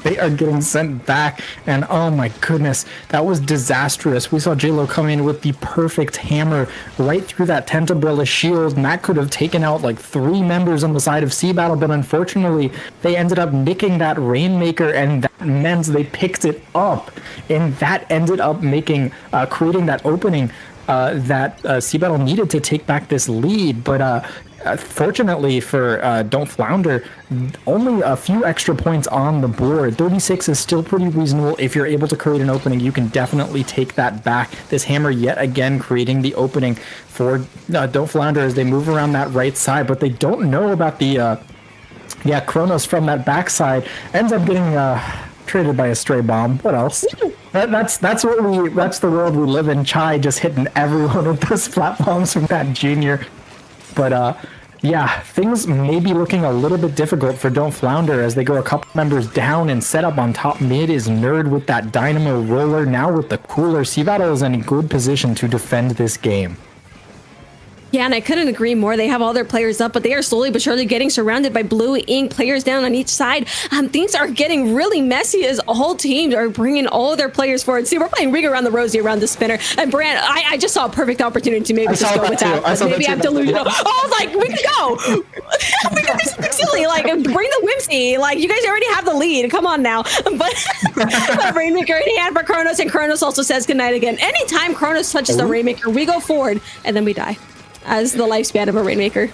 They are getting sent back, and oh my goodness, that was disastrous. We saw JLo come in with the perfect hammer right through that tent umbrella shield, and that could have taken out like 3 members on the side of SeaBattle, but unfortunately they ended up nicking that Rainmaker, and that meant they picked it up, and that ended up making creating that opening that SeaBattle needed to take back this lead. But fortunately for Don't Flounder, only a few extra points on the board. 36 is still pretty reasonable. If you're able to create an opening, you can definitely take that back. This hammer yet again creating the opening for Don't Flounder as they move around that right side, but they don't know about the Kronos from that backside. Ends up getting traded by a stray bomb. What else? That's the world we live in. Chai just hitting everyone with those flat bombs from that junior. But yeah, things may be looking a little bit difficult for Don't Flounder as they go a couple members down, and set up on top mid is Nerd with that Dynamo Roller. Now with the cooler, SeaBattle is in a good position to defend this game. Yeah, and I couldn't agree more. They have all their players up, but they are slowly but surely getting surrounded by blue ink players down on each side. Things are getting really messy as all teams are bringing all their players forward. See, we're playing Ring Around the Rosie around the spinner. And Brand, I just saw a perfect opportunity to maybe just go with that. Maybe I'm delusional. I was like, we can go. We can do something silly. Like, bring the whimsy. Like, you guys already have the lead. Come on now. But Rainmaker in hand for Kronos, and Kronos also says goodnight again. Anytime Kronos touches the Rainmaker, we go forward, and then we die. As the lifespan of a Rainmaker.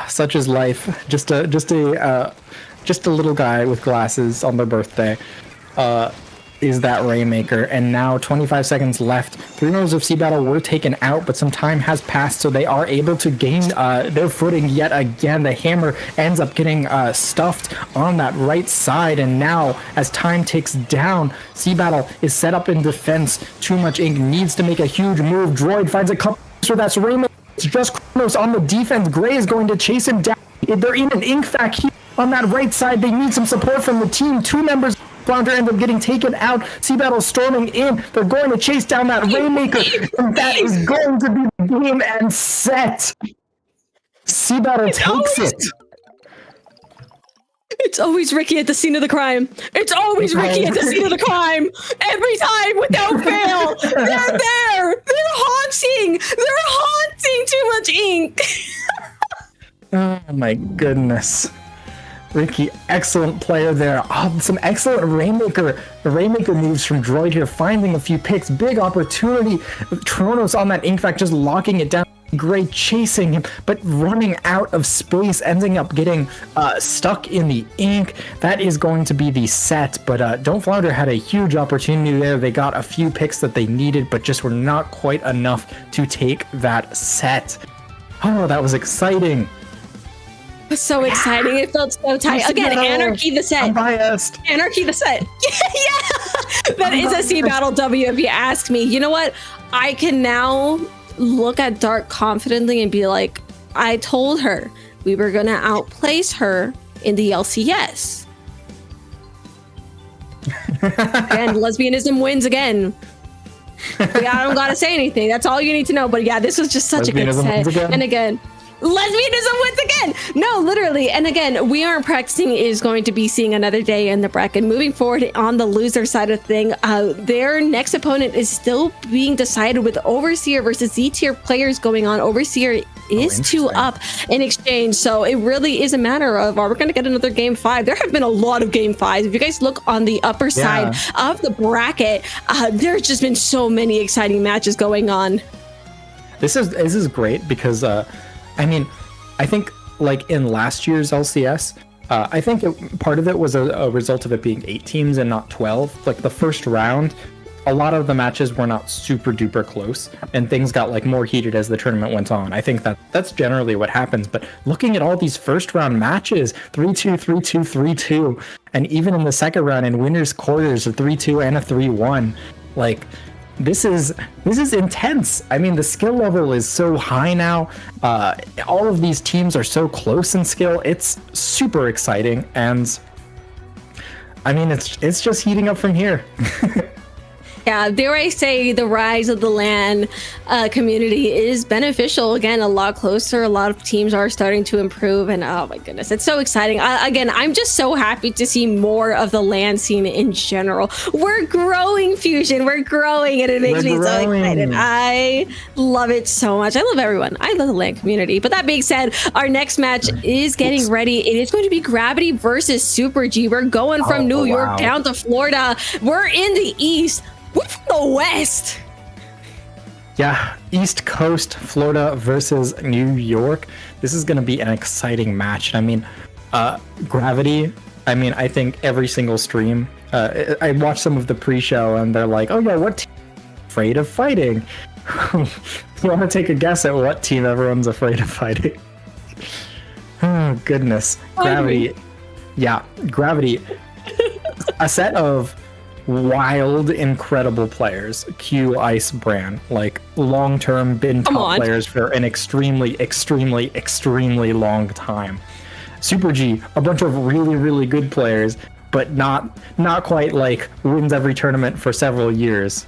Such is life. Just a little guy with glasses on their birthday is that Rainmaker. And now 25 seconds left. 3 members of SeaBattle were taken out, but some time has passed, so they are able to gain their footing yet again. The hammer ends up getting stuffed on that right side, and now as time ticks down, SeaBattle is set up in defense. Too Much Ink needs to make a huge move. Droid finds a couple. So that's Rainmaker. It's just Kronos on the defense. Gray is going to chase him down. They're in an ink fac here on that right side. They need some support from the team. 2 members of Flounder end up getting taken out. SeaBattle storming in. They're going to chase down that Rainmaker. And that is going to be the game and set. SeaBattle takes it. It's always Ricky at the scene of the crime. It's always Ricky at the scene of the crime. Every time, without fail. They're there. They're haunting. Too Much Ink. Oh my goodness. Ricky, excellent player there. Some excellent Rainmaker moves from Droid here, finding a few picks. Big opportunity. Kronos on that ink fact, just locking it down. Gray chasing him, but running out of space, ending up getting stuck in the ink. That is going to be the set, but Don't Flounder had a huge opportunity there. They got a few picks that they needed, but just were not quite enough to take that set. Oh, that was exciting. So exciting. It felt so tight. Again, Anarchy the set. I'm biased. Anarchy the set. Yeah. That is a C Battle W if you ask me. You know what? I can now look at Dark confidently and be like, I told her we were going to outplace her in the LCS. And lesbianism wins again. Yeah, I don't gotta say anything. That's all you need to know. But yeah, this was just such a good set. And again, lesbianism wins again. No, literally. And again, We Aren't Practicing is going to be seeing another day in the bracket. Moving forward on the loser side of thing, their next opponent is still being decided with Overseer versus Z tier players going on. Overseer is 2 up in exchange, so it really is a matter of, are we going to get another game 5? There have been a lot of game 5s. If you guys look on the upper side of the bracket, there's just been so many exciting matches going on. This is great because I mean, I think like in last year's LCS, I think part of it was a result of it being 8 teams and not 12. Like the first round, a lot of the matches were not super duper close, and things got like more heated as the tournament went on. I think that's generally what happens. But looking at all these first round matches, 3-2, 3-2, 3-2, and even in the second round in winners quarters, a 3-2 and a 3-1, like. This is intense. I mean, the skill level is so high now. All of these teams are so close in skill. It's super exciting, and I mean, it's just heating up from here. Yeah, dare I say, the rise of the LAN community is beneficial. Again, a lot closer. A lot of teams are starting to improve, and oh my goodness, it's so exciting. Again, I'm just so happy to see more of the LAN scene in general. We're growing, Fusion. We're growing, and it makes me so excited. I love it so much. I love everyone. I love the LAN community. But that being said, our next match is getting ready. It is going to be Gravity versus Super G. We're going from New York down to Florida. We're in the East. We're from the West. Yeah, East Coast, Florida versus New York. This is going to be an exciting match. I mean, Gravity, I mean, I think every single stream, I watched some of the pre-show and they're like, oh yeah, what team is afraid of fighting? You want to take a guess at what team everyone's afraid of fighting? Oh, goodness. Gravity. Yeah, Gravity. A set of wild, incredible players. Q, Ice, Bran, like long-term been top players for an extremely long time. Super G, a bunch of really good players, but not quite like wins every tournament for several years.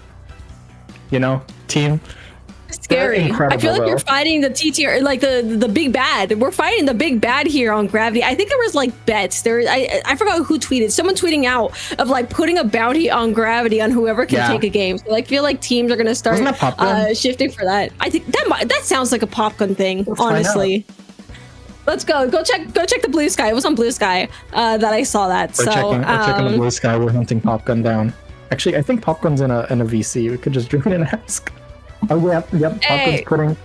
You know, team. Scary. I feel like you're fighting the TTR, like the big bad. We're fighting the big bad here on Gravity. I think there was like bets. I forgot who tweeted. Someone tweeting out of like putting a bounty on Gravity on whoever can take a game. So I feel like teams are gonna start shifting for that. I think that sounds like a popgun thing. Honestly. Let's go check the Blue Sky. It was on Blue Sky that I saw that. We're checking the Blue Sky. We're hunting popgun down. Actually, I think popgun's in a VC. We could just join and ask. Oh yep. Popgun's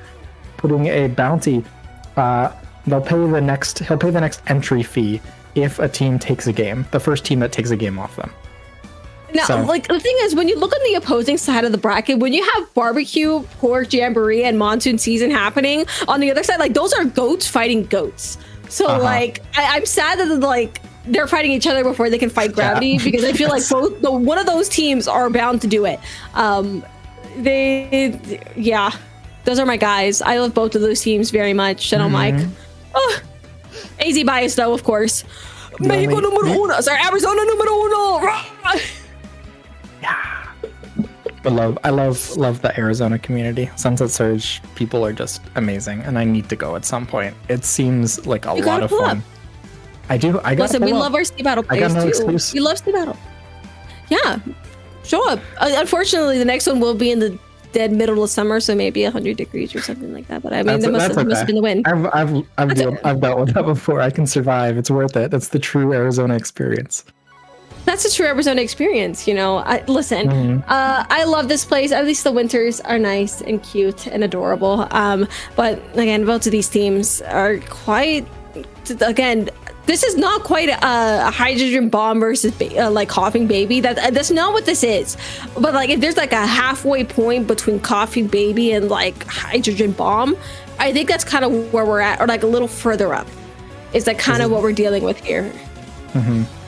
putting a bounty. He'll pay the next entry fee if a team takes a game. The first team that takes a game off them. Now, like the thing is, when you look on the opposing side of the bracket, when you have barbecue, pork, jamboree, and monsoon season happening on the other side, like those are goats fighting goats. So like, I'm sad that like they're fighting each other before they can fight Gravity because I feel like one of those teams are bound to do it. Those are my guys. I love both of those teams very much. And I'm like, AZ bias though, of course. Mexico numero uno. Sorry, Arizona numero uno. Yeah. I love the Arizona community. Sunset Surge people are just amazing, and I need to go at some point. It seems like a lot of fun. I do. Listen, we love our Sea Battle players too. Excuse. We love Sea Battle. Yeah. Show up. Unfortunately, the next one will be in the dead middle of summer, so maybe 100 degrees or something like that. But I mean, that must have been the win. I've dealt with that before. I can survive. It's worth it. That's the true Arizona experience. That's a true Arizona experience, you know. I love this place. At least the winters are nice and cute and adorable. But again, both of these teams are quite. Again, this is not quite a hydrogen bomb versus like coughing baby. That's not what this is. But like, if there's like a halfway point between coughing baby and like hydrogen bomb, I think that's kind of where we're at, or like a little further up is like kind of what we're dealing with here.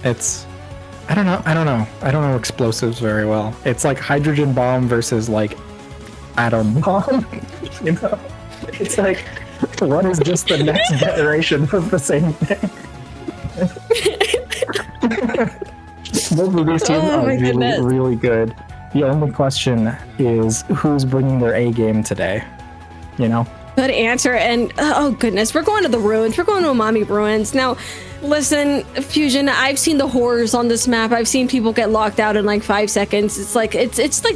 It's, I don't know explosives very well. It's like hydrogen bomb versus like atom bomb. You know, it's like one is just the next generation of the same thing. Both of these teams are really, really good. The only question is who's bringing their A game today, you know? Good answer. And oh goodness, we're going to the ruins. We're going to Umami Ruins. Now, listen, Fusion, I've seen the horrors on this map. I've seen people get locked out in like 5 seconds. It's like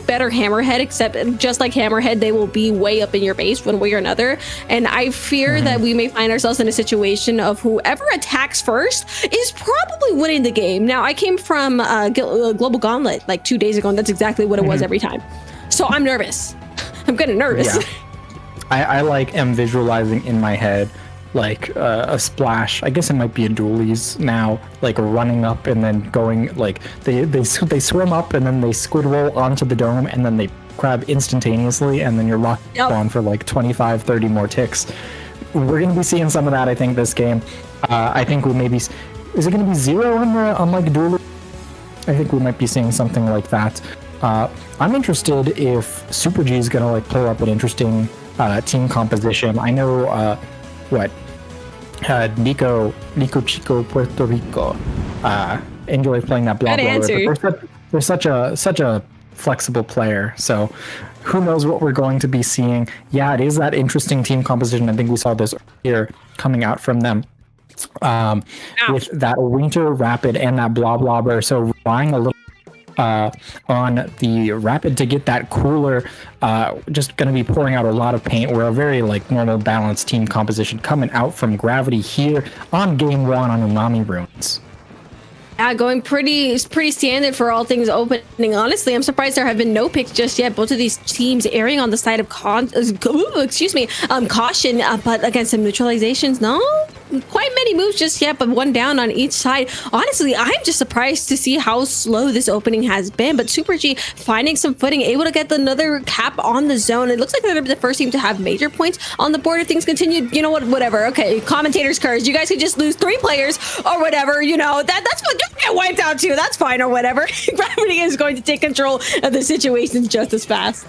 better Hammerhead, except just like Hammerhead, they will be way up in your base one way or another. And I fear that we may find ourselves in a situation of whoever attacks first is probably winning the game. Now, I came from Global Gauntlet like 2 days ago, and that's exactly what it was every time. So I'm nervous. I'm getting nervous. Yeah. I like am visualizing in my head like a splash. I guess it might be a dualies now, like running up and then going like they swim up and then they squid roll onto the dome and then they grab instantaneously and then you're locked on for like 25-30 more ticks. We're gonna be seeing some of that, I think, this game. I think we maybe, is it gonna be 0 on like dualies? I think we might be seeing something like that. I'm interested if Super G is gonna like pull up an interesting team composition. I know Nico Chico Puerto Rico enjoys playing that block roller, but they're such a flexible player, so who knows what we're going to be seeing. Yeah, it is that interesting team composition. I think we saw this earlier coming out from them with that Winter Rapid and that Blobber, so relying a little on the Rapid to get that cooler, just going to be pouring out a lot of paint. We're a very like normal balanced team composition coming out from Gravity here on game 1 on Umami Ruins. Yeah, going pretty standard for all things opening. Honestly, I'm surprised there have been no picks just yet. Both of these teams erring on the side of caution, but again, some neutralizations. No, quite many moves just yet, but one down on each side. Honestly, I'm just surprised to see how slow this opening has been, but Super G finding some footing, able to get another cap on the zone. It looks like they're going to be the first team to have major points on the board if things continue. You know what, whatever. Okay, commentators curse. You guys could just lose 3 players or whatever, you know, that's what, just get wiped out too. That's fine or whatever. Gravity is going to take control of the situation just as fast.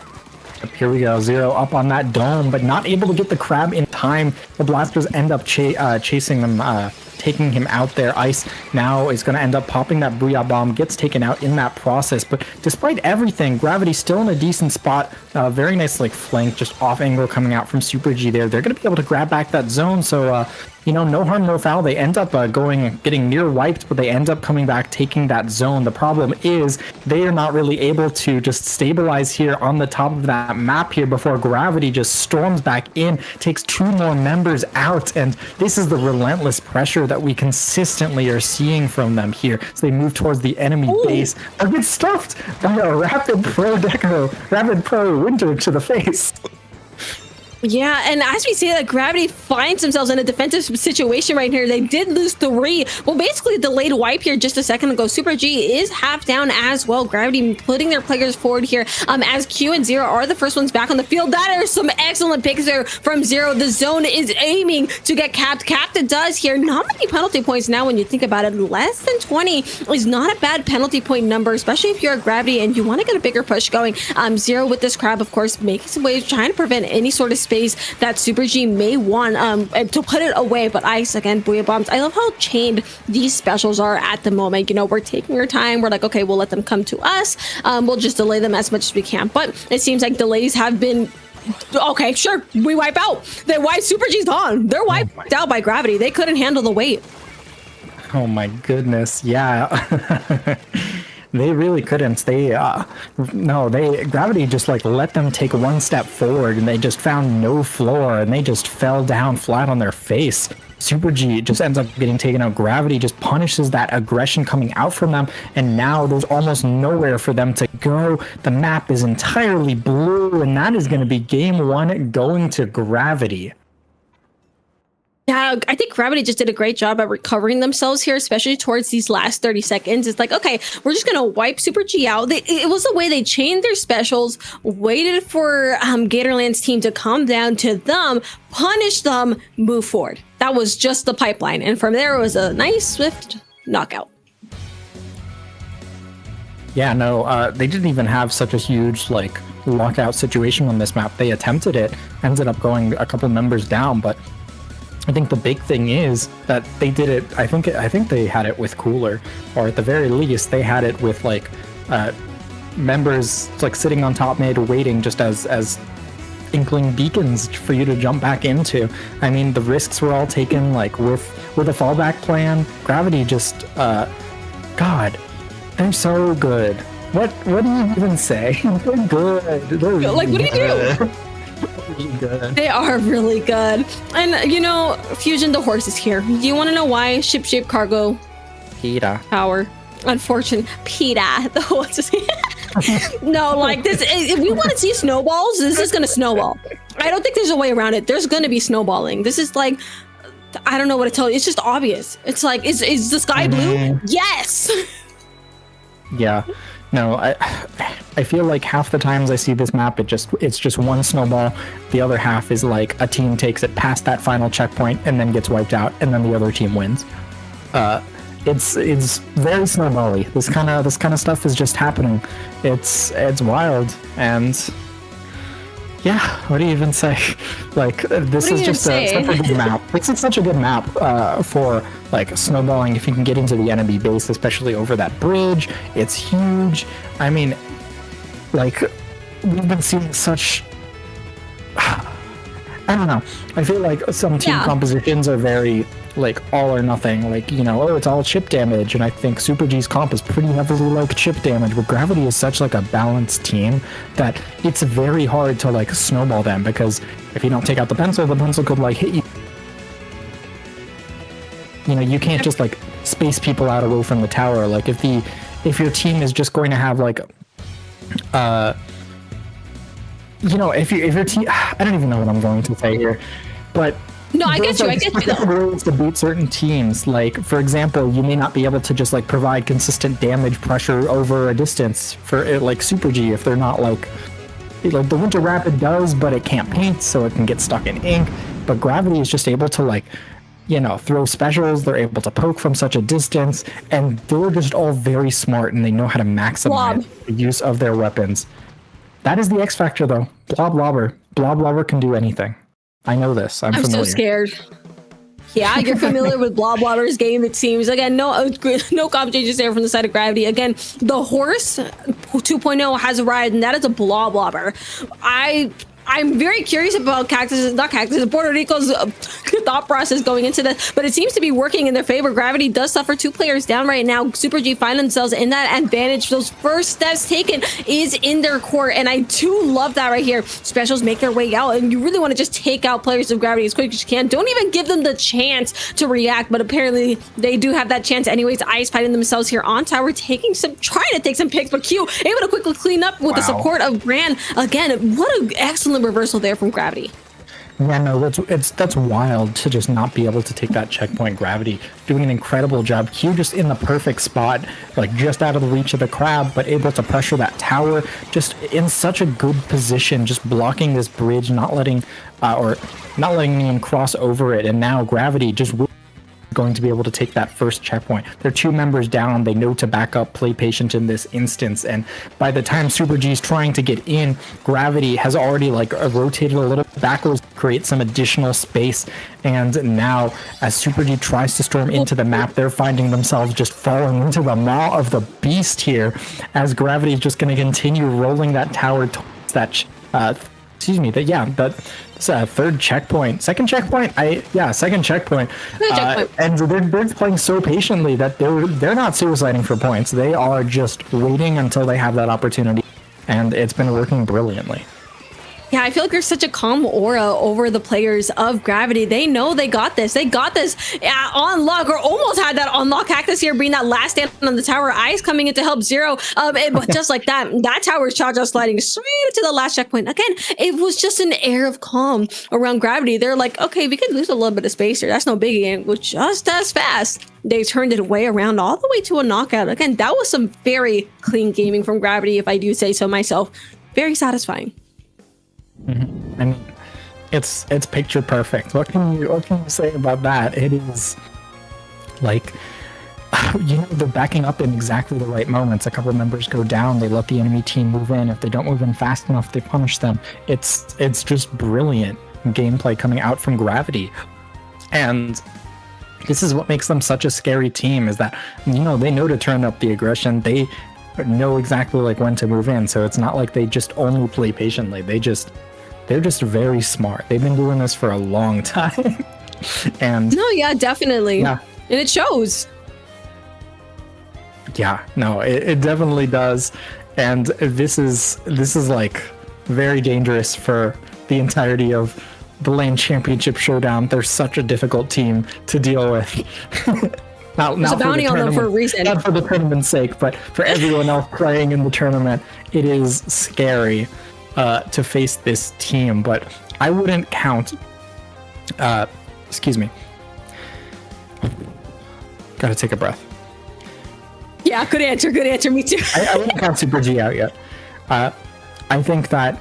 Here we go, 0 up on that dome, but not able to get the crab in time. The blasters end up chasing them, taking him out there. Ice now is going to end up popping that Booyah Bomb, gets taken out in that process. But despite everything, Gravity still in a decent spot. Very nice like flank, just off angle coming out from Super G there. They're going to be able to grab back that zone, so you know, no harm, no foul. They end up getting near wiped, but they end up coming back, taking that zone. The problem is they are not really able to just stabilize here on the top of that map here before Gravity just storms back in, takes 2 more members out, and this is the relentless pressure that we consistently are seeing from them here. So they move towards the enemy base. They get stuffed by a Rapid Pro Winter to the face. Yeah, and as we say that, Gravity finds themselves in a defensive situation right here. They did lose 3. Well, basically delayed wipe here just a second ago. Super G is half down as well. Gravity putting their players forward here as Q and 0 are the first ones back on the field. That are some excellent picks there from 0. The zone is aiming to get capped. Capped it does here. Not many penalty points now when you think about it. Less than 20 is not a bad penalty point number, especially if you're a Gravity and you want to get a bigger push going. 0 with this crab, of course, making some waves, trying to prevent any sort of space that Super G may want to put it away. But Ice, again, Booyah Bombs. I love how chained these specials are at the moment. You know, we're taking our time. We're like, okay, we'll let them come to us. We'll just delay them as much as we can. But it seems like delays have been... Okay, sure, we wipe out. They wipe. Super G's on. They're wiped out by Gravity. They couldn't handle the weight. Oh my goodness, yeah. They really couldn't. Gravity just like let them take 1 step forward and they just found no floor and they just fell down flat on their face. Super G just ends up getting taken out. Gravity just punishes that aggression coming out from them, and now there's almost nowhere for them to go. The map is entirely blue, and that is going to be game 1 going to Gravity. Yeah, I think Gravity just did a great job at recovering themselves here, especially towards these last 30 seconds. It's like, okay, we're just gonna wipe Super G out. It was the way they chained their specials, waited for Gatorland's team to calm down to them, punish them, move forward. That was just the pipeline, and from there it was a nice swift knockout. Yeah, no, they didn't even have such a huge like lockout situation on this map. They attempted it, ended up going a couple members down, but I think the big thing is that they did it. I think they had it with Cooler, or at the very least they had it with like members like sitting on top mid waiting just as inkling beacons for you to jump back into. I mean, the risks were all taken like with a fallback plan. Gravity just God, they're so good. What do you even say? They're good. They're like, what do you do? Good. They are really good. And you know, Fusion, the horse is here. Do you want to know why? Ship cargo PETA power. Unfortunate PETA. The horse is here. No, like this, if we want to see snowballs, this is gonna snowball. I don't think there's a way around it. There's gonna be snowballing. This is like, I don't know what to tell you. It's just obvious. It's like, is the sky blue? Yes. Yeah. No, I feel like half the times I see this map, it's just one snowball. The other half is like a team takes it past that final checkpoint and then gets wiped out, and then the other team wins. It's very snowbally. This kind of stuff is just happening. It's wild, and yeah, what do you even say? Like, this is just such a good map. This is such a good map for like snowballing if you can get into the enemy base, especially over that bridge. It's huge. I mean, like, we've been seeing such, I don't know. I feel like some team compositions are very like all or nothing, like, you know, oh, it's all chip damage, and I think Super G's comp is pretty heavily like chip damage, but Gravity is such like a balanced team that it's very hard to like snowball them, because if you don't take out the pencil could like hit you. You know, you can't just like space people out away from the tower. Like if your team is just going to have like you know, if your team, I don't even know what I'm going to say here, but no, I get you. I get you though. Ways to beat certain teams, like for example, you may not be able to just like provide consistent damage pressure over a distance for like Super G if they're not like the Winter Rapid does, but it can't paint, so it can get stuck in ink. But Gravity is just able to like, you know, throw specials. They're able to poke from such a distance, and they're just all very smart, and they know how to maximize the use of their weapons. That is the X factor, though. Blob Lobber can do anything. I know this. I'm familiar. So scared. Yeah, you're familiar with Blob Lobber's game, it seems. Again, no comp changes there from the side of Gravity. Again, the horse 2.0 has arrived, and that is a Blob Lobber. I'm very curious about Puerto Rico's thought process going into this, but it seems to be working in their favor. Gravity does suffer 2 players down right now. Super G find themselves in that advantage. Those first steps taken is in their court, and I do love that right here. Specials make their way out, and you really want to just take out players of Gravity as quick as you can. Don't even give them the chance to react, but apparently they do have that chance anyways. Ice fighting themselves here on tower, trying to take some picks, but Q able to quickly clean up with the support of Bran. Again, what an excellent reversal there from Gravity. Yeah, no, that's wild to just not be able to take that checkpoint. Gravity doing an incredible job. Q just in the perfect spot, like just out of the reach of the crab, but able to pressure that tower, just in such a good position, just blocking this bridge, not letting anyone cross over it. And now Gravity just going to be able to take that first checkpoint. They're 2 members down. They know to back up, play patient in this instance, and by the time Super G's trying to get in, Gravity has already like rotated a little backwards, create some additional space, and now as Super G tries to storm into the map, they're finding themselves just falling into the maw of the beast here, as Gravity is just going to continue rolling that tower towards that third checkpoint. Second checkpoint? Second checkpoint. And they're playing so patiently that they're not suiciding for points. They are just waiting until they have that opportunity, and it's been working brilliantly. Yeah, I feel like there's such a calm aura over the players of Gravity. They know they got this. They got this on lock, or almost had that on lock. Cactus here being that last stand on the tower. Ice coming in to help Zero. But just like that, that tower's charge out sliding straight into the last checkpoint. Again, it was just an air of calm around Gravity. They're like, okay, we could lose a little bit of space here. That's no biggie. And it was just as fast. They turned it way around all the way to a knockout. Again, that was some very clean gaming from Gravity, if I do say so myself. Very satisfying. Mm-hmm. I mean, it's picture perfect. What can you say about that? It is like, they're backing up in exactly the right moments. A couple members go down, they let the enemy team move in. If they don't move in fast enough, they punish them. It's just brilliant gameplay coming out from Gravity, and this is what makes them such a scary team. Is that they know to turn up the aggression. They know exactly like when to move in. So it's not like they just only play patiently. They're just very smart. They've been doing this for a long time. And no, yeah, definitely. Yeah. And it shows. Yeah, no, it definitely does. And this is like very dangerous for the entirety of the LAN Championship Showdown. They're such a difficult team to deal with. There's a bounty on them for a reason. Not for the tournament's sake, but for everyone else playing in the tournament. It is scary to face this team, but I wouldn't count. Excuse me. Gotta take a breath. Yeah, good answer. Me too. I wouldn't count Super G out yet. I think that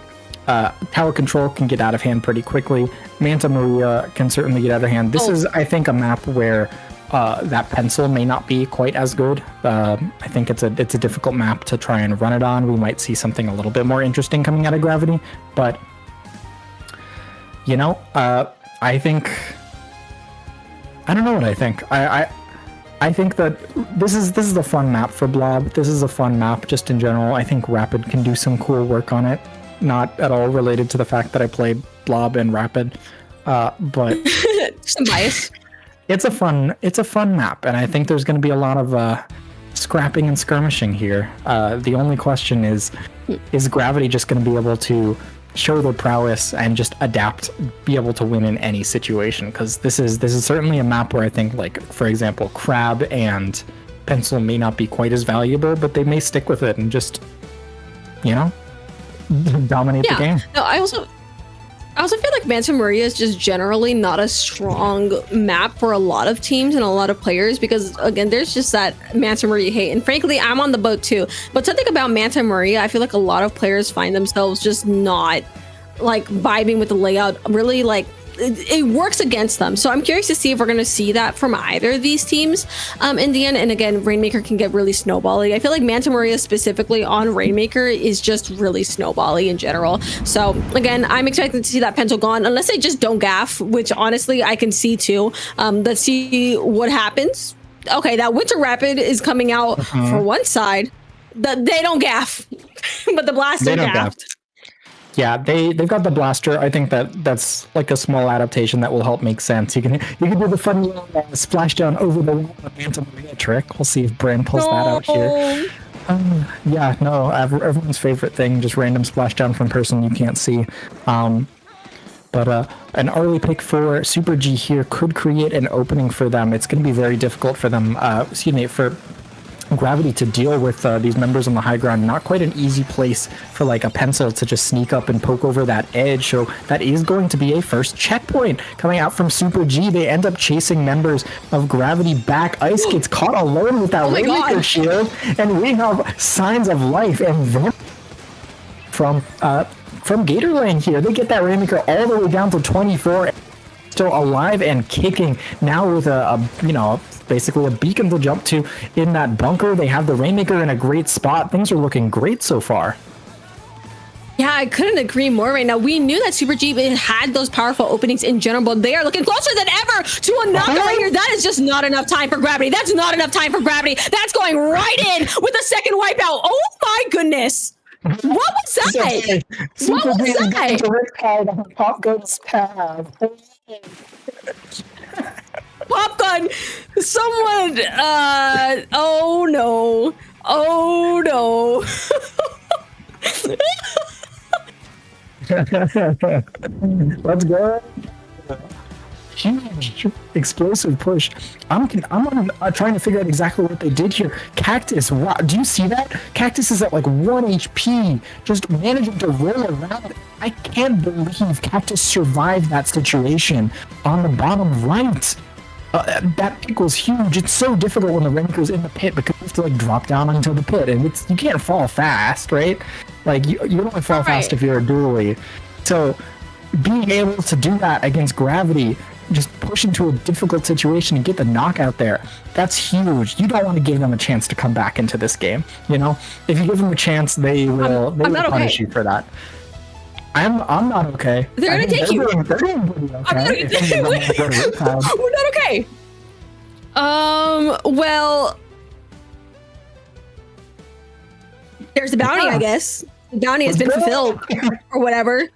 Tower Control can get out of hand pretty quickly. Manta Maria can certainly get out of hand. This is, I think, a map where that pencil may not be quite as good. I think it's a difficult map to try and run it on. We might see something a little bit more interesting coming out of Gravity, but I think, I don't know what I think. I think that this is a fun map for Blob. This is a fun map just in general. I think Rapid can do some cool work on it. Not at all related to the fact that I played Blob and Rapid, but some bias. It's a fun map, and I think there's going to be a lot of scrapping and skirmishing here. The only question is Gravity just going to be able to show their prowess and just adapt, be able to win in any situation? Because this is certainly a map where I think, like, for example, Crab and Pencil may not be quite as valuable, but they may stick with it and just, dominate the game. No, I also feel like Manta Maria is just generally not a strong map for a lot of teams and a lot of players, because again, there's just that Manta Maria hate, and frankly, I'm on the boat too. But something about Manta Maria, I feel like a lot of players find themselves just not like vibing with the layout. Really, like it works against them. So I'm curious to see if we're going to see that from either of these teams in the end. And again, Rainmaker can get really snowbally. I feel like Manta Maria specifically on Rainmaker is just really snowbally in general. So again, I'm expecting to see that pencil gone, unless they just don't gaff, which honestly I can see too. Let's see what happens. Okay, that Winter Rapid is coming out for one side. They don't gaff, but the Blaster gaffed. Yeah, they've got the Blaster. I think that's like a small adaptation that will help make sense. You can do the funny splashdown over the Manta Maria trick. We'll see if Brand pulls that out here. Yeah, no, everyone's favorite thing, just random splashdown from person you can't see. But an early pick for Super G here could create an opening for them. It's going to be very difficult for them, for Gravity to deal with these members on the high ground. Not quite an easy place for like a Pencil to just sneak up and poke over that edge. So that is going to be a first checkpoint coming out from Super G. They end up chasing members of Gravity back. Ice gets caught alone with that Rainmaker shield, and we have signs of life and then from Gatorland here. They get that Rainmaker all the way down to 24. Still alive and kicking now with basically a beacon to jump to in that bunker. They have the Rainmaker in a great spot. Things are looking great so far. Yeah, I couldn't agree more right now. We knew that Super G had those powerful openings in general, but they are looking closer than ever to a knockout right here. That is just not enough time for Gravity. That's not enough time for Gravity. That's going right in with a second wipeout. Oh my goodness. What was that? What was that? Popgun's path. Popgun, someone, oh no, Let's go. Huge explosive push. I'm trying to figure out exactly what they did here. Cactus, wow, do you see that? Cactus is at like 1 HP, just managing to roll around. I can't believe Cactus survived that situation on the bottom right. That pick was huge. It's so difficult when the ranker's in the pit because you have to like drop down into the pit, and you can't fall fast, right? Like you only fall fast if you're a duelie. So being able to do that against Gravity, just push into a difficult situation and get the knockout there, that's huge. You don't want to give them a chance to come back into this game. You know, if you give them a chance, they will punish you for that. I'm not okay. They're gonna take you. They're okay. We're not okay. Well, there's the bounty, I guess. The bounty has been fulfilled or whatever.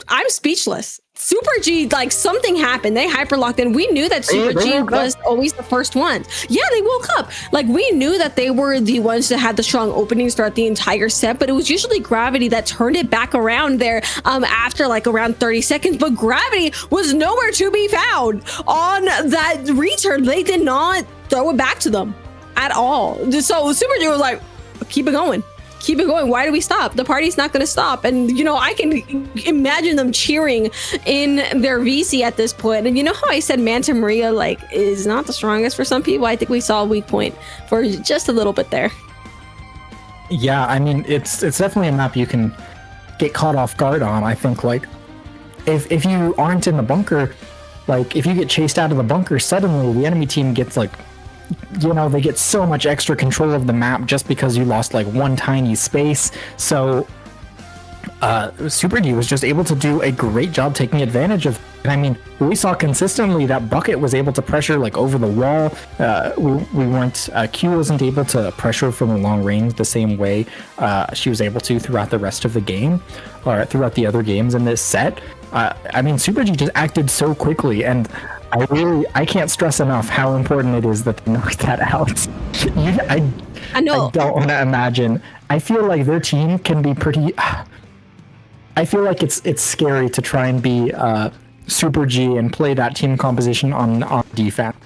I'm speechless. Super G, like something happened. They hyperlocked in. We knew that Super G was always the first ones. Yeah, they woke up. Like we knew that they were the ones that had the strong openings throughout the entire set, but it was usually Gravity that turned it back around there after like around 30 seconds. But Gravity was nowhere to be found on that return. They did not throw it back to them at all. So Super G was like, keep it going. Keep it going. Why do we stop? The party's not going to stop. And, you know, I can imagine them cheering in their VC at this point. And you know how I said Manta Maria, like, is not the strongest for some people? I think we saw a weak point for just a little bit there. Yeah, I mean, it's definitely a map you can get caught off guard on. I think, like, if you aren't in the bunker, like, if you get chased out of the bunker, suddenly the enemy team gets, like, you know, they get so much extra control of the map just because you lost like one tiny space. So Super D was just able to do a great job taking advantage of. And I mean, we saw consistently that Bucket was able to pressure like over the wall. We weren't, Q wasn't able to pressure from the long range the same way she was able to throughout the rest of the game or throughout the other games in this set. I mean, Super G just acted so quickly, and I can't stress enough how important it is that they knocked that out. I know. I don't want to imagine. I feel like their team can be pretty. I feel like it's scary to try and be Super G and play that team composition on defense,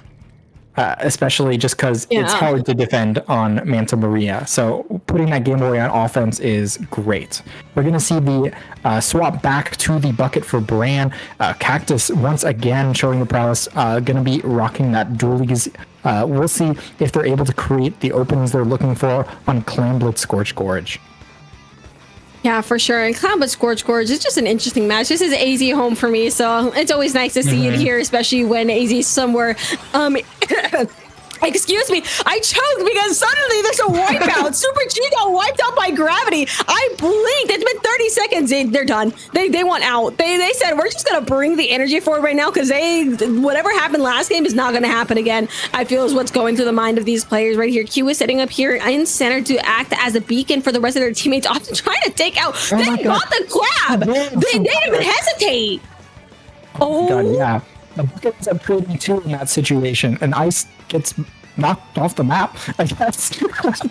especially just because it's hard to defend on Manta Maria. So putting that game away on offense is great. We're going to see the swap back to the Bucket for Bran. Cactus once again showing the prowess, going to be rocking that dualies. We'll see if they're able to create the openings they're looking for on Clamblitz Scorch Gorge. Yeah, for sure. And Clamblitz Scorch Gorge is just an interesting match. This is AZ home for me, so it's always nice to see it here, especially when AZ is somewhere. Excuse me, I choked because suddenly there's a wipeout. Super G got wiped out by Gravity. I blinked. It's been 30 seconds. They're done. They want out. They said, we're just going to bring the energy forward right now because whatever happened last game is not going to happen again, I feel is what's going through the mind of these players right here. Q is setting up here in center to act as a beacon for the rest of their teammates, often trying to take out. They got the grab. They didn't even hesitate. Oh, God, yeah. The Bucket ends up trading two in that situation, and Ice gets knocked off the map, I guess.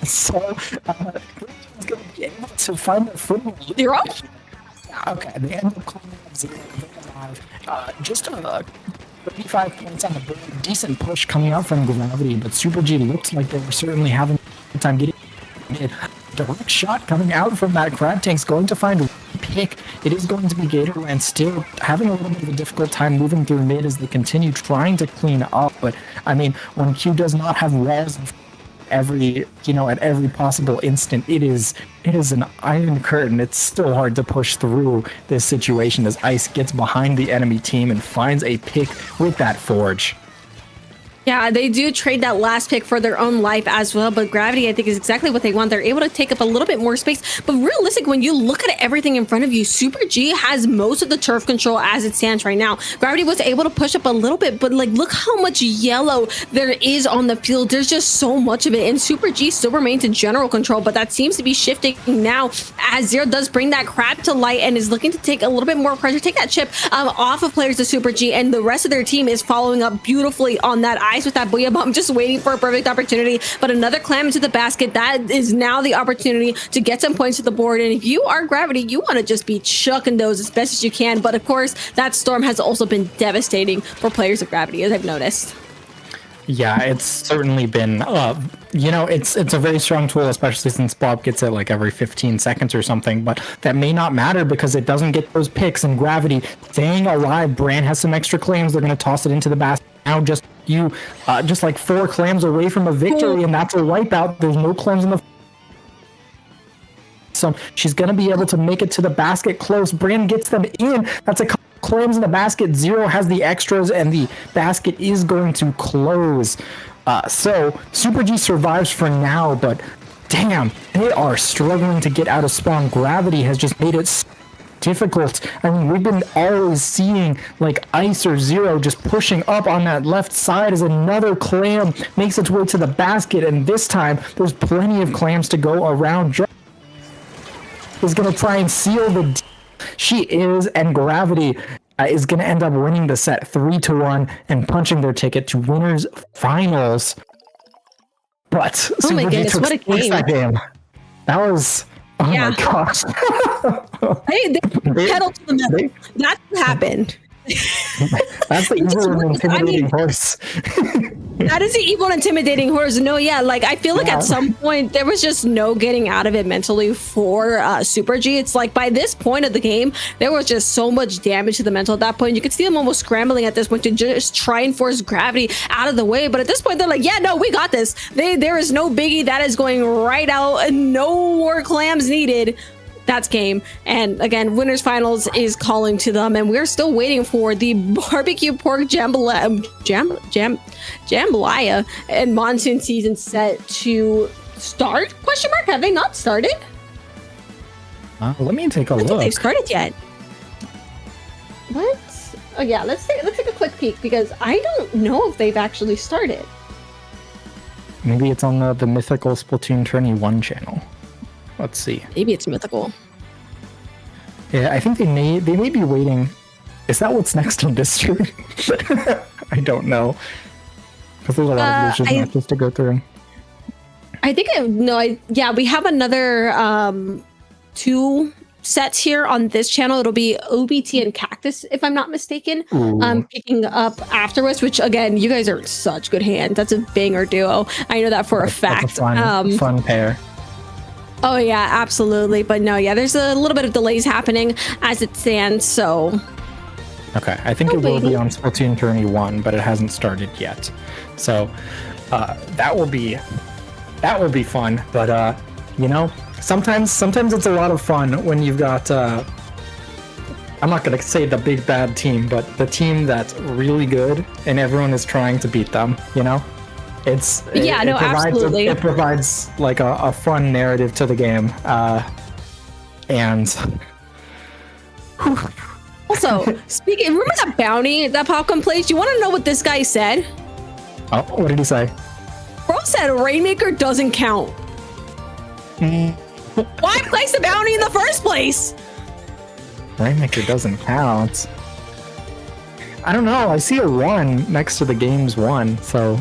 So, is going to be able to find their footing. You're up? Okay, they end up calling up 0-5. Just 35 points on the board. Decent push coming out from Gravity, but Super G looks like they were certainly having a good time getting it. Direct shot coming out from that Crab Tank's going to find a pick. It is going to be Gatorland still having a little bit of a difficult time moving through mid as they continue trying to clean up. But I mean, when Q does not have walls at every possible instant, it is an iron curtain. It's still hard to push through this situation as Ice gets behind the enemy team and finds a pick with that Forge. Yeah, they do trade that last pick for their own life as well, but Gravity, I think, is exactly what they want. They're able to take up a little bit more space, but realistic, when you look at everything in front of you, Super G has most of the turf control as it stands right now. Gravity was able to push up a little bit, but like, look how much yellow there is on the field. There's just so much of it, and Super G still remains in general control, but that seems to be shifting now as Zero does bring that crab to light and is looking to take a little bit more pressure, take that chip off of players to Super G, and the rest of their team is following up beautifully on that eyes with that Booyah Bomb, just waiting for a perfect opportunity. But another clam into the basket. That is now the opportunity to get some points to the board. And if you are Gravity, you want to just be chucking those as best as you can. But of course, that storm has also been devastating for players of Gravity, as I've noticed. Yeah, it's certainly been, it's a very strong tool, especially since Bob gets it like every 15 seconds or something, but that may not matter because it doesn't get those picks, and Gravity staying alive. Brand has some extra clams. They're going to toss it into the basket. Now just like 4 clams away from a victory, and that's a wipeout. There's no clams in the... So she's going to be able to make it to the basket close. Brand gets them in. That's a couple clams in the basket. Zero has the extras, and the basket is going to close. So Super G survives for now, but damn, they are struggling to get out of spawn. Gravity has just made it difficult. I mean, we've been always seeing like Ice or Zero just pushing up on that left side as another clam makes its way to the basket, and this time there's plenty of clams to go around. Is going to try and seal the... She is, and Gravity is going to end up winning the set 3-1 and punching their ticket to winners finals. But oh my goodness, what a game! That game. That was... Oh my gosh. They pedaled to the metal. That's what happened. That's the evil and intimidating horse. That is the evil and intimidating horse. No, yeah, like I feel like at some point there was just no getting out of it mentally for Super G. It's like by this point of the game, there was just so much damage to the mental at that point. You could see them almost scrambling at this point to just try and force Gravity out of the way. But at this point, they're like, yeah, no, we got this. There is no biggie. That is going right out, and no more clams needed. That's game. And again, winners finals is calling to them, and we're still waiting for the barbecue pork jambalaya and monsoon season set to start? Question mark? Have they not started? Let me take a look. I don't think they've started yet. What? Oh yeah, let's take a quick peek because I don't know if they've actually started. Maybe it's on the mythical SplatoonTourney 1 channel. Let's see. Maybe it's mythical. Yeah, I think they may be waiting. Is that what's next on this stream? I don't know. Because there's a lot of vicious matches to go through. I think we have another 2 sets here on this channel. It'll be OBT and Cactus, if I'm not mistaken. Picking up afterwards, which again, you guys are in such good hands. That's a banger duo. I know that for a fact. That's a fun pair. Oh yeah, absolutely. But no, yeah, there's a little bit of delays happening as it stands, so... Okay, I think it will be on SplatoonTourney 1, but it hasn't started yet. So, that will be fun, but, sometimes it's a lot of fun when you've got, I'm not going to say the big bad team, but the team that's really good and everyone is trying to beat them, absolutely. It provides like a fun narrative to the game, and also remember that bounty that Popcorn plays? You want to know what this guy said? Oh, what did he say? Bro said Rainmaker doesn't count. Why place the bounty in the first place? Rainmaker doesn't count. I don't know. I see a 1 next to the game's 1, so.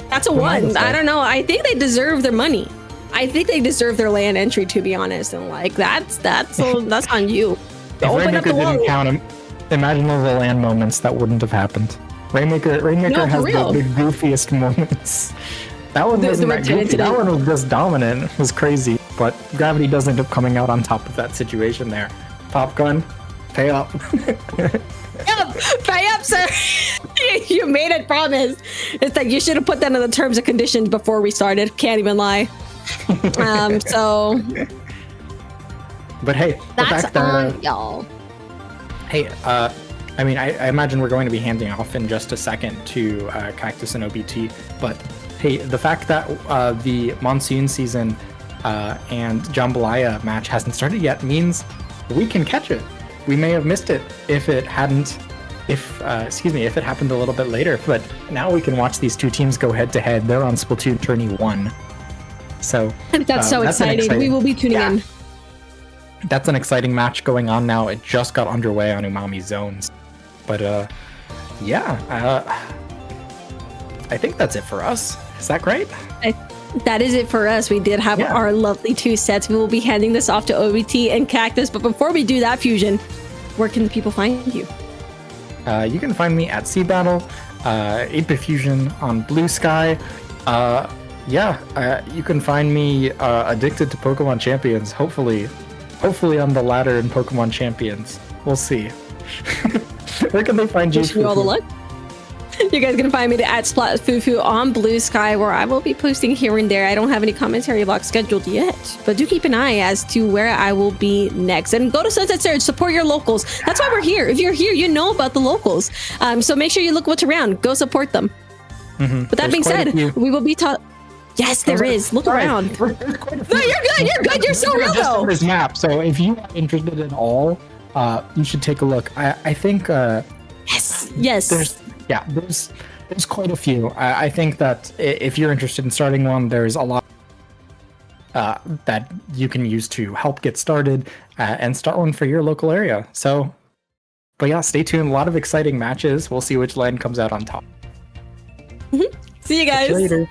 That's a 1. I don't know. I think they deserve their money. I think they deserve their LAN entry, to be honest. And like that's on you. If Rainmaker didn't count, imagine all the LAN moments that wouldn't have happened. Rainmaker has the goofiest moments. That one wasn't that goofy. That one was just dominant. It was crazy. But Gravity does end up coming out on top of that situation there. Popgun, pay up. Pay up, sir. You made it, promise. It's like you should have put that in the terms and conditions before we started. Can't even lie. So. But hey, the fact that y'all. Hey, I mean, I imagine we're going to be handing off in just a second to Cactus and OBT. But hey, the fact that the monsoon season and Jambalaya match hasn't started yet means we can catch it. We may have missed it if it happened a little bit later, but now we can watch these 2 teams go head to head. They're on SplatoonTourney 1. So that's so exciting. We will be tuning in. That's an exciting match going on now. It just got underway on Umami Zones. But I think that's it for us. Is that great? That is it for us. We did have our lovely 2 sets. We will be handing this off to OBT and Cactus. But before we do that, Fusion, where can the people find you? You can find me at Sea Battle, 8-Bit Fusion on Blue Sky. You can find me addicted to Pokemon Champions. Hopefully on the ladder in Pokemon Champions. We'll see. Where can they find you? Wish you all the luck. You guys can find me at SplatFufu on Blue Sky, where I will be posting here and there. I don't have any commentary blocks scheduled yet, but do keep an eye as to where I will be next. And go to Sunset Surge, support your locals. That's why we're here. If you're here, you know about the locals. So make sure you look what's around. Go support them. But that being said, we will be taught. Yes, there is. Look around. No, you're good. You're good. You're so real though. This map. So if you are interested at all, you should take a look. I think. Yes. There's quite a few. I think that if you're interested in starting one, there's a lot that you can use to help get started and start one for your local area. So, but yeah, stay tuned. A lot of exciting matches. We'll see which LAN comes out on top. See you guys. See you later.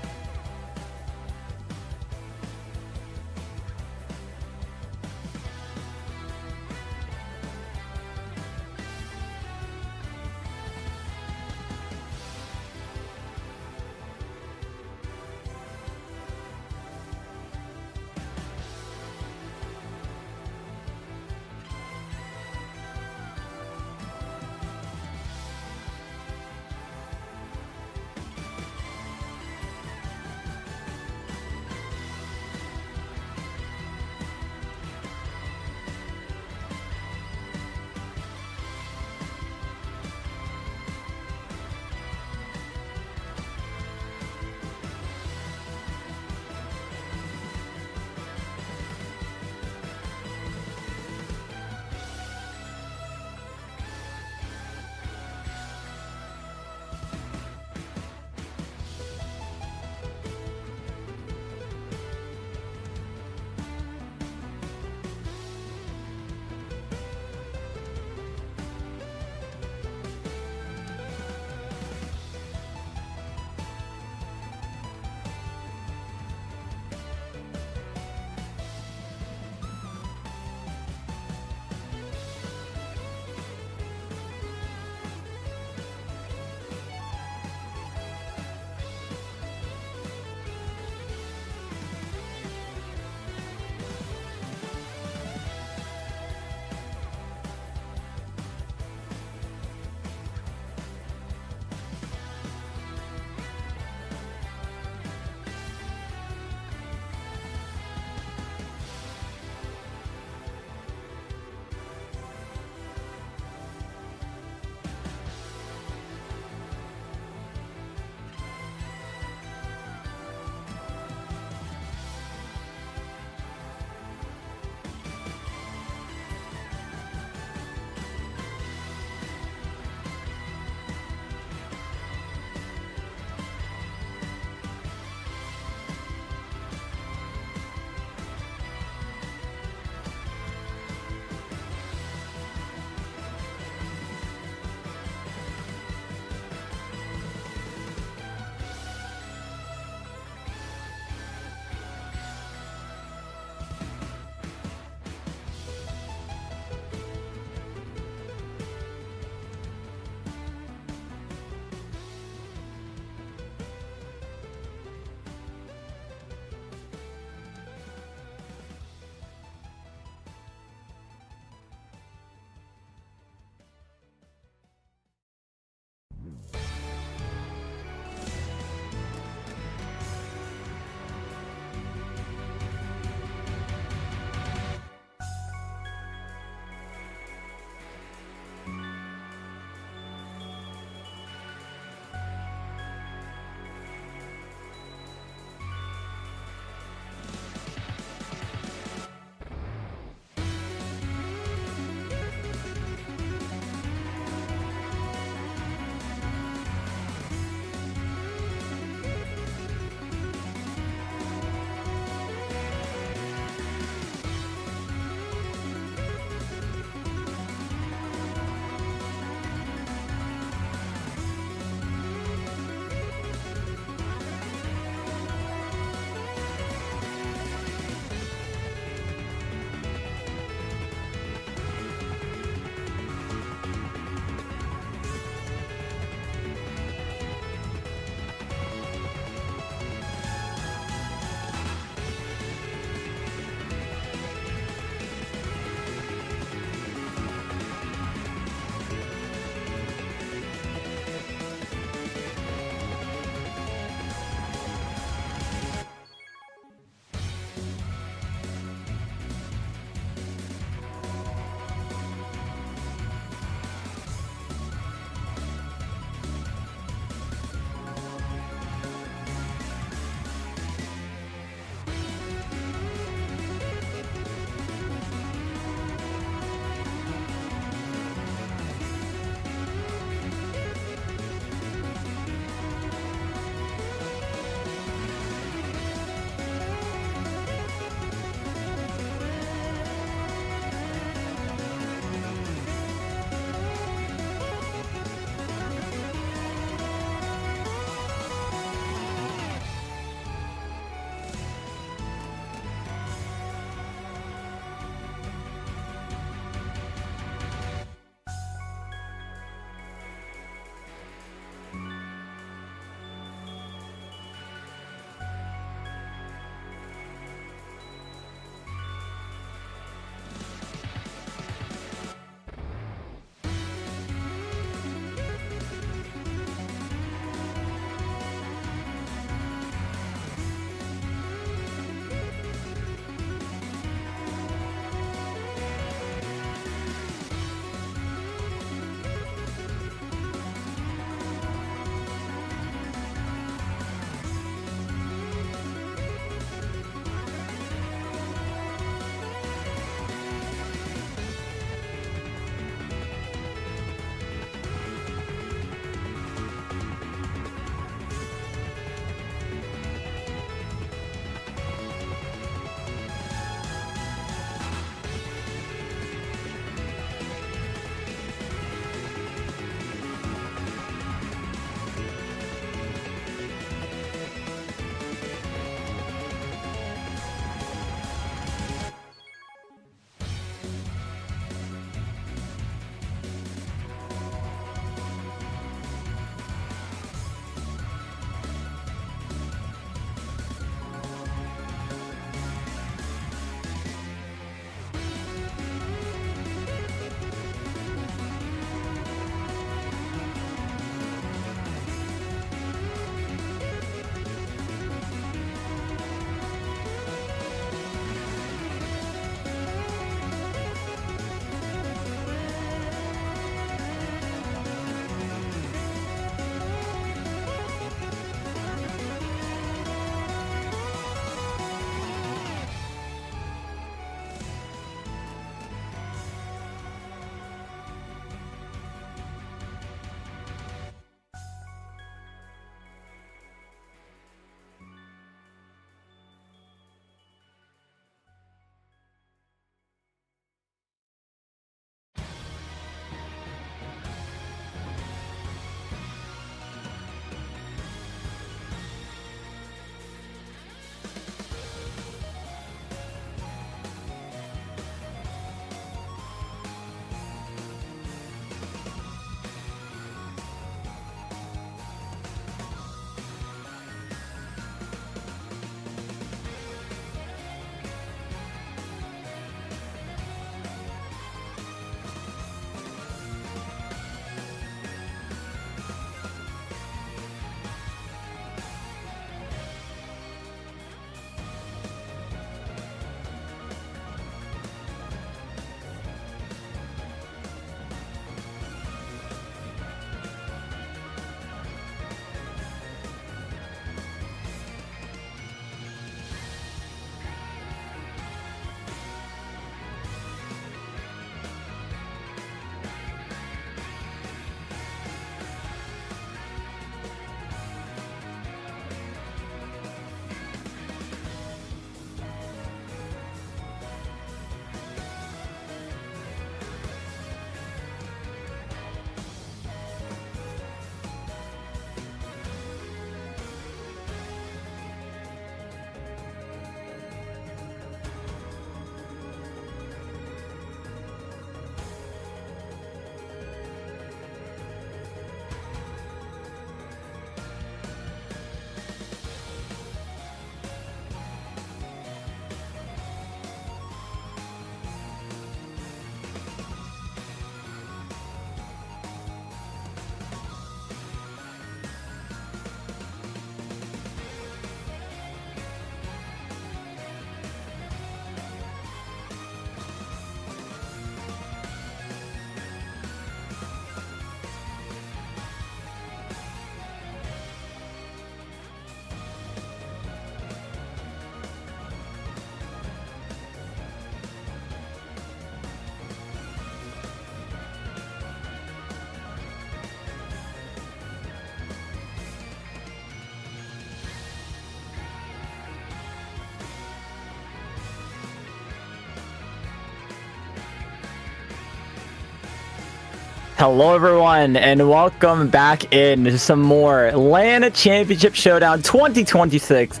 Hello, everyone, and welcome back in to some more LAN Championship Showdown 2026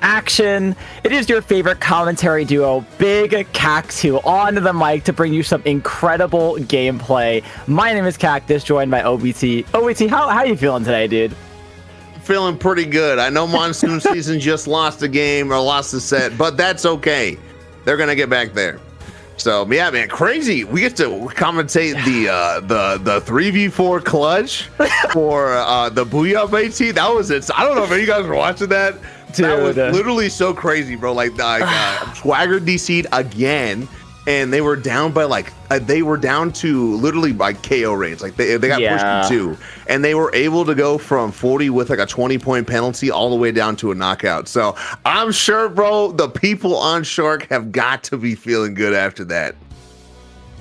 action. It is your favorite commentary duo, Big Cactus, on the mic to bring you some incredible gameplay. My name is Cactus, joined by OBT. OBT, how are you feeling today, dude? Feeling pretty good. I know Monsoon Season just lost a game or lost a set, but that's okay. They're gonna get back there. So yeah, man, crazy. We get to commentate the 3v4 clutch for the Booyah Bay team. That was it. I don't know if you guys were watching that. Dude. That was literally so crazy, bro. Like Swagger DC'd again, and they were down by they were down to literally by KO range. Like they got pushed to 2, and they were able to go from 40 with like a 20-point penalty all the way down to a knockout. So I'm sure, bro, the people on Shark have got to be feeling good after that.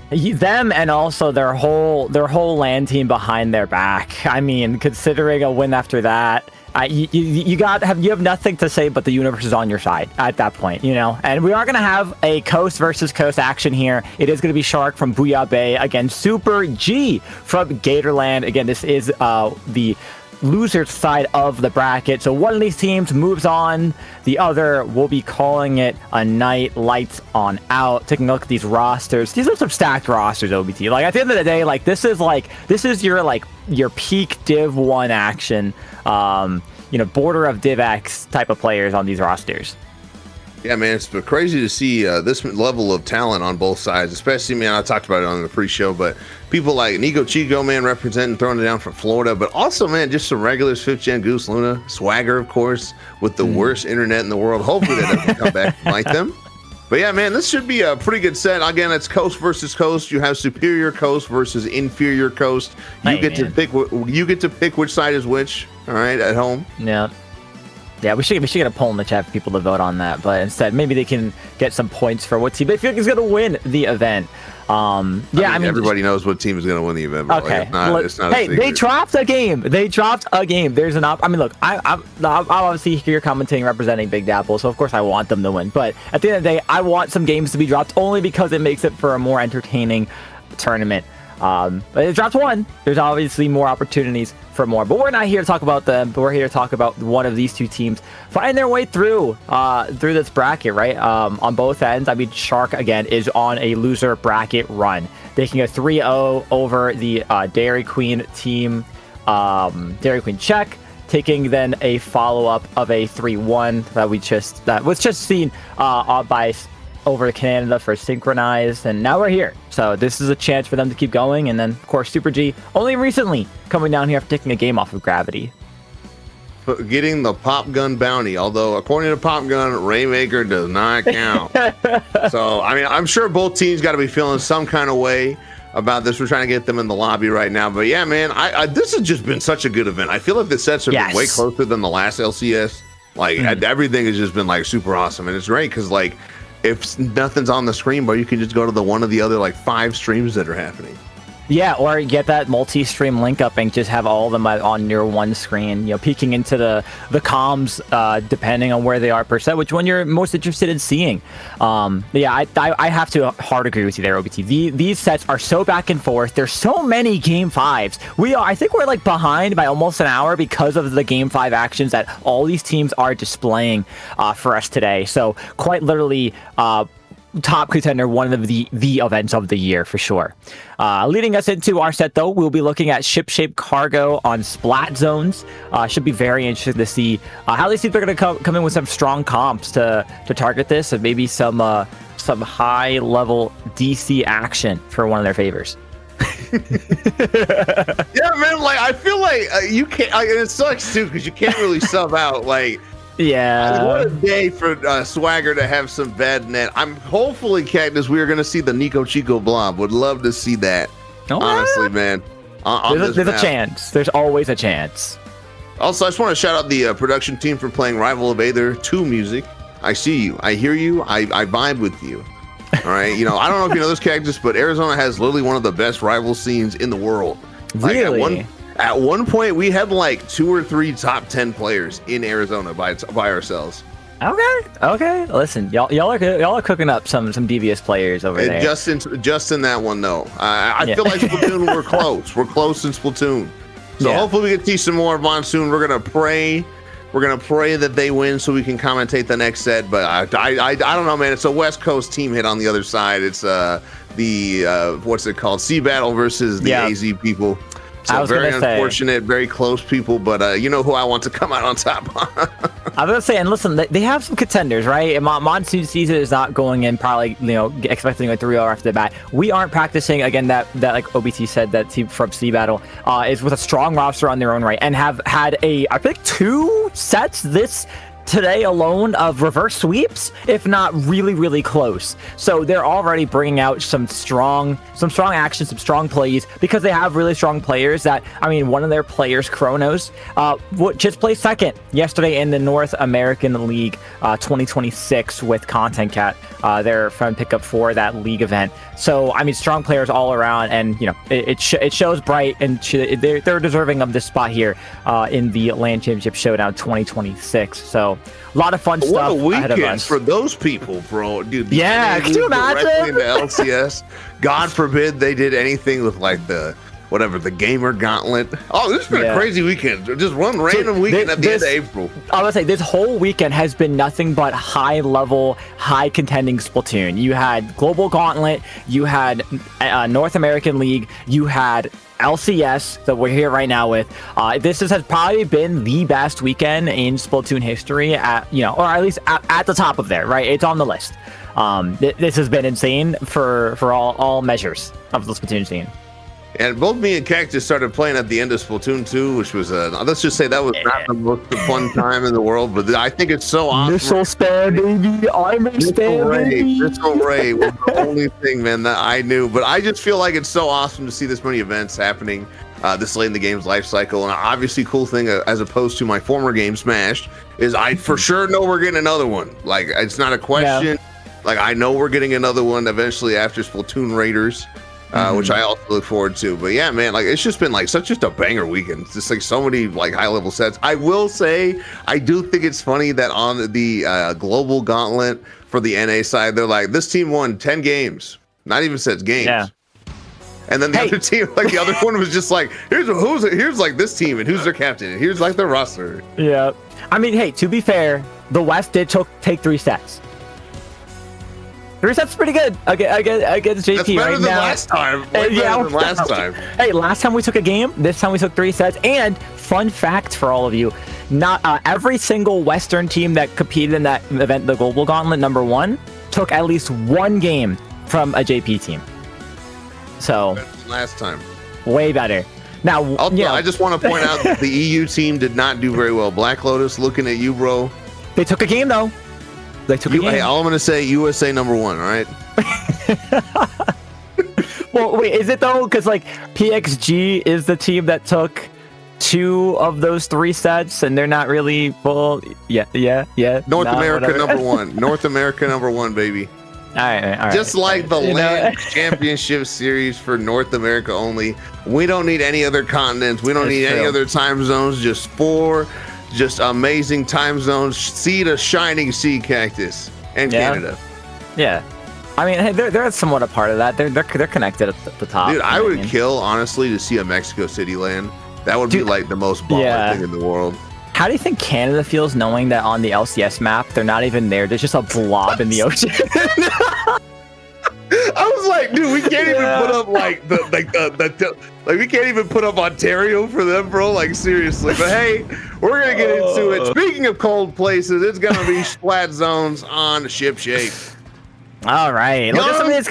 Them and also their whole LAN team behind their back. I mean, considering a win after that, you have nothing to say but the universe is on your side at that point, you know. And we are going to have a coast versus coast action here. It is going to be Shark from Booyah Bay against Super G from Gatorland. Again, this is the loser side of the bracket. So one of these teams moves on, the other will be calling it a night. Lights on out. Taking a look at these rosters. These are some stacked rosters, OBT. Like at the end of the day, like this is your peak Div 1 action. You know, border of Div X type of players on these rosters. Yeah, man, it's been crazy to see this level of talent on both sides, especially, man, I talked about it on the pre-show, but people like Nico Chico, man, representing, throwing it down from Florida, but also, man, just some regulars, 5th Gen Goose Luna, Swagger, of course, with the worst internet in the world. Hopefully that doesn't come back and bite them. But yeah, man, this should be a pretty good set. Again, it's coast versus coast. You have superior coast versus inferior coast. You get to pick which side is which. All right, at home. Yeah, we should get a poll in the chat for people to vote on that, but instead maybe they can get some points for what team they feel like is going to win the event. I mean, everybody knows what team is going to win the event. Bro. Okay, like, it's not hey, they dropped a game. There's an I mean, look, I'm obviously here commentating representing Big Dapple, so of course I want them to win. But at the end of the day, I want some games to be dropped only because it makes it for a more entertaining tournament. But it dropped one. There's obviously more opportunities for more, but we're not here to talk about them. But we're here to talk about one of these two teams finding their way through this bracket, right? On both ends. I mean, Shark again is on a loser bracket run, taking a 3-0 over the Dairy Queen team. Dairy Queen check, taking then a follow-up of a 3-1 that was just seen by over Canada for synchronized, and now we're here. So this is a chance for them to keep going. And then of course Super G only recently coming down here after taking a game off of Gravity, getting the Pop Gun bounty, although according to Pop Gun, Raymaker does not count. So I mean, I'm sure both teams got to be feeling some kind of way about this. We're trying to get them in the lobby right now, but yeah, man, this has just been such a good event. I feel like the sets have been way closer than the last LCS. Like everything has just been like super awesome, and it's great because like if nothing's on the screen, but you can just go to the one of the other like 5 streams that are happening. Yeah, or get that multi-stream link up and just have all of them on your one screen, you know, peeking into the comms, depending on where they are per set, which one you're most interested in seeing. Yeah, I have to hard agree with you there, OBT. These sets are so back and forth. There's so many game 5s. I think we're like behind by almost an hour because of the game 5 actions that all these teams are displaying for us today. So quite literally, top contender, one of the events of the year for sure. Leading us into our set though, we'll be looking at ship-shaped cargo on splat zones. Should be very interesting to see how they see they're going to come in with some strong comps to target this, and maybe some high level DC action for one of their favors. Yeah, man, like I feel like you can't, it sucks too because you can't really sub out like. Yeah, what a day for Swagger to have some bad net. I'm hopefully, Cactus, we are going to see the Nico Chico blob. Would love to see that. Honestly, man. There's a chance. There's always a chance. Also, I just want to shout out the production team for playing Rival of Aether 2 music. I see you. I hear you. I vibe with you. All right. You know, I don't know if you know this, Cactus, but Arizona has literally one of the best rival scenes in the world. Really? At one point, we had like 2 or 3 top 10 players in Arizona by ourselves. Okay. Listen, y'all are cooking up some devious players over there. Just in that one though. I feel like Splatoon, we're close. We're close in Splatoon. So hopefully we can see some more of Monsoon. We're gonna pray that they win so we can commentate the next set. But I don't know, man. It's a West Coast team hit on the other side. It's the what's it called? Sea Battle versus the AZ people. So very unfortunate, very close people, but you know who I want to come out on top. I was gonna say, and listen, they have some contenders, right? Monsoon season is not going in probably, expecting a 3-0 after the bat. We aren't practicing again. That like OBT said, that team from Sea Battle is with a strong roster on their own right, and have had I think 2 sets today alone of reverse sweeps, if not really close. So they're already bringing out some strong action, some strong plays, because they have really strong players. That, I mean, one of their players, Kronos, just placed second yesterday in the North American League 2026 with Content Cat, their friend pickup for that league event. So I mean, strong players all around, and it shows bright, and they're deserving of this spot here in the LAN Championship Showdown 2026. So a lot of fun stuff ahead of us. What a weekend for those people, bro. Dude, yeah, can you imagine? Into LCS. God forbid they did anything with like the gamer gauntlet. Oh, this has been a crazy weekend. Just one random weekend at the end of April. I would say this whole weekend has been nothing but high level, high contending Splatoon. You had Global Gauntlet, you had North American League, you had LCS that we're here right now with. This has probably been the best weekend in Splatoon history, or at least at the top of there, right? It's on the list. This has been insane for all measures of the Splatoon scene. And both me and Cactus started playing at the end of Splatoon 2, which was let's just say that was not the most fun time in the world, but I think it's so awesome. Missile spam, baby. Missile Ray was the only thing, man, that I knew. But I just feel like it's so awesome to see this many events happening this late in the game's life cycle. And obviously, cool thing as opposed to my former game, Smash, is I for sure know we're getting another one. Like, it's not a question. Yeah. Like, I know we're getting another one eventually after Splatoon Raiders. Which I also look forward to. But yeah, man, like, it's just been like just a banger weekend. It's just like so many like high level sets. I will say, I do think it's funny that on the global gauntlet for the NA side, they're like, this team won 10 games, not even sets, games. Yeah. And then the other team, like the other one was just like, here's like this team and who's their captain and here's like their roster. Yeah. I mean, hey, to be fair, the West did take 3 sets. 3 sets is pretty good against JP. That's better than last time. Last time. Hey, last time we took a game. This time we took 3 sets. And fun fact for all of you: not every single Western team that competed in that event, the Global Gauntlet #1, took at least 1 game from a JP team. So last time, way better. Now, also, I just want to point out that the EU team did not do very well. Black Lotus, looking at you, bro. They took a game though. Hey, all I'm gonna say, USA #1, all right? Well, wait, is it though? Because like PXG is the team that took 2 of those 3 sets, and they're not really full. Yeah. North America #1, North America #1, baby. All right. Just like the LAN Championship Series for North America only. We don't need any other continents. We don't need any other time zones. Just 4. Just amazing time zones. See the shining sea, Cactus, and Canada. Yeah, I mean, hey, they're somewhat a part of that. They're connected at the top. Dude, I would kill, honestly, to see a Mexico City LAN. That would be like the most baller thing in the world. How do you think Canada feels knowing that on the LCS map they're not even there? There's just a blob in the ocean. I was like, dude, we can't even put up like we can't even put up Ontario for them, bro. Like, seriously. But hey, we're gonna get into it. Speaking of cold places, it's gonna be splat zones on Ship Shape. All right, look at some of these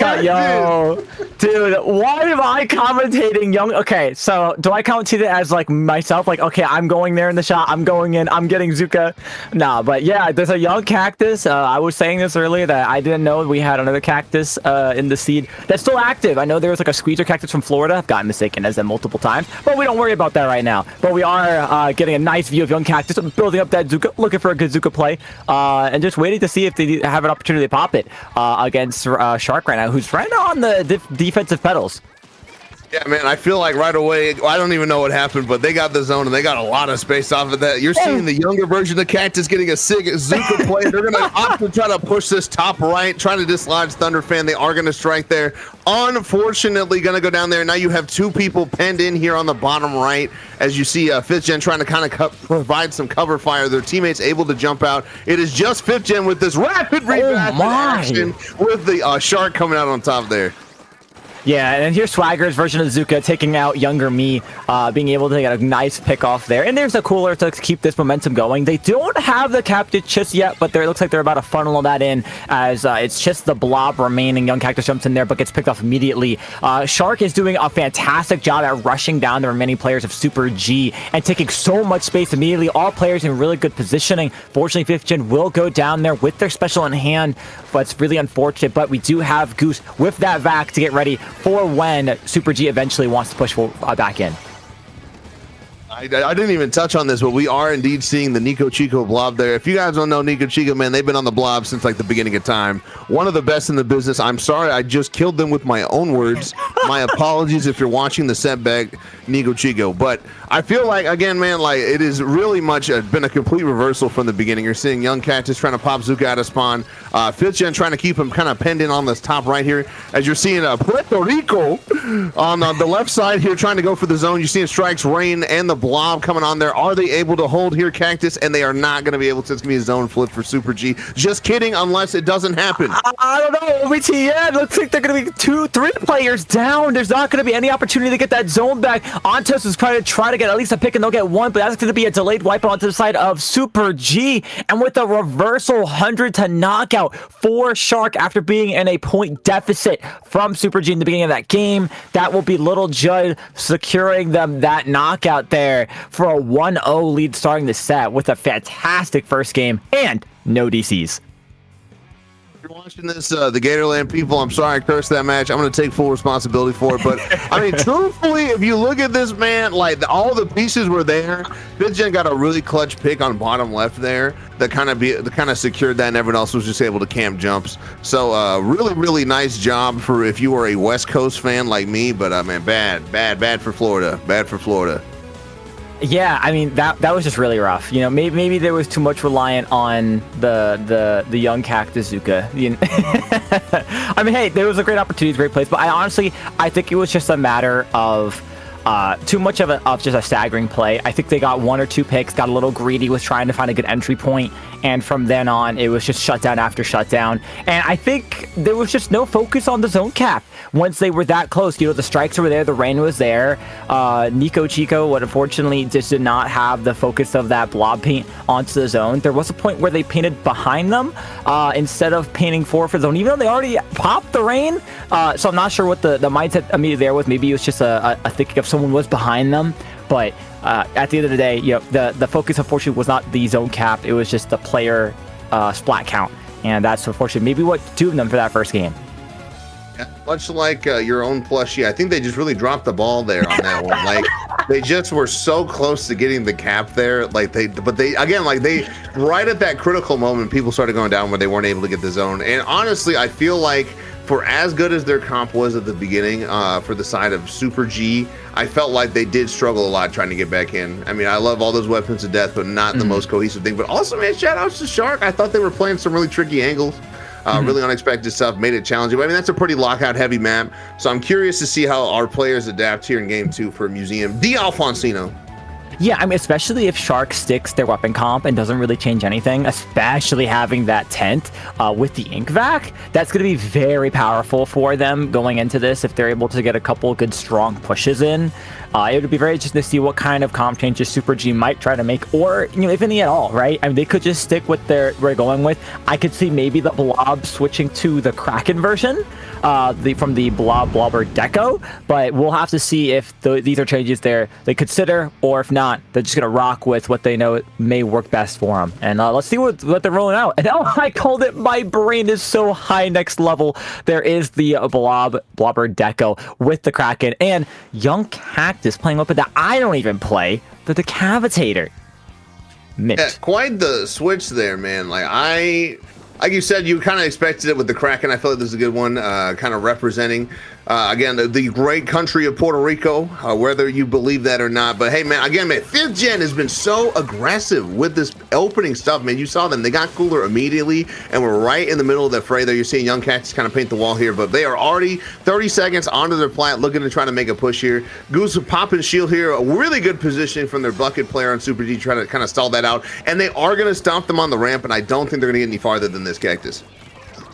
dude, why am I commentating young? Okay, so do I commentate it as like myself? Like, okay, I'm going there in the shot, I'm going in, I'm getting Zuka. Nah, but yeah, there's a young cactus. I was saying this earlier that I didn't know we had another cactus in the seed that's still active. I know there was like a squeezer cactus from Florida. I've gotten mistaken as them multiple times, but we don't worry about that right now. But we are getting a nice view of young cactus, building up that Zuka, looking for a good Zuka play, and just waiting to see if they have an opportunity to pop it. Against Shark right now, who's right on the defensive pedals. Yeah, man, I feel like right away, I don't even know what happened, but they got the zone and they got a lot of space off of that. You're seeing the younger version of Cactus getting a sick Zuka play. They're going to opt to try to push this top right, trying to dislodge Thunder Fan. They are going to strike there. Unfortunately, going to go down there. Now you have two people penned in here on the bottom right, as you see 5th Gen trying to kind of provide some cover fire. Their teammates able to jump out. It is just 5th Gen with this rapid rebound action with the Shark coming out on top there. Yeah, and here's Swagger's version of Zuka taking out younger me, being able to get a nice pick off there. And there's a cooler to keep this momentum going. They don't have the captive just yet, but it looks like they're about to funnel that in as it's just the blob remaining. Young Cactus jumps in there, but gets picked off immediately. Shark is doing a fantastic job at rushing down the remaining players of Super G and taking so much space immediately. All players in really good positioning. Fortunately, 5th Gen will go down there with their special in hand, but it's really unfortunate. But we do have Goose with that vac to get ready for when Super G eventually wants to push back in. I didn't even touch on this, but we are indeed seeing the Nico Chico blob there. If you guys don't know Nico Chico, man, they've been on the blob since like the beginning of time. One of the best in the business. I'm sorry, I just killed them with my own words. My apologies if you're watching the setback, Nico Chico. But I feel like, again, man, like it is really much been a complete reversal from the beginning. You're seeing Young Cactus trying to pop Zuka out of spawn. 5th Gen trying to keep him kind of penned in on this top right here. As you're seeing Puerto Rico on the left side here trying to go for the zone. You're seeing Strikes Rain and the blob coming on there. Are they able to hold here, Cactus? And they are not going to be able to. It's going to be a zone flip for Super G. Just kidding, unless it doesn't happen. I don't know, OBTN. Looks like they're going to be 2-3 players down. There's not going to be any opportunity to get that zone back. Ontos is trying to get at least a pick, and they'll get one, but that's going to be a delayed wipe onto the side of Super G. And with a reversal 100 to knockout for Shark after being in a point deficit from Super G in the beginning of that game, that will be Little Judd securing them that knockout there for a 1-0 lead starting the set with a fantastic first game and no DCs. If you're watching this, the Gatorland people, I'm sorry I cursed that match. I'm going to take full responsibility for it. But, I mean, truthfully, if you look at this, man, like all the pieces were there. 5th Gen got a really clutch pick on bottom left there that kind of secured that, and everyone else was just able to camp jumps. So, really, really nice job for if you were a West Coast fan like me. But, man, bad for Florida. Bad for Florida. Yeah, I mean that was just really rough. You know, maybe there was too much reliant on the young Cactus Zuka. You know? I mean, hey, there was a great opportunity, great place, but I think it was just a matter of too much of just a staggering play. I think they got 1 or 2 picks, got a little greedy with trying to find a good entry point, and from then on, it was just shutdown after shutdown. And I think there was just no focus on the zone cap once they were that close. You know, the strikes were there, the rain was there. Nico Chico, unfortunately, just did not have the focus of that blob paint onto the zone. There was a point where they painted behind them instead of painting for zone, even though they already popped the rain. So I'm not sure what the mindset immediately there was. Maybe it was just a thinking of someone was behind them, but at the end of the day, you know, the focus unfortunately was not the zone cap. It was just the player splat count, and that's unfortunately maybe what doomed them for that first game. Yeah, much like your own plushie, I think they just really dropped the ball there on that one. Like they just were so close to getting the cap there. Like they right at that critical moment, people started going down where they weren't able to get the zone. And honestly, I feel like for as good as their comp was at the beginning, for the side of Super G, I felt like they did struggle a lot trying to get back in. I mean, I love all those weapons to death, but not the most cohesive thing. But also, man, shout outs to Shark. I thought they were playing some really tricky angles. Really unexpected stuff, made it challenging. I mean, that's a pretty lockout heavy map. So I'm curious to see how our players adapt here in game 2 for Museum. D. Alfonsino. Yeah, I mean, especially if Shark sticks their weapon comp and doesn't really change anything, especially having that tent with the ink vac, that's going to be very powerful for them going into this if they're able to get a couple good strong pushes in. It would be very interesting to see what kind of comp changes Super G might try to make, or, you know, if any at all, right? I mean, they could just stick with they're going with. I could see maybe the blob switching to the Kraken version from the blobber deco, but we'll have to see if these are changes they consider, or if not, they're just going to rock with what they know may work best for them. And let's see what they're rolling out. And I called it. My brain is so high next level. There is the blobber deco with the Kraken and young Cactus playing up with that I don't even play, the Decavitator. Yeah, quite the switch there, man. Like you said, you kind of expected it with the Kraken. I feel like this is a good one, kind of representing Again, the great country of Puerto Rico, whether you believe that or not. But hey, man, again, man, 5th Gen has been so aggressive with this opening stuff, man. You saw them. They got cooler immediately, and we're right in the middle of that fray there. You're seeing Young Cactus kind of paint the wall here, but they are already 30 seconds onto their plat, looking to try to make a push here. Goose popping shield here. A really good positioning from their bucket player on Super G, trying to kind of stall that out. And they are going to stomp them on the ramp, and I don't think they're going to get any farther than this, Cactus.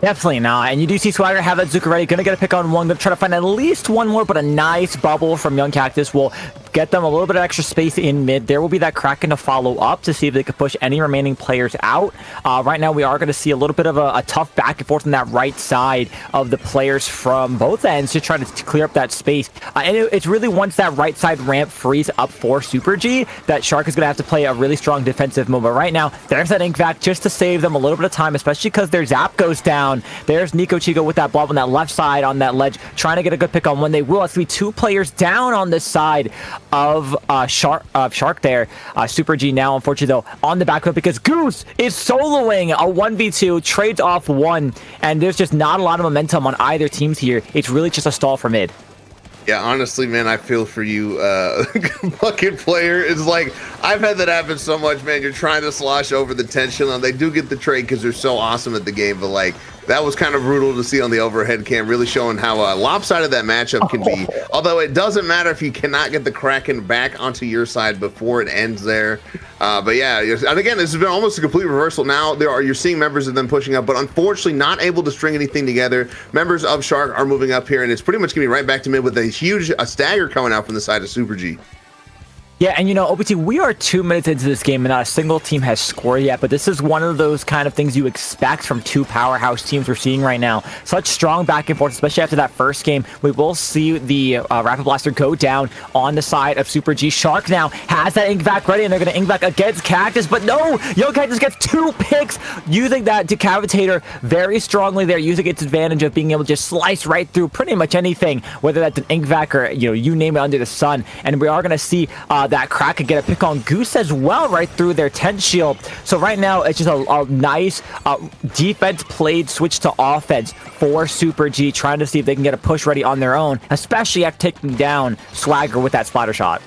Definitely not. And you do see Swagger have that Zuka ready. Gonna get a pick on one. Gonna try to find at least one more, but a nice bubble from Young Cactus will get them a little bit of extra space in mid. There will be that Kraken to follow up to see if they can push any remaining players out. Right now, we are going to see a little bit of a tough back and forth on that right side of the players from both ends to try to clear up that space. And it's really once that right side ramp frees up for Super G that Shark is going to have to play a really strong defensive move. But right now, there's that ink vac just to save them a little bit of time, especially because their zap goes down. There's Nico Chico with that blob on that left side on that ledge, trying to get a good pick on one. They will. It's going to be 2 players down on this side of Shark there. Super G now, unfortunately, though, on the back foot because Goose is soloing a 1v2, trades off 1, and there's just not a lot of momentum on either teams here. It's really just a stall for mid. Yeah, honestly, man, I feel for you. Bucket player is like, I've had that happen so much, man. You're trying to slosh over the tension. They do get the trade because they're so awesome at the game, but like, that was kind of brutal to see on the overhead cam, really showing how lopsided that matchup can be. Although it doesn't matter if you cannot get the Kraken back onto your side before it ends there. But yeah, and again, this has been almost a complete reversal. Now you're seeing members of them pushing up, but unfortunately not able to string anything together. Members of Shark are moving up here, and it's pretty much gonna be right back to mid with a huge stagger coming out from the side of Super G. Yeah, and you know, OBT, we are 2 minutes into this game and not a single team has scored yet, but this is one of those kind of things you expect from 2 powerhouse teams we're seeing right now. Such strong back and forth, especially after that first game. We will see the Rapid Blaster go down on the side of Super G. Shark now has that ink vac ready, and they're going to ink vac against Cactus, but no! Young Cactus gets 2 picks, using that Decavitator very strongly there, using its advantage of being able to just slice right through pretty much anything, whether that's an ink vac or, you name it under the sun. And we are going to see that Crack could get a pick on Goose as well right through their tent shield. So right now it's just a nice defense played switch to offense for Super G, trying to see if they can get a push ready on their own, especially after taking down Swagger with that splatter shot.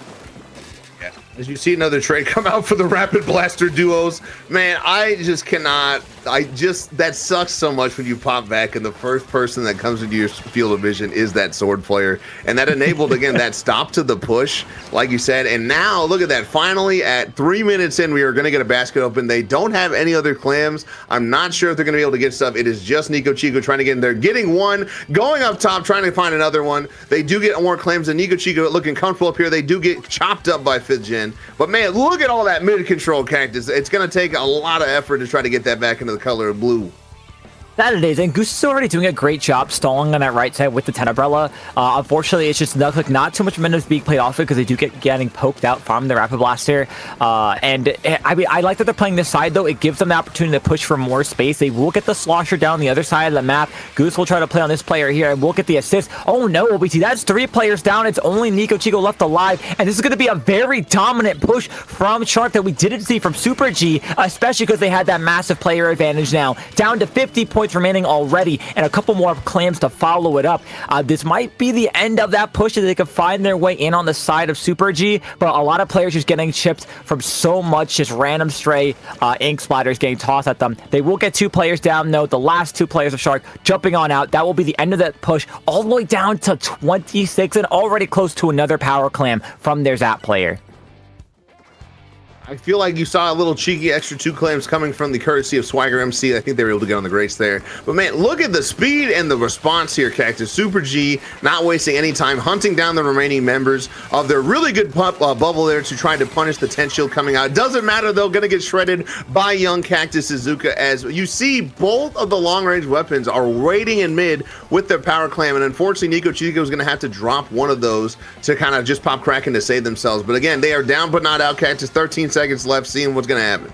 Yeah. As you see another trade come out for the Rapid Blaster duos, man, I just cannot. That sucks so much when you pop back and the first person that comes into your field of vision is that sword player. And that enabled, again, that stop to the push, like you said. And now, look at that. Finally, at 3 minutes in, we are going to get a basket open. They don't have any other clams. I'm not sure if they're going to be able to get stuff. It is just Nico Chico trying to get in there, getting one, going up top, trying to find another one. They do get more clams, and Nico Chico looking comfortable up here. They do get chopped up by 5th Gen. But, man, look at all that mid-control, Cactus. It's going to take a lot of effort to try to get that back into the color of blue. That it is, and Goose is already doing a great job stalling on that right side with the 10 umbrella. Unfortunately, it's just not too much momentum is being played off it because they do getting poked out from the Rapid Blaster. And I mean, I like that they're playing this side though. It gives them the opportunity to push for more space. They will get the slosher down the other side of the map. Goose will try to play on this player here and we'll get the assist. Oh no, OBT, that's 3 players down. It's only Nico Chico left alive, and this is going to be a very dominant push from Shark that we didn't see from Super G, especially because they had that massive player advantage now. Down to 50 points remaining already, and a couple more clams to follow it up. This might be the end of that push, that they can find their way in on the side of Super G, but a lot of players just getting chipped from so much just random stray ink splatters getting tossed at them. They will get 2 players down though, the last 2 players of Shark jumping on out. That will be the end of that push, all the way down to 26 and already close to another power clam from their Zap player. I feel like you saw a little cheeky extra 2 claims coming from the courtesy of Swagger MC. I think they were able to get on the grace there. But man, look at the speed and the response here, Cactus. Super G not wasting any time, hunting down the remaining members of their really good bubble there to try to punish the 10 shield coming out. It doesn't matter though, gonna get shredded by Young Cactus Suzuka, as you see both of the long range weapons are waiting in mid with their power clam, and unfortunately Nico Chico is gonna have to drop one of those to kind of just pop Kraken to save themselves. But again, they are down but not out. Cactus 13 seconds left, seeing what's going to happen.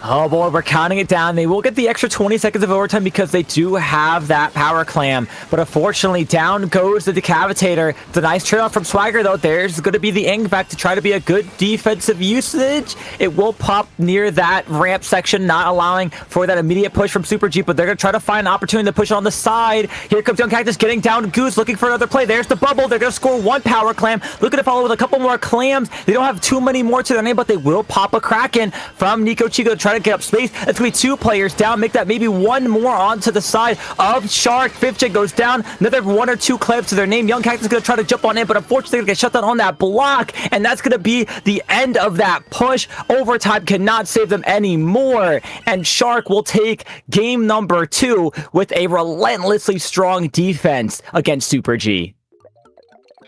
Oh boy, we're counting it down. They will get the extra 20 seconds of overtime because they do have that power clam. But unfortunately, down goes the Decapitator. It's a nice trade-off from Swagger, though. There's going to be the Ingvac to try to be a good defensive usage. It will pop near that ramp section, not allowing for that immediate push from Super G, but they're going to try to find an opportunity to push on the side. Here comes Young Cactus getting down Goose, looking for another play. There's the bubble. They're going to score one power clam. Looking to follow with a couple more clams. They don't have too many more to their name, but they will pop a Kraken from Nico Chico to try to get up space. It's going to be 2 players down. Make that maybe one more onto the side of Shark. 5th Gen goes down. Another 1 or 2 clams to their name. Young Cactus is going to try to jump on in, but unfortunately, they get shut down on that block, and that's going to be the end of that push. Overtime cannot save them anymore, and Shark will take game number 2 with a relentlessly strong defense against Super G.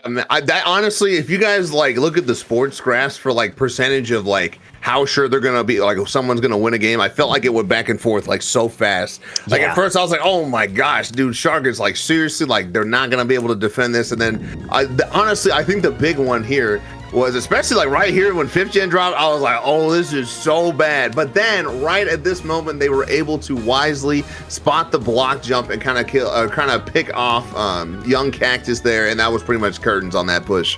That honestly, if you guys like look at the sports graphs for like percentage of like how sure they're gonna be, like if someone's gonna win a game, I felt like it went back and forth like so fast. Like at first I was like, oh my gosh, dude, Shark is like seriously like they're not gonna be able to defend this. And then honestly, I think the big one here was especially like right here when 5th Gen dropped, I was like, oh, this is so bad. But then right at this moment, they were able to wisely spot the block jump and kind of pick off Young Cactus there, and that was pretty much curtains on that push.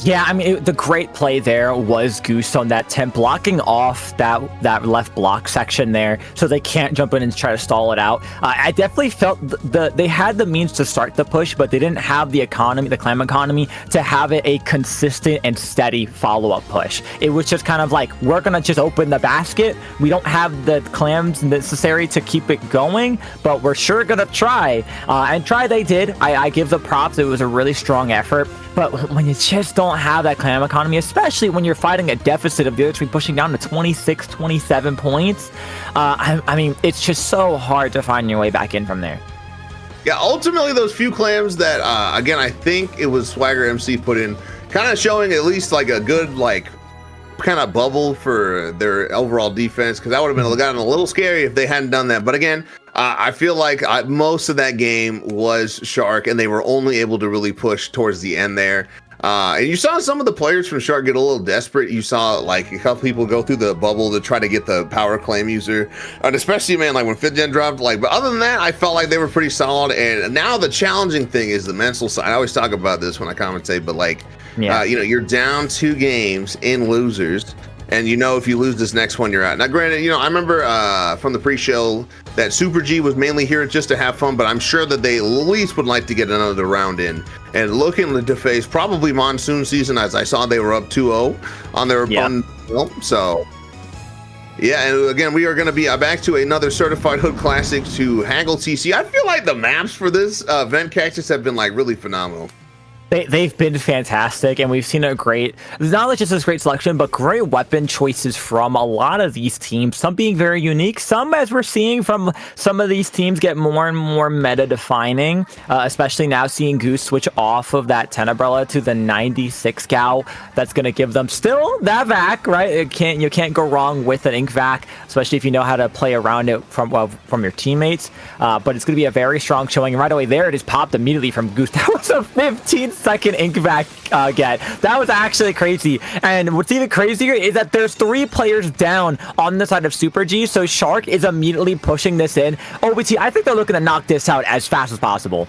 Yeah, I mean, the great play there was Goose on that 10, blocking off that left block section there so they can't jump in and try to stall it out. I definitely felt they had the means to start the push, but they didn't have the economy, the clam economy, to have it a consistent and steady follow-up push. It was just kind of like, we're going to just open the basket. We don't have the clams necessary to keep it going, but we're sure going to try. And try they did. I give the props. It was a really strong effort. But when you just don't have that clam economy, especially when you're fighting a deficit of the other team pushing down to 26, 27 points, I mean, it's just so hard to find your way back in from there. Yeah, ultimately those few clams that, again, I think it was Swagger MC put in, kind of showing at least like a good, like, kind of bubble for their overall defense, because that would have gotten a little scary if they hadn't done that. But again, I feel like most of that game was Shark, and they were only able to really push towards the end there. And you saw some of the players from Shark get a little desperate. You saw like a couple people go through the bubble to try to get the power claim user, and especially, man, like when 5th Gen dropped. Like, but other than that, I felt like they were pretty solid. And now the challenging thing is the mental side. I always talk about this when I commentate, but like, yeah. You know, you're down 2 games in losers, and you know if you lose this next one, you're out. Now, granted, you know, I remember from the pre-show that Super G was mainly here just to have fun, but I'm sure that they at least would like to get another round in. And looking to face probably monsoon season, as I saw they were up 2-0 on their opponent. So, yeah, and again, we are going to be back to another Certified Hood Classic to Haggle TC. I feel like the maps for this event, Cactus, have been like really phenomenal. They've been fantastic, and we've seen a great, not just this great selection, but great weapon choices from a lot of these teams, some being very unique, some, as we're seeing from some of these teams, get more and more meta-defining, especially now seeing Goose switch off of that 10 umbrella to the 96 Gal. That's going to give them still that vac, right? You can't go wrong with an ink vac, especially if you know how to play around it from your teammates, but it's going to be a very strong showing. And right away there, it is popped immediately from Goose. That was a 15-second ink vac get. That was actually crazy. And what's even crazier is that there's 3 players down on the side of Super G, so Shark is immediately pushing this in. OBT, I think they're looking to knock this out as fast as possible.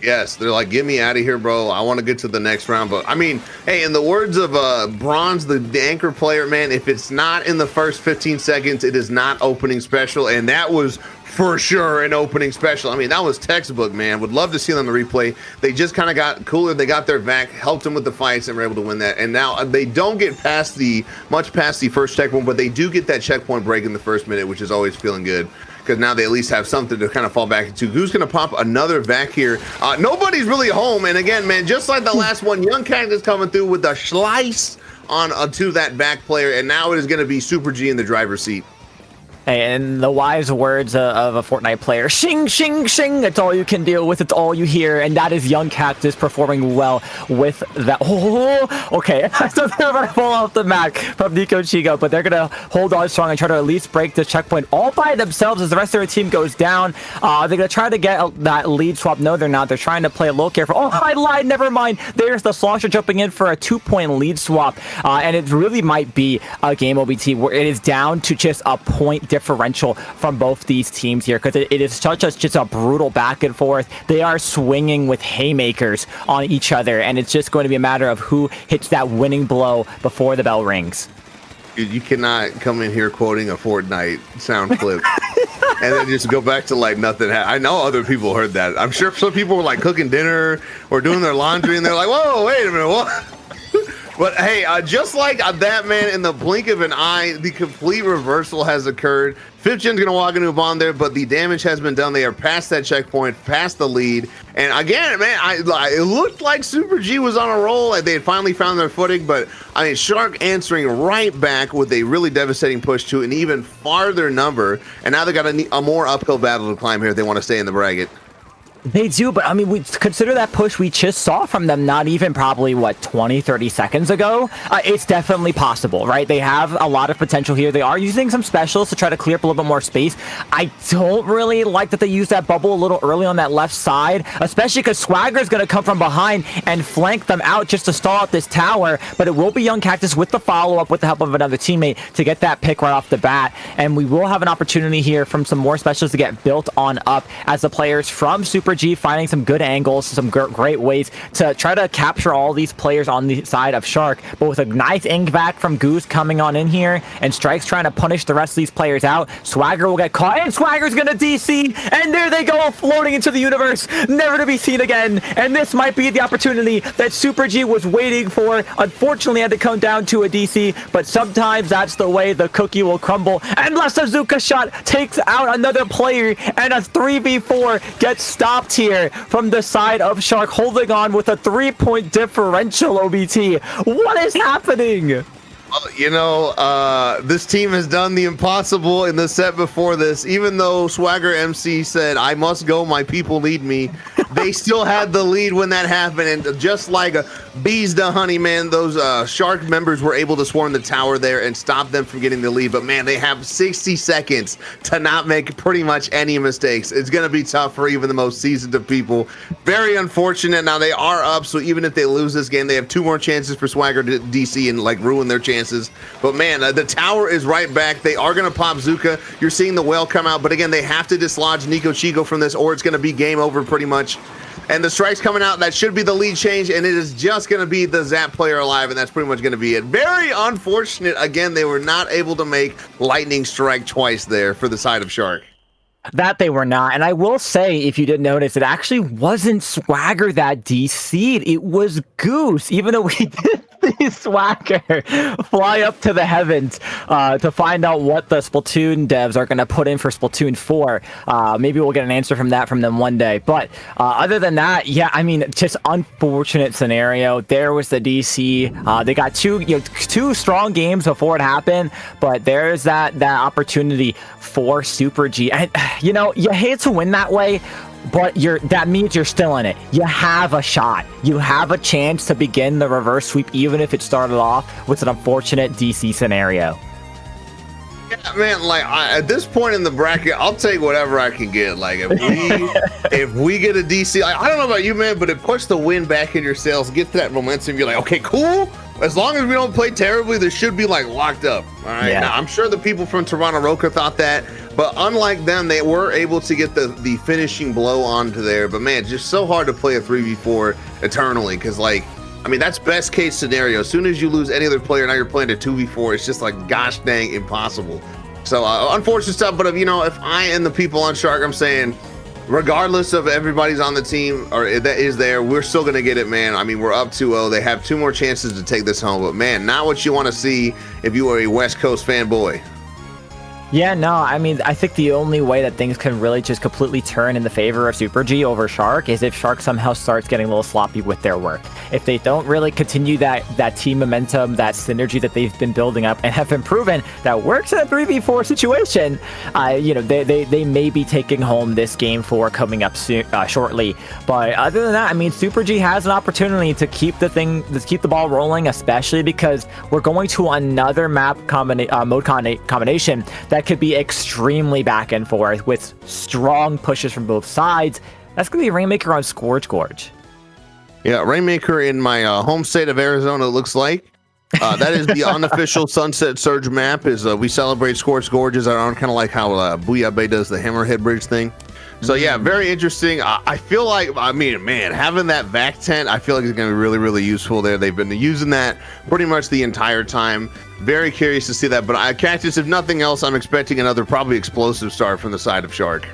Yes, they're like, get me out of here, bro. I want to get to the next round. But I mean, hey, in the words of Bronze, the anchor player, man, if it's not in the first 15 seconds, it is not opening special. And that was for sure an opening special. I mean, that was textbook, man. Would love to see them on the replay. They just kind of got cooler. They got their vac, helped them with the fights, and were able to win that. And now they don't get past the first checkpoint, but they do get that checkpoint break in the first minute, which is always feeling good, because now they at least have something to kind of fall back into. Who's going to pop another vac here? Nobody's really home. And again, man, just like the last one, Young Cactus coming through with a slice on to that vac player. And now it is going to be Super G in the driver's seat. And the wise words of a Fortnite player, shing, shing, shing, it's all you can deal with, it's all you hear, and that is Young Cactus performing well with that. Oh, okay, so they're going to fall off the map from Nico Chico, but they're going to hold on strong and try to at least break the checkpoint all by themselves as the rest of their team goes down. They're going to try to get that lead swap. No, they're not. They're trying to play a little careful. Oh, I lied, never mind. There's the Slosher jumping in for a 2-point lead swap, and it really might be a game OBT where it is down to just a point differential from both these teams here, because it is such a just a brutal back and forth. They are swinging with haymakers on each other, and it's just going to be a matter of who hits that winning blow before the bell rings. Dude, you cannot come in here quoting a Fortnite sound clip and then just go back to like nothing. I know other people heard that. I'm sure some people were like cooking dinner or doing their laundry, and they're like, "Whoa, wait a minute, what?" But hey, just like that, man, in the blink of an eye, the complete reversal has occurred. 5th Gen's going to walk into a bomb there, but the damage has been done. They are past that checkpoint, past the lead. And again, man, it looked like Super G was on a roll. Like they had finally found their footing. But, I mean, Shark answering right back with a really devastating push to an even farther number. And now they got a more uphill battle to climb here if they want to stay in the bracket. They do, but I mean, we consider that push we just saw from them not even probably, what, 20, 30 seconds ago? It's definitely possible, right? They have a lot of potential here. They are using some specials to try to clear up a little bit more space. I don't really like that they use that bubble a little early on that left side, especially because Swagger's going to come from behind and flank them out just to stall out this tower, but it will be Young Cactus with the follow-up with the help of another teammate to get that pick right off the bat, and we will have an opportunity here from some more specials to get built on up as the players from Super G finding some good angles, some great ways to try to capture all these players on the side of Shark, but with a nice ink back from Goose coming on in here, and Strike's trying to punish the rest of these players out. Swagger will get caught, and Swagger's gonna DC, and there they go, floating into the universe, never to be seen again, and this might be the opportunity that Super G was waiting for. Unfortunately, had to come down to a DC, but sometimes that's the way the cookie will crumble, and La Suzuka shot takes out another player, and a 3v4 gets stopped here from the side of Shark, holding on with a 3-point differential. OBT, what is happening? You know, this team has done the impossible in the set before this. Even though Swagger MC said, "I must go, my people need me," they still had the lead when that happened. And just like bees to honey, man, those Shark members were able to swarm the tower there and stop them from getting the lead. But man, they have 60 seconds to not make pretty much any mistakes. It's going to be tough for even the most seasoned of people. Very unfortunate. Now they are up, so even if they lose this game, they have 2 more chances for Swagger to DC and like ruin their chances. But man, the tower is right back. They are going to pop Zuka. You're seeing the whale come out, but again, they have to dislodge Nico Chico from this, or it's going to be game over pretty much. And the strike's coming out. That should be the lead change, and it is just going to be the Zap player alive, and that's pretty much going to be it. Very unfortunate. Again, they were not able to make lightning strike twice there for the side of Shark. That they were not. And I will say, if you did notice, it actually wasn't Swagger that DC'd. It was Goose, even though we did see Swagger fly up to the heavens to find out what the Splatoon devs are going to put in for Splatoon 4. Maybe we'll get an answer from them one day. But other than that, yeah, I mean, just unfortunate scenario. There was the DC. They got two strong games before it happened, but there's that opportunity for Super G. And, you know, you hate to win that way, but that means you're still in it. You have a shot. You have a chance to begin the reverse sweep, even if it started off with an unfortunate DC scenario. Yeah, man, like at this point in the bracket, I'll take whatever I can get. Like if we get a DC, I don't know about you, man, but it puts the wind back in your sails, get that momentum. You're like, okay, cool. As long as we don't play terribly, this should be like locked up. All right. Yeah. Now I'm sure the people from Toronto Roca thought that, but unlike them, they were able to get the finishing blow onto there. But man, it's just so hard to play a 3v4 eternally, because like, I mean, that's best case scenario. As soon as you lose any other player, now you're playing a 2v4. It's just like, gosh dang, impossible. So unfortunate stuff. But if I and the people on Shark, I'm saying, regardless of everybody's on the team or that is there, we're still going to get it, man. I mean, we're up 2-0. They have 2 more chances to take this home. But man, not what you want to see if you are a West Coast fanboy. Yeah, no, I mean, I think the only way that things can really just completely turn in the favor of Super G over Shark is if Shark somehow starts getting a little sloppy with their work. If they don't really continue that team momentum, that synergy that they've been building up and have been proven that works in a 3v4 situation, they may be taking home this game 4 coming up soon, shortly. But other than that, I mean, Super G has an opportunity to keep the ball rolling, especially because we're going to another map mode combination that could be extremely back and forth with strong pushes from both sides. That's going to be Rainmaker on Scourge Gorge. Yeah, Rainmaker in my home state of Arizona, it looks like. That is the unofficial Sunset Surge map. We celebrate Scorched Gorges on kind of like how Booyah Bay does the Hammerhead Bridge thing. So yeah, very interesting. I feel like, man, having that vac tent, I feel like it's going to be really, really useful there. They've been using that pretty much the entire time. Very curious to see that. But Cactus, if nothing else, I'm expecting another probably explosive start from the side of Shark.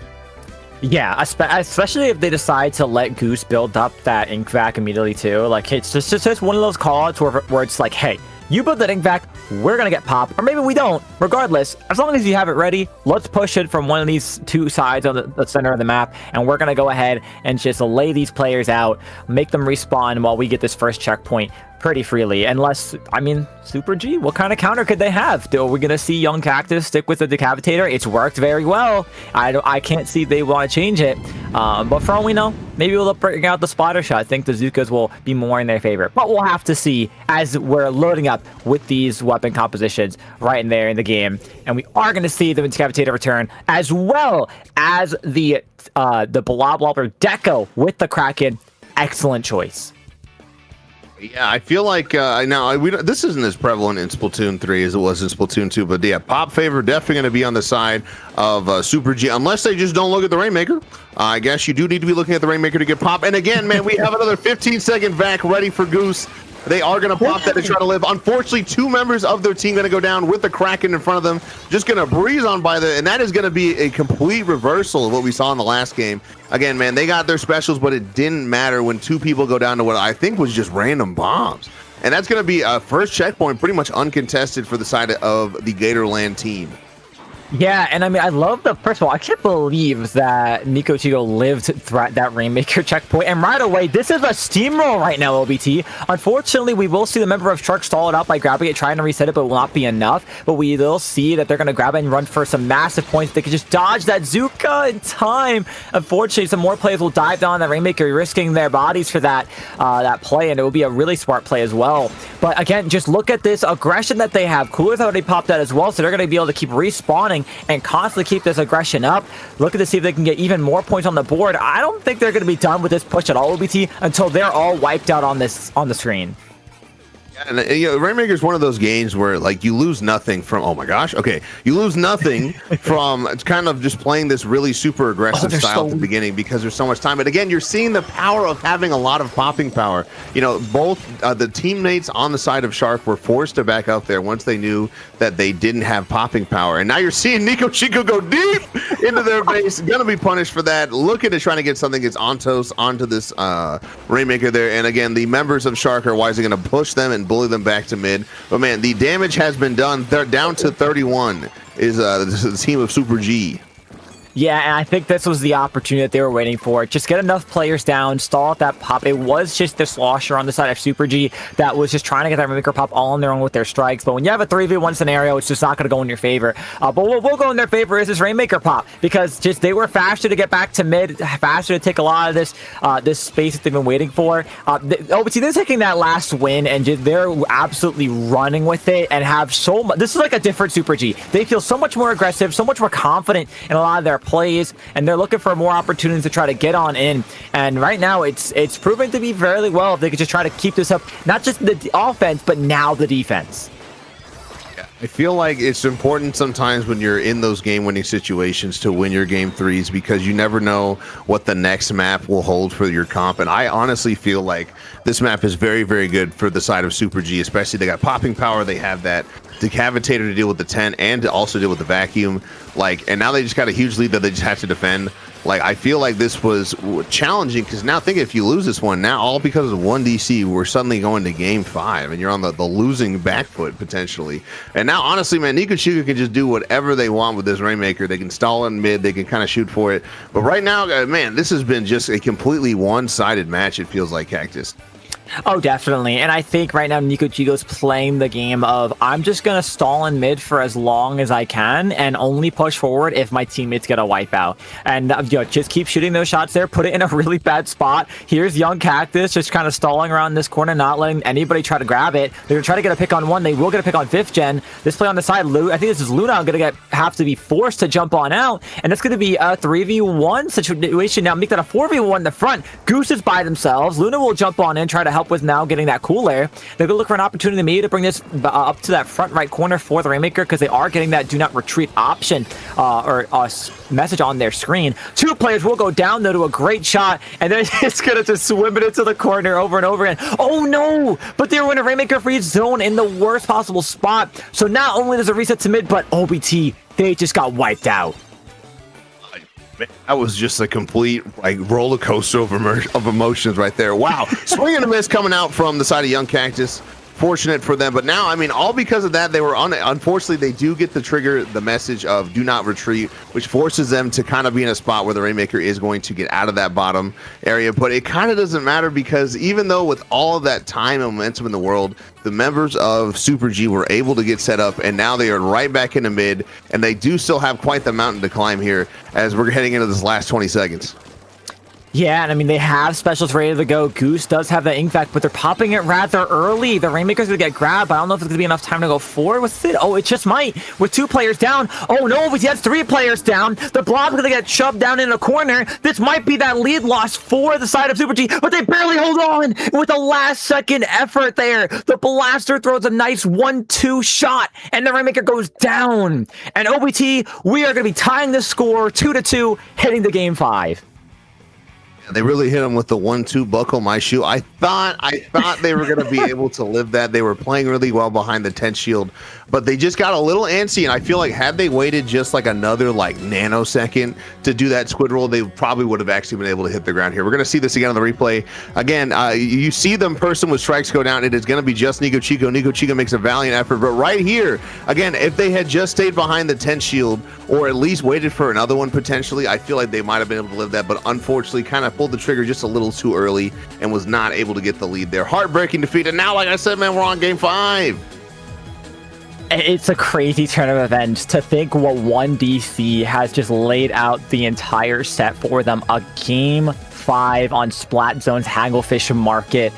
Yeah, especially if they decide to let Goose build up that ink vac immediately too. Like, it's just one of those callouts where it's like, hey, you build that ink vac, we're gonna get pop, or maybe we don't. Regardless, as long as you have it ready, let's push it from one of these two sides on the center of the map, and we're gonna go ahead and just lay these players out, make them respawn while we get this first checkpoint pretty freely. Unless, I mean, Super G, what kind of counter could they have? Are we gonna see Young Cactus stick with the Decapitator? It's worked very well. I can't see they want to change it. But for all we know, maybe we'll bring out the spotter shot. I think the Zookas will be more in their favor. But we'll have to see as we're loading up with these weapon compositions right in there in the game. And we are going to see the Decapitator return, as well as the Blob Wobber Deco with the Kraken. Excellent choice. Yeah, I feel like this isn't as prevalent in Splatoon 3 as it was in Splatoon 2, but yeah, pop favor definitely going to be on the side of Super G, unless they just don't look at the Rainmaker. I guess you do need to be looking at the Rainmaker to get pop. And again, man, we have another 15-second vac ready for Goose. They are going to pop that to try to live. Unfortunately, 2 members of their team going to go down with the Kraken in front of them. Just going to breeze on by and that is going to be a complete reversal of what we saw in the last game. Again, man, they got their specials, but it didn't matter when 2 people go down to what I think was just random bombs. And that's going to be a first checkpoint, pretty much uncontested for the side of the Gatorland team. Yeah, and I mean, I love first of all, I can't believe that Nico Chico lived that Rainmaker checkpoint. And right away, this is a steamroll right now, OBT. Unfortunately, we will see the member of Shark stall it up by grabbing it, trying to reset it, but will not be enough. But we will see that they're going to grab it and run for some massive points. They can just dodge that Zuka in time. Unfortunately, some more players will dive down that Rainmaker, risking their bodies for that play, and it will be a really smart play as well. But again, just look at this aggression that they have. Cooler's already popped out as well, so they're going to be able to keep respawning and constantly keep this aggression up. Looking to see if they can get even more points on the board. I don't think they're going to be done with this push at all, OBT, until they're all wiped out on the screen. And Rainmaker is one of those games where like you lose nothing from you lose nothing from kind of just playing this really super aggressive style at the beginning because there's so much time. But again, you're seeing the power of having a lot of popping power. Both the teammates on the side of Shark were forced to back out there once they knew that they didn't have popping power. And now you're seeing Nico Chico go deep into their base. Gonna be punished for that. Looking at trying to get something gets onto this Rainmaker there. And again, the members of Shark are wisely gonna push them and bully them back to mid. But man, the damage has been done. They're down to 31 is the team of Super G. Yeah, and I think this was the opportunity that they were waiting for. Just get enough players down, stall out that pop. It was just the slosher on the side of Super G that was just trying to get that Rainmaker pop all on their own with their strikes. But when you have a 3v1 scenario, it's just not going to go in your favor. But what will go in their favor is this Rainmaker pop, because just they were faster to get back to mid, faster to take a lot of this space that they've been waiting for. OBT, they're taking that last win and they're absolutely running with it and have so much. This is like a different Super G. They feel so much more aggressive, so much more confident in a lot of their plays, and they're looking for more opportunities to try to get on in. And right now it's proven to be fairly well if they could just try to keep this up, not just the offense but now the defense. I feel like it's important sometimes when you're in those game-winning situations to win your game threes, because you never know what the next map will hold for your comp. And I honestly feel like this map is very, very good for the side of Super G, especially they got popping power, they have that Decapitator to deal with the 10 and to also deal with the vacuum. And now they just got a huge lead that they just have to defend. Like, I feel like this was challenging because now think if you lose this one, now all because of one DC, we're suddenly going to game 5 and you're on the losing back foot potentially. And now, honestly, man, Nico Chica can just do whatever they want with this Rainmaker. They can stall in mid, they can kind of shoot for it. But right now, man, this has been just a completely one-sided match, it feels like, Cactus. Oh, definitely. And I think right now Nico Chigo's playing the game of I'm just going to stall in mid for as long as I can and only push forward if my teammates get a wipeout. And just keep shooting those shots there, put it in a really bad spot. Here's young Cactus just kind of stalling around this corner, not letting anybody try to grab it. They're going to try to get a pick on one. They will get a pick on 5th gen. This play on the side, I think this is Luna going to have to be forced to jump on out. And it's going to be a 3v1 situation now. Make that a 4v1 in the front. Goose is by themselves. Luna will jump on in, try to help with now getting that cool layer. They're gonna look for an opportunity maybe to bring this up to that front right corner for the Rainmaker because they are getting that do not retreat option or message on their screen. 2 players will go down though to a great shot, and they're just gonna just swim it into the corner over and over again. Oh no! But they were in a Rainmaker free zone in the worst possible spot. So not only does it reset to mid, but OBT, they just got wiped out. That was just a complete roller coaster of emotions right there. Wow. Swing and a miss coming out from the side of Young Cactus. Fortunate for them. But now, I mean, all because of that, they were unfortunately, they do get the trigger, the message of do not retreat, which forces them to kind of be in a spot where the Rainmaker is going to get out of that bottom area. But it kind of doesn't matter because even though with all of that time and momentum in the world, the members of Super G were able to get set up, and now they are right back into mid, and they do still have quite the mountain to climb here as we're heading into this last 20 seconds. Yeah, and I mean, they have specials ready to go. Goose does have the ink vac, but they're popping it rather early. The Rainmaker's gonna get grabbed, but I don't know if it's gonna be enough time to go forward with it. Oh, it just might. With 2 players down. Oh no, he has 3 players down. The Blob's gonna get shoved down in a corner. This might be that lead loss for the side of Super G, but they barely hold on with a last second effort there. The Blaster throws a nice 1-2 shot, and the Rainmaker goes down. And OBT, we are gonna be tying the score 2-2, heading to game 5. They really hit him with the 1-2 buckle my shoe. I thought they were going to be able to live that. They were playing really well behind the tent shield, but they just got a little antsy. And I feel like had they waited just like another nanosecond to do that squid roll, they probably would have actually been able to hit the ground here. We're going to see this again on the replay. Again, you see them person with strikes go down. It is going to be just Nico Chico. Nico Chico makes a valiant effort, but right here, again, if they had just stayed behind the tent shield or at least waited for another one potentially, I feel like they might have been able to live that, but unfortunately kind of pulled the trigger just a little too early and was not able to get the lead there. Heartbreaking defeat, and now, like I said, man, we're on game 5. It's a crazy turn of events to think what one DC has just laid out the entire set for them. A game 5 on Splat Zone's Hagglefish Market.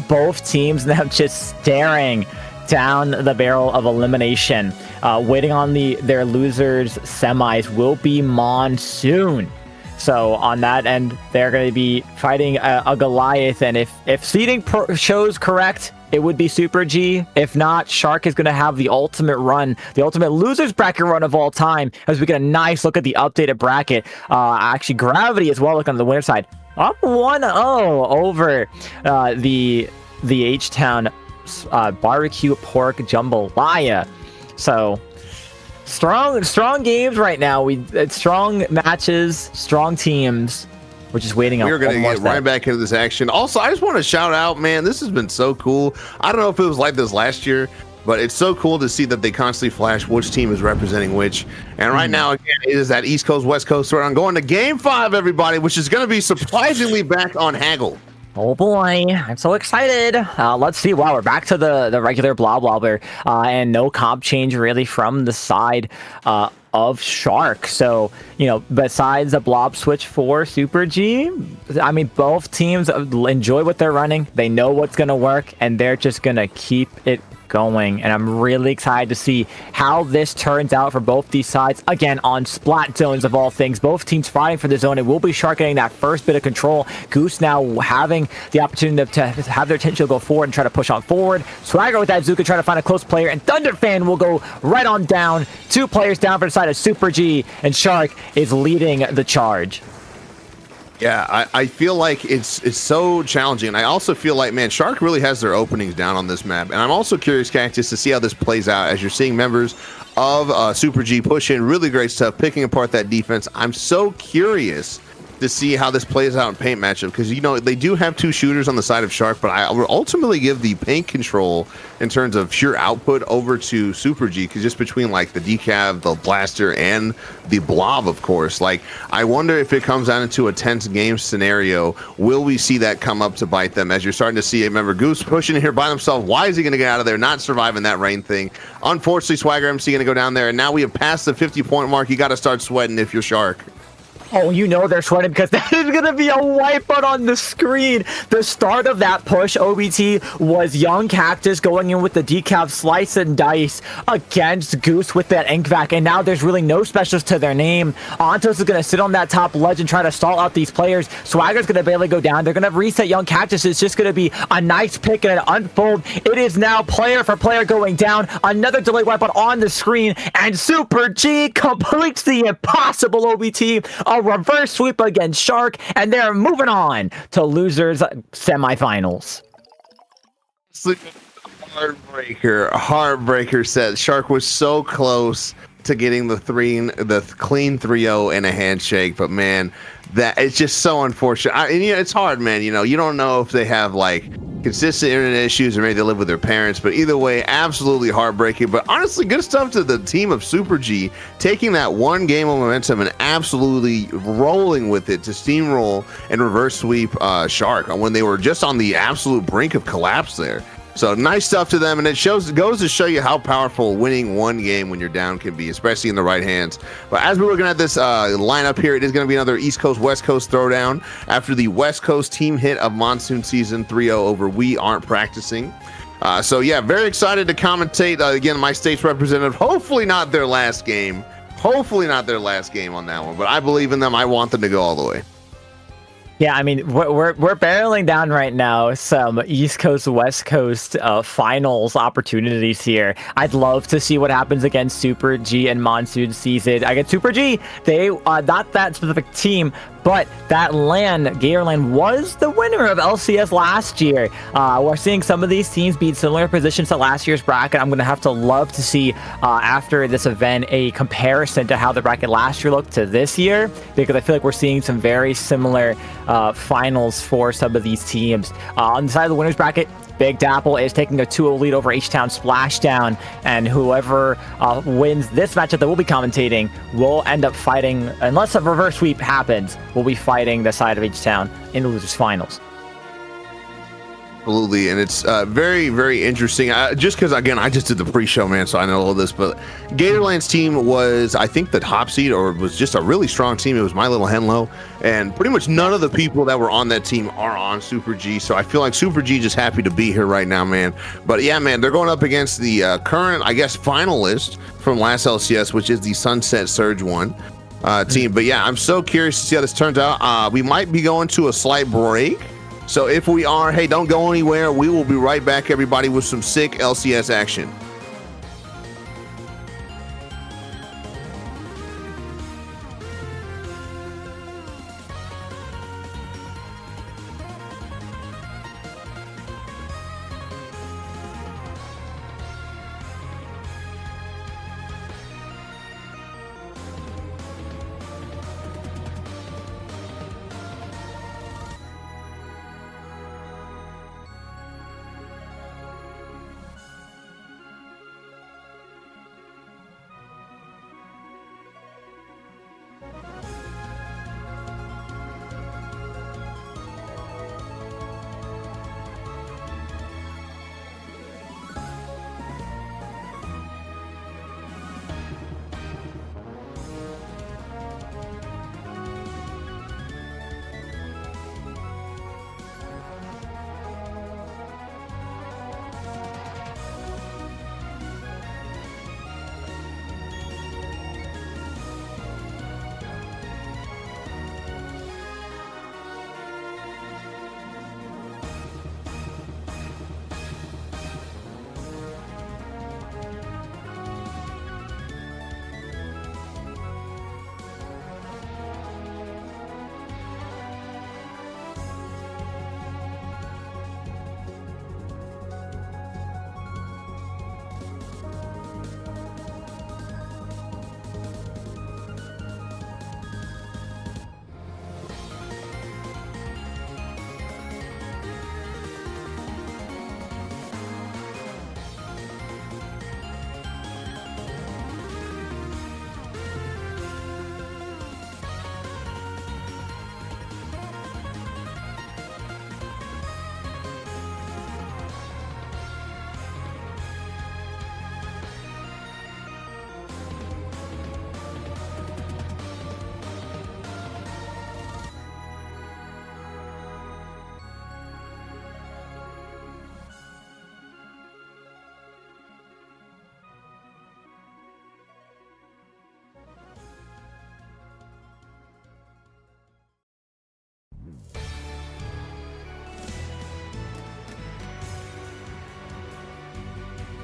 Both teams now just staring down the barrel of elimination. Waiting on their losers semis will be Monsoon. So on that end, they're going to be fighting a Goliath, and if seeding shows correct, it would be Super G. If not, Shark is going to have the ultimate run, the ultimate losers bracket run of all time, as we get a nice look at the updated bracket. Actually, Gravity as well, look on the winner side. Up 1-0 over the H-Town Barbecue Pork Jambalaya. So strong games right now. Strong matches, strong teams. We're just waiting on. We're going to get right back into this action. Also, I just want to shout out, man, this has been so cool. I don't know if it was like this last year, but it's so cool to see that they constantly flash which team is representing which. And right now, again, it is that East Coast, West Coast threat. I'm going to game 5, everybody, which is going to be surprisingly back on Haggle. Oh boy, I'm so excited. Let's see. Wow, we're back to the regular Blob Wobbler, and no comp change really from the side of Shark. So, besides the Blob switch for Super G, I mean, both teams enjoy what they're running. They know what's going to work, and they're just going to keep it going. And I'm really excited to see how this turns out for both these sides. Again, on Splat Zones of all things, both teams fighting for the zone. It will be Shark getting that first bit of control. Goose now having the opportunity to have their attention go forward and try to push on forward. Swagger with that Zuka trying to find a close player, and Thunderfan will go right on down. 2 players down for the side of Super G, and Shark is leading the charge. Yeah, I feel like it's so challenging. And I also feel like, man, Shark really has their openings down on this map. And I'm also curious, Cactus, to see how this plays out as you're seeing members of Super G pushing. Really great stuff, picking apart that defense. I'm so curious to see how this plays out in paint matchup, because they do have 2 shooters on the side of Shark, but I will ultimately give the paint control in terms of pure output over to Super G, because just between like the decav, the blaster, and the blob, of course, like I wonder if it comes down into a tense game scenario, will we see that come up to bite them? As you're starting to see, remember Goose pushing in here by himself. Why is he going to get out of there, not surviving that rain thing? Unfortunately, Swagger MC going to go down there, and now we have passed the 50-point mark. You got to start sweating if you're Shark. Oh, they're sweating, because that is going to be a wipeout on the screen. The start of that push, OBT, was Young Cactus going in with the decav slice and dice against Goose with that ink vac, and now there's really no specials to their name. Ontos is going to sit on that top ledge and try to stall out these players. Swagger's going to barely go down. They're going to reset Young Cactus. It's just going to be a nice pick and an unfold. It is now player for player going down. Another delay wipeout on the screen, and Super G completes the impossible, OBT. A reverse sweep against Shark, and they're moving on to losers semifinals. Heartbreaker says Shark was so close to getting the clean 3-0 and a handshake, but man, that it's just so unfortunate. It's hard, man. You don't know if they have like consistent internet issues or maybe they live with their parents, but either way, absolutely heartbreaking. But honestly, good stuff to the team of Super G, taking that one game of momentum and absolutely rolling with it to steamroll and reverse sweep Shark when they were just on the absolute brink of collapse there. So nice stuff to them, and it goes to show you how powerful winning one game when you're down can be, especially in the right hands. But as we're looking at this lineup here, it is going to be another East Coast West Coast throwdown after the West Coast team hit of Monsoon Season 3-0 over We Aren't Practicing. So yeah, very excited to commentate again. My state's representative. Hopefully not their last game. Hopefully not their last game on that one. But I believe in them. I want them to go all the way. Yeah, I mean, we're barreling down right now some East Coast, West Coast finals opportunities here. I'd love to see what happens against Super G and Monsoon Season. Against Super G, they not that specific team, but that LAN, Gator LAN, was the winner of LCS last year. We're seeing some of these teams be in similar positions to last year's bracket. I'm going to have to love to see after this event a comparison to how the bracket last year looked to this year, because I feel like we're seeing some very similar finals for some of these teams. On the side of the winners bracket, Big Dapple is taking a 2-0 lead over H-Town Splashdown, and whoever wins this matchup that we'll be commentating will end up fighting, unless a reverse sweep happens, we'll be fighting the side of H-Town in the losers finals. Absolutely, and it's very, very interesting. Just because, again, I just did the pre-show, man, so I know all this. But Gatorland's team was, I think, the top seed, or was just a really strong team. It was My Little Henlo, and pretty much none of the people that were on that team are on Super G. So I feel like Super G just happy to be here right now, man. But yeah, man, they're going up against the current, I guess, finalist from last LCS, which is the Sunset Surge one team. But yeah, I'm so curious to see how this turns out. We might be going to a slight break. So if we are, hey, don't go anywhere. We will be right back, everybody, with some sick LCS action.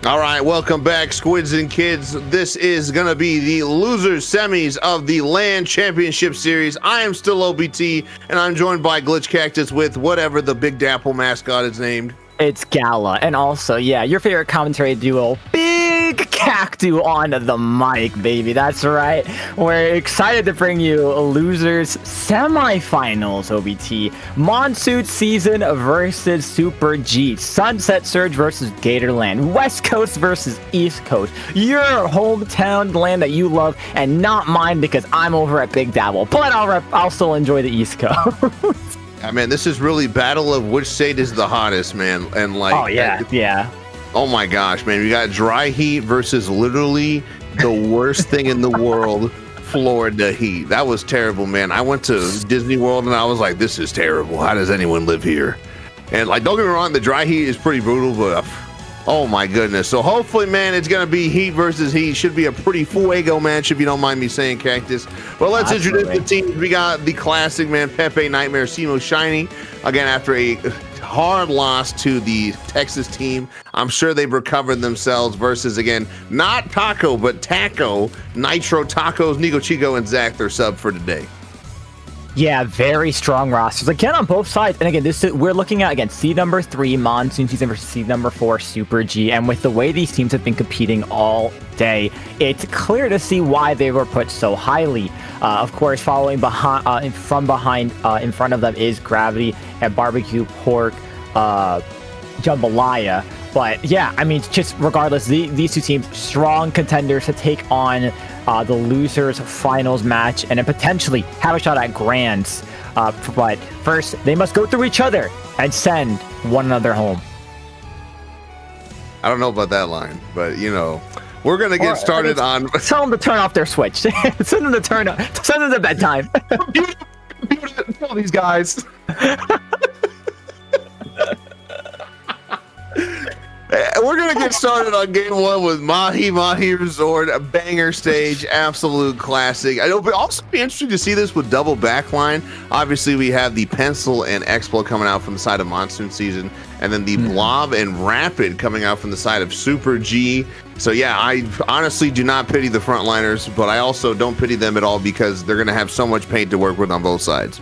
All right, welcome back, Squids and Kids. This is going to be the losers semis of the LAN Championship Series. I am still OBT, and I'm joined by Glitch Cactus with whatever the Big Dapple mascot is named. It's Gala, and also, yeah, your favorite commentary duo, Big Cactu on the mic, baby. That's right. We're excited to bring you losers semifinals, OBT. Monsoon Season versus Super G. Sunset Surge versus Gatorland. West Coast versus East Coast. Your hometown land that you love, and not mine because I'm over at Big Dabble. But I'll still enjoy the East Coast. I mean, this is really battle of which state is the hottest, man. And like, oh yeah, yeah. Oh my gosh, man, we got dry heat versus literally the worst thing in the world, Florida heat. That was terrible, man. I went to Disney World and I was like, this is terrible. How does anyone live here? And like, don't get me wrong, the dry heat is pretty brutal, but oh my goodness. So hopefully, man, it's going to be heat versus heat. Should be a pretty fuego match, if you don't mind me saying, Cactus. Well, let's introduce the teams. We got the classic, man, Pepe, Nightmare, Simo, Shiny. Again, after a hard loss to the Texas team, I'm sure they've recovered themselves versus, again, not Taco, but Taco, Nitro, Tacos, Nico Chico, and Zach, their sub for today. Yeah, very strong rosters again on both sides. And again, we're looking at again seed number 3 Monsoon Season versus seed number 4 Super G. And with the way these teams have been competing all day, it's clear to see why they were put so highly. Of course, following behind from behind in front of them is Gravity and Barbecue Pork Jambalaya. But yeah, I mean, just regardless, these two teams strong contenders to take on the losers finals match and then potentially have a shot at grands. But first, they must go through each other and send one another home. I don't know about that line, but you know, we're gonna get started on. Tell them to turn off their Switch. Send them to bedtime. Kill these guys. We're going to get started on game 1 with Mahi Mahi Resort, a banger stage, absolute classic. It'll also be interesting to see this with double backline. Obviously, we have the Pencil and Explo coming out from the side of Monsoon Season, and then the Blob and Rapid coming out from the side of Super G. So yeah, I honestly do not pity the frontliners, but I also don't pity them at all because they're going to have so much paint to work with on both sides.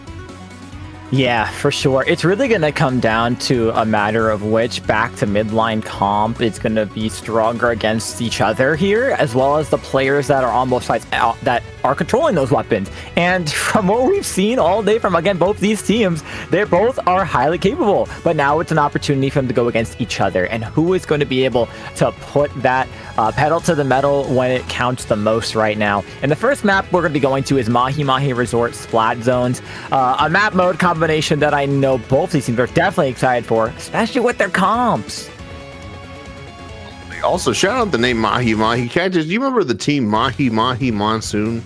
Yeah, for sure. It's really going to come down to a matter of which back to midline comp is going to be stronger against each other here, as well as the players that are on both sides that are controlling those weapons. And from what we've seen all day from, again, both these teams, they both are highly capable. But now it's an opportunity for them to go against each other. And who is going to be able to put that pedal to the metal when it counts the most right now? And the first map we're going to be going to is Mahi Mahi Resort Splat Zones, a map mode combination that I know both these teams are definitely excited for, especially with their comps. Also, shout out the name Mahi Mahi. Cactus, do you remember the team Mahi Mahi Monsoon?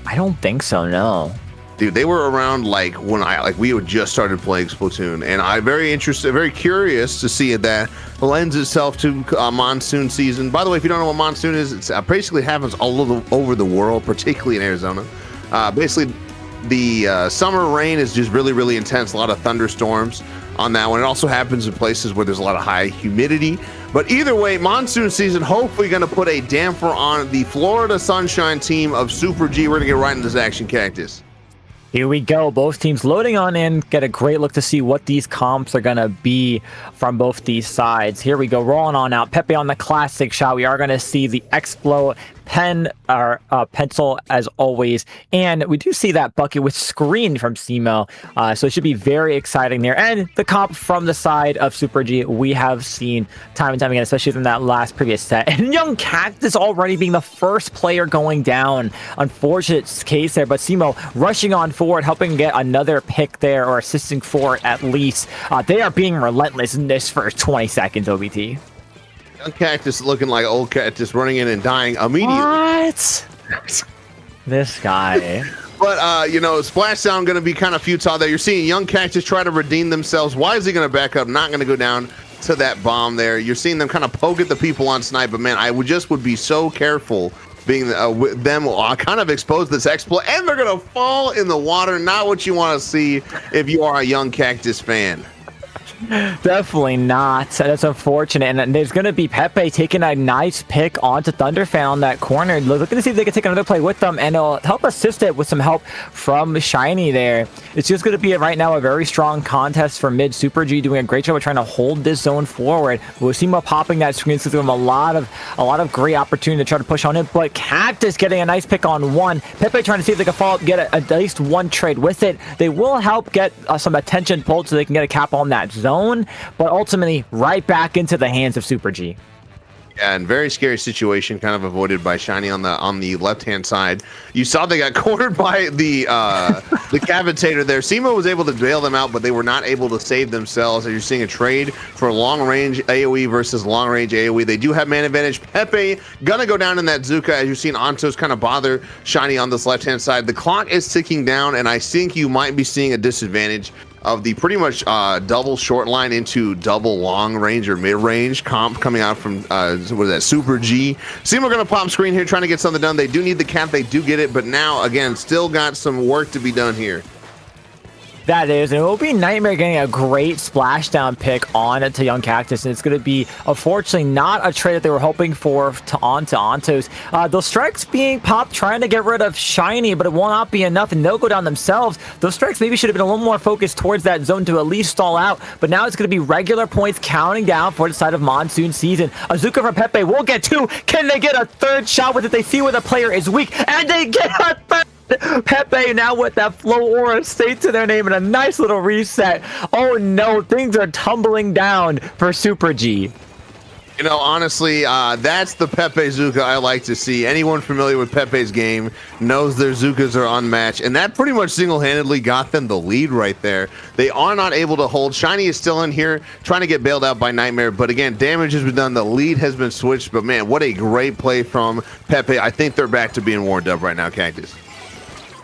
I don't think so, no. Dude, they were around like when we had just started playing Splatoon, and I'm very interested, very curious to see that lends itself to Monsoon Season. By the way, if you don't know what Monsoon is, it basically happens all over the world, particularly in Arizona. Basically, the summer rain is just really, really intense. A lot of thunderstorms on that one. It also happens in places where there's a lot of high humidity. But either way, Monsoon Season hopefully going to put a damper on the Florida Sunshine team of Super G. We're going to get right into this action, Cactus. Here we go. Both teams loading on in. Get a great look to see what these comps are going to be from both these sides. Here we go. Rolling on out. Pepe on the classic shot. We are going to see the Explo Pencil as always. And we do see that bucket with screen from Simo. So it should be very exciting there. And the comp from the side of Super G, we have seen time and time again, especially from that last previous set. And Young Cactus already being the first player going down. Unfortunate case there, but Simo rushing on forward, helping get another pick there, or assisting for it at least. They are being relentless in this first 20 seconds, OBT. Young Cactus looking like old Cactus, running in and dying immediately. What? This guy. But, you know, Splashdown going to be kind of futile there. You're seeing Young Cactus try to redeem themselves. Why is he going to back up? Not going to go down to that bomb there. You're seeing them kind of poke at the people on snipe. But, man, I would be so careful being with them kind of expose this exploit. And they're going to fall in the water. Not what you want to see if you are a Young Cactus fan. Definitely not. That's unfortunate. And there's going to be Pepe taking a nice pick onto Thunderfan on that corner. Looking to see if they can take another play with them, and it'll help assist it with some help from Shiny there. It's just going to be right now a very strong contest for mid. Super G doing a great job of trying to hold this zone forward. We'll see him popping that screen, so give him a lot of great opportunity to try to push on it. But Cactus getting a nice pick on one. Pepe trying to see if they can follow up, get at least one trade with it. They will help get some attention pulled so they can get a cap on that zone, but ultimately right back into the hands of Super G. Yeah, and very scary situation, kind of avoided by Shiny on the left-hand side. You saw they got cornered by the Cavitator there. Simo was able to bail them out, but they were not able to save themselves. As you're seeing a trade for long-range AoE versus long-range AoE. They do have man advantage. Pepe gonna go down in that Zuka, as you're seeing Antos kind of bother Shiny on this left-hand side. The clock is ticking down, and I think you might be seeing a disadvantage of the pretty much double short line into double long range or mid range comp coming out from what is that, Super G. Simo are gonna pop screen here, trying to get something done. They do need the cap, they do get it, but now again, still got some work to be done here. That is, and it will be Nightmare getting a great splashdown pick on it to Young Cactus, and it's going to be, unfortunately, not a trade that they were hoping for onto Antos. Those strikes being popped, trying to get rid of Shiny, but it will not be enough, and they'll go down themselves. Those strikes maybe should have been a little more focused towards that zone to at least stall out, but now it's going to be regular points counting down for the side of Monsoon Season. Azuka from Pepe will get two. Can they get a third shot with it? They see where the player is weak, and they get a third. Pepe now with that flow aura state to their name and a nice little reset. Oh no, things are tumbling down for Super G. You know, honestly, that's the Pepe Zuka I like to see. Anyone familiar with Pepe's game knows their Zukas are unmatched, and that pretty much single-handedly got them the lead right there. They are not able to hold. Shiny is still in here trying to get bailed out by Nightmare, but again, damage has been done. The lead has been switched, but man, what a great play from Pepe. I think they're back to being warmed up right now, Cactus.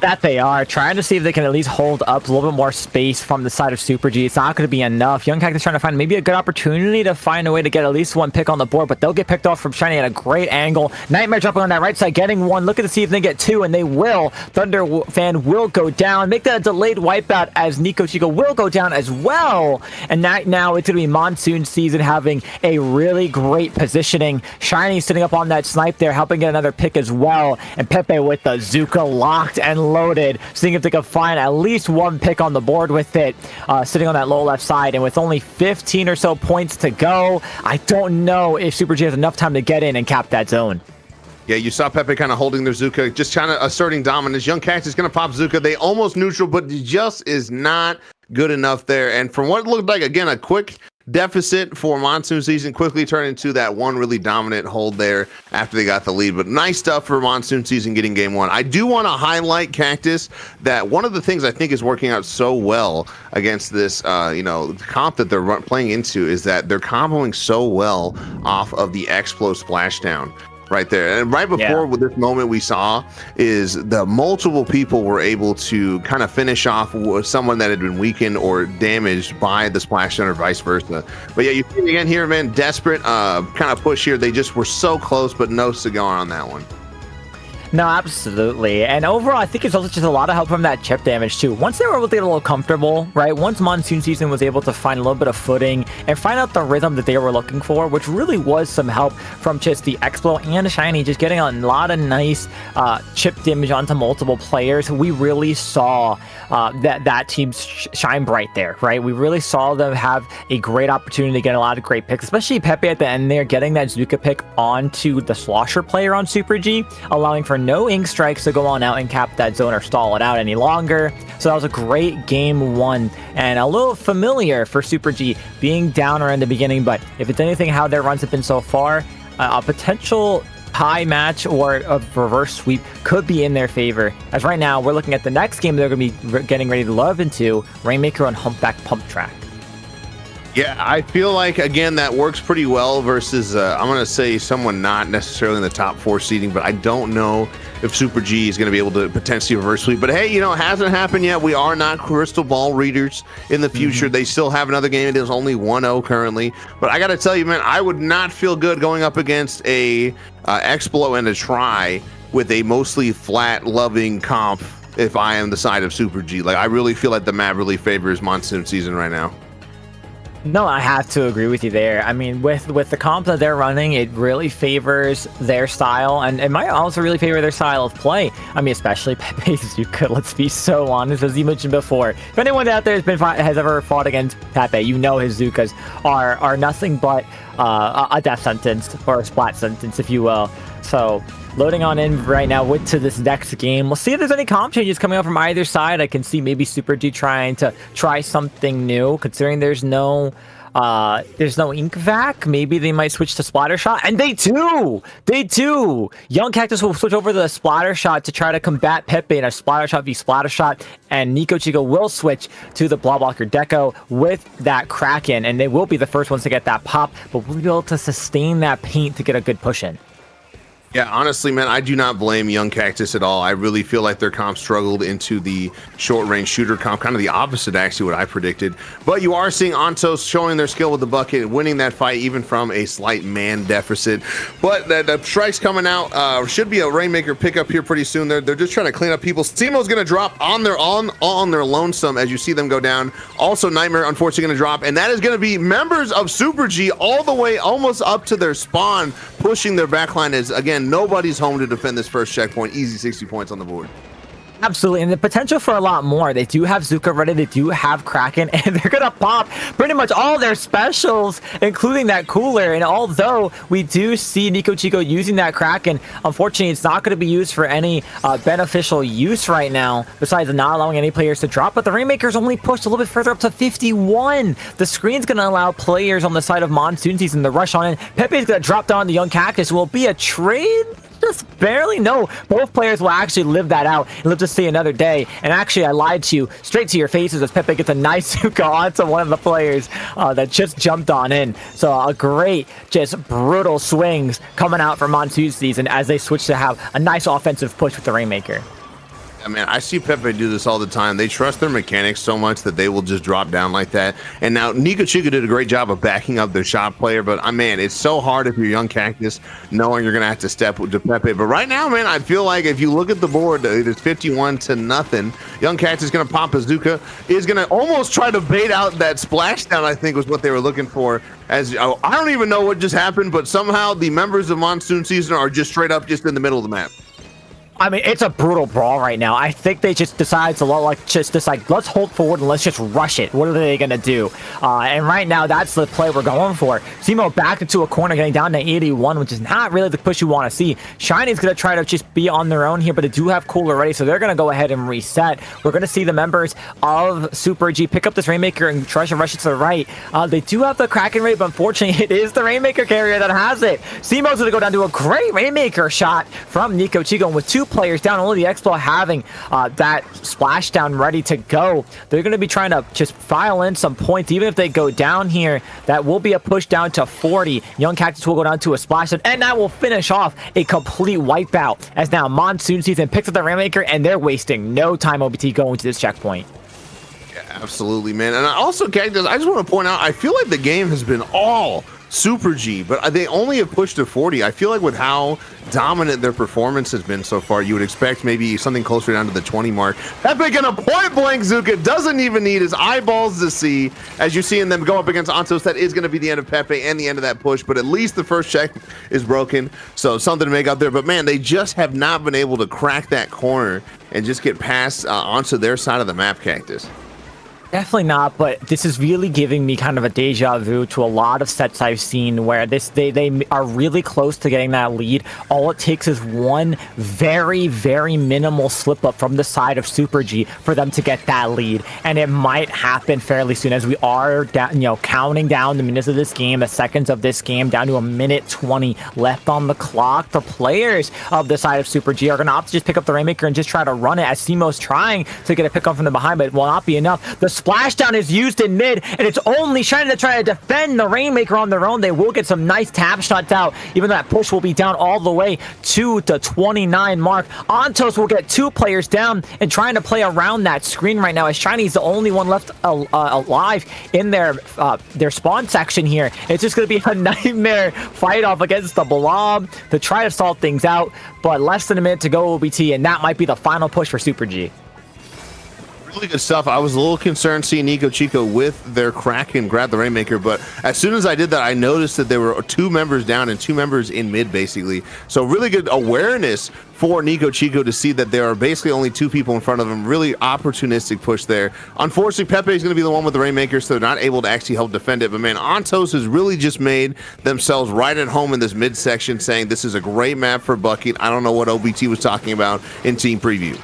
That they are trying to see if they can at least hold up a little bit more space from the side of Super G. It's not going to be enough. Young Cactus trying to find maybe a good opportunity to find a way to get at least one pick on the board, but they'll get picked off from Shiny at a great angle. Nightmare jumping on that right side, getting one. Looking to see if they get two, and they will. Thunderfan will go down. Make that a delayed wipeout as Nico Chico will go down as well. And that now it's going to be Monsoon Season having a really great positioning. Shiny sitting up on that snipe there, helping get another pick as well. And Pepe with the Zuka locked and loaded, seeing if they can find at least one pick on the board with it, sitting on that low left side. And with only 15 or so points to go, I don't know if Super G has enough time to get in and cap that zone. Yeah, you saw Pepe kind of holding their Zuka, just kind of asserting dominance. Young Cactus is going to pop Zuka. They almost neutral, but it just is not good enough there. And from what it looked like, again, a quick deficit for Monsoon Season quickly turned into that one really dominant hold there after they got the lead. But nice stuff for Monsoon Season getting game one. I do want to highlight, Cactus, that one of the things I think is working out so well against this comp that they're playing into is that they're comboing so well off of the Explo Splashdown right there. And right before with this moment we saw is the multiple people were able to kind of finish off with someone that had been weakened or damaged by the splashdown or vice versa. But yeah, you see again here, man, desperate kind of push here. They just were so close, but no cigar on that one. No, absolutely. And overall, I think it's also just a lot of help from that chip damage, too. Once they were able to get a little comfortable, right? Once Monsoon Season was able to find a little bit of footing and find out the rhythm that they were looking for, which really was some help from just the Explo and Shiny, just getting a lot of nice chip damage onto multiple players. We really saw that team shine bright there, right? We really saw them have a great opportunity to get a lot of great picks, especially Pepe at the end there, getting that Zuka pick onto the Slosher player on Super G, allowing for no ink strikes to go on out and cap that zone or stall it out any longer. So that was a great game one and a little familiar for Super G being downer in the beginning, but if it's anything how their runs have been so far, a potential tie match or a reverse sweep could be in their favor. As right now, we're looking at the next game they're going to be getting ready to love into, Rainmaker on Humpback Pump Track. Yeah, I feel like, again, that works pretty well versus, I'm going to say someone not necessarily in the top 4 seeding, but I don't know if Super G is going to be able to potentially reverse sweep. But hey, it hasn't happened yet. We are not crystal ball readers in the future. They still have another game. It is only 1-0 currently. But I got to tell you, man, I would not feel good going up against a Explo and a Try with a mostly flat-loving comp if I am the side of Super G. Like, I really feel like the map really favors Monsoon Season right now. No, I have to agree with you there. I mean, with the comp that they're running, it really favors their style, and it might also really favor their style of play. I mean, especially Pepe's Zuka, let's be so honest, as you mentioned before. If anyone out there has ever fought against Pepe, you know his Zukas are nothing but a death sentence, or a splat sentence, if you will. So, loading on in right now to this next game. We'll see if there's any comp changes coming out from either side. I can see maybe Super G trying to try something new, considering there's no ink vac. Maybe they might switch to splatter shot, and they do. Young Cactus will switch over to the splatter shot to try to combat Pepe in a splatter shot v splatter shot, and Nico Chico will switch to the block blocker Deco with that Kraken, and they will be the first ones to get that pop, but will be able to sustain that paint to get a good push in. Yeah, honestly, man, I do not blame Young Cactus at all. I really feel like their comp struggled into the short-range shooter comp, kind of the opposite, actually, what I predicted. But you are seeing Ontos showing their skill with the bucket, winning that fight even from a slight man deficit. But the strike's coming out. Should be a Rainmaker pickup here pretty soon. They're just trying to clean up people. Steamo's going to drop on their lonesome as you see them go down. Also, Nightmare, unfortunately, going to drop. And that is going to be members of Super G all the way almost up to their spawn, pushing their backline as, again, nobody's home to defend this first checkpoint. Easy 60 points on the board. Absolutely, and the potential for a lot more. They do have Zuka ready, they do have Kraken, and they're gonna pop pretty much all their specials, including that cooler. And although we do see Nico Chico using that Kraken, unfortunately it's not going to be used for any beneficial use right now, besides not allowing any players to drop. But the Rainmaker's only pushed a little bit further up to 51. The screen's going to allow players on the side of Monsoon Season to rush on in. Pepe's going to drop down the Young Cactus. Will be a trade? Just barely. No, both players will actually live that out and live to see another day. And actually, I lied to you straight to your faces as Pepe gets a nice Zuka onto one of the players that just jumped on in. So a great, just brutal swings coming out from Monsoon Season as they switch to have a nice offensive push with the Rainmaker. I mean, I see Pepe do this all the time. They trust their mechanics so much that they will just drop down like that. And now Nico Chico did a great job of backing up their shot player, but man, it's so hard if you're Young Cactus knowing you're gonna have to step to Pepe. But right now, man, I feel like if you look at the board, it is 51-0. Young Cactus is gonna pop Bazooka, is gonna almost try to bait out that splashdown, I think was what they were looking for. As I don't even know what just happened, but somehow the members of Monsoon Season are just straight up just in the middle of the map. I mean, it's a brutal brawl right now. I think they just decided to let's hold forward and let's just rush it. What are they going to do? And right now, that's the play we're going for. Simo back into a corner, getting down to 81, which is not really the push you want to see. Shiny's going to try to just be on their own here, but they do have Cooler ready, so they're going to go ahead and reset. We're going to see the members of Super G pick up this Rainmaker and try to rush it to the right. They do have the Kraken Raid, but unfortunately, it is the Rainmaker carrier that has it. Simo's going to go down to a great Rainmaker shot from Nico Chico, and with two players down, only the Expo having that splashdown ready to go. They're going to be trying to just file in some points. Even if they go down here, that will be a push down to 40. Young Cactus will go down to a splashdown, and that will finish off a complete wipeout as now Monsoon Season picks up the Rainmaker, and they're wasting no time OBT going to this checkpoint. Yeah, absolutely, man. And also, Cactus, I just want to point out, I feel like the game has been all Super G, but they only have pushed to 40. I feel like with how dominant their performance has been so far, you would expect maybe something closer down to the 20 mark. Pepe gonna point blank Zuka, doesn't even need his eyeballs to see. As you see in them go up against Ontos, that is gonna be the end of Pepe and the end of that push, but at least the first check is broken, so something to make up there. But man, they just have not been able to crack that corner and just get past onto their side of the map, Cactus. Definitely not, but this is really giving me kind of a deja vu to a lot of sets I've seen where they are really close to getting that lead. All it takes is one very, very minimal slip up from the side of Super G for them to get that lead, and it might happen fairly soon as we are counting down the minutes of this game, the seconds of this game, down to a minute 20 left on the clock. The players of the side of Super G are going to opt to just pick up the Rainmaker and just try to run it as Simo's trying to get a pick up from the behind, but it will not be enough. The splashdown is used in mid, and it's only trying to try to defend the Rainmaker on their own. They will get some nice tap shots out, even though that push will be down all the way to the 29 mark. Ontos will get two players down and trying to play around that screen right now, as Shiny's the only one left alive in their spawn section here. It's just going to be a nightmare fight off against the Blob to try to solve things out, but less than a minute to go OBT, and that might be the final push for Super G. Really good stuff. I was a little concerned seeing Nico Chico with their Kraken grab the Rainmaker, but as soon as I did that, I noticed that there were 2 members down and 2 members in mid, basically. So really good awareness for Nico Chico to see that there are basically only 2 people in front of him. Really opportunistic push there. Unfortunately, Pepe is going to be the one with the Rainmaker, so they're not able to actually help defend it. But man, Ontos has really just made themselves right at home in this mid section, saying this is a great map for Bucket. I don't know what OBT was talking about in team preview.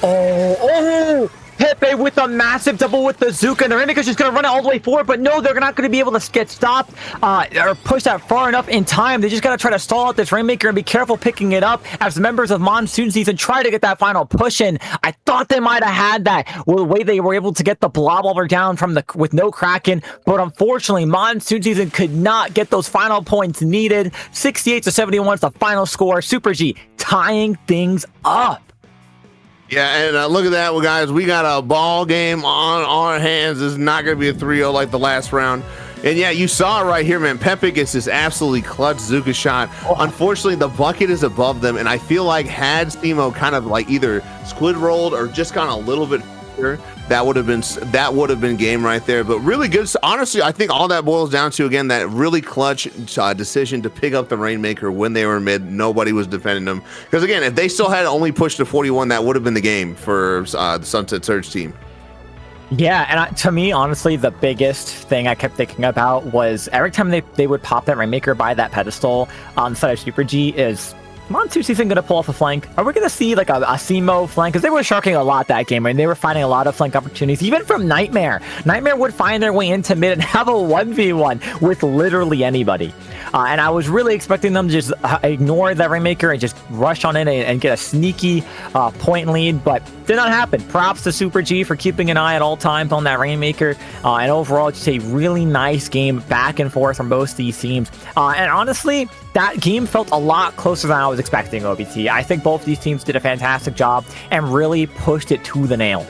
Oh, Pepe with a massive double with the Zuka, and the Rainmaker's just going to run it all the way forward, but no, they're not going to be able to get stopped or push that far enough in time. They just got to try to stall out this Rainmaker and be careful picking it up as the members of Monsoon Season try to get that final push in. I thought they might have had that with the way they were able to get the Blobber down from with no Kraken, but unfortunately, Monsoon Season could not get those final points needed. 68-71 is the final score. Super G tying things up. Yeah, and look at that, well, guys. We got a ball game on our hands. This is not going to be a 3-0 like the last round. And yeah, you saw it right here, man. Pepe gets this absolutely clutch Zuka shot. Unfortunately, the bucket is above them, and I feel like had Stemo kind of like either squid rolled or just gone a little bit here, that would have been game right there. But really good. Honestly, I think all that boils down to, again, that really clutch decision to pick up the Rainmaker when they were mid. Nobody was defending them, because again, if they still had only pushed to 41, that would have been the game for the Sunset Surge team. Yeah, and to me, honestly, the biggest thing I kept thinking about was every time they would pop that Rainmaker by that pedestal on the side of Super G is Monsoon Season going to pull off a flank? Are we going to see like a Simo flank? Because they were sharking a lot that game, and they were finding a lot of flank opportunities, even from Nightmare. Nightmare would find their way into mid and have a 1v1 with literally anybody. And I was really expecting them to just ignore that Rainmaker and just rush on in and get a sneaky point lead, but did not happen. Props to Super G for keeping an eye at all times on that Rainmaker. And overall, just a really nice game back and forth from both these teams. And honestly, that game felt a lot closer than I was expecting, OBT. I think both these teams did a fantastic job and really pushed it to the nail.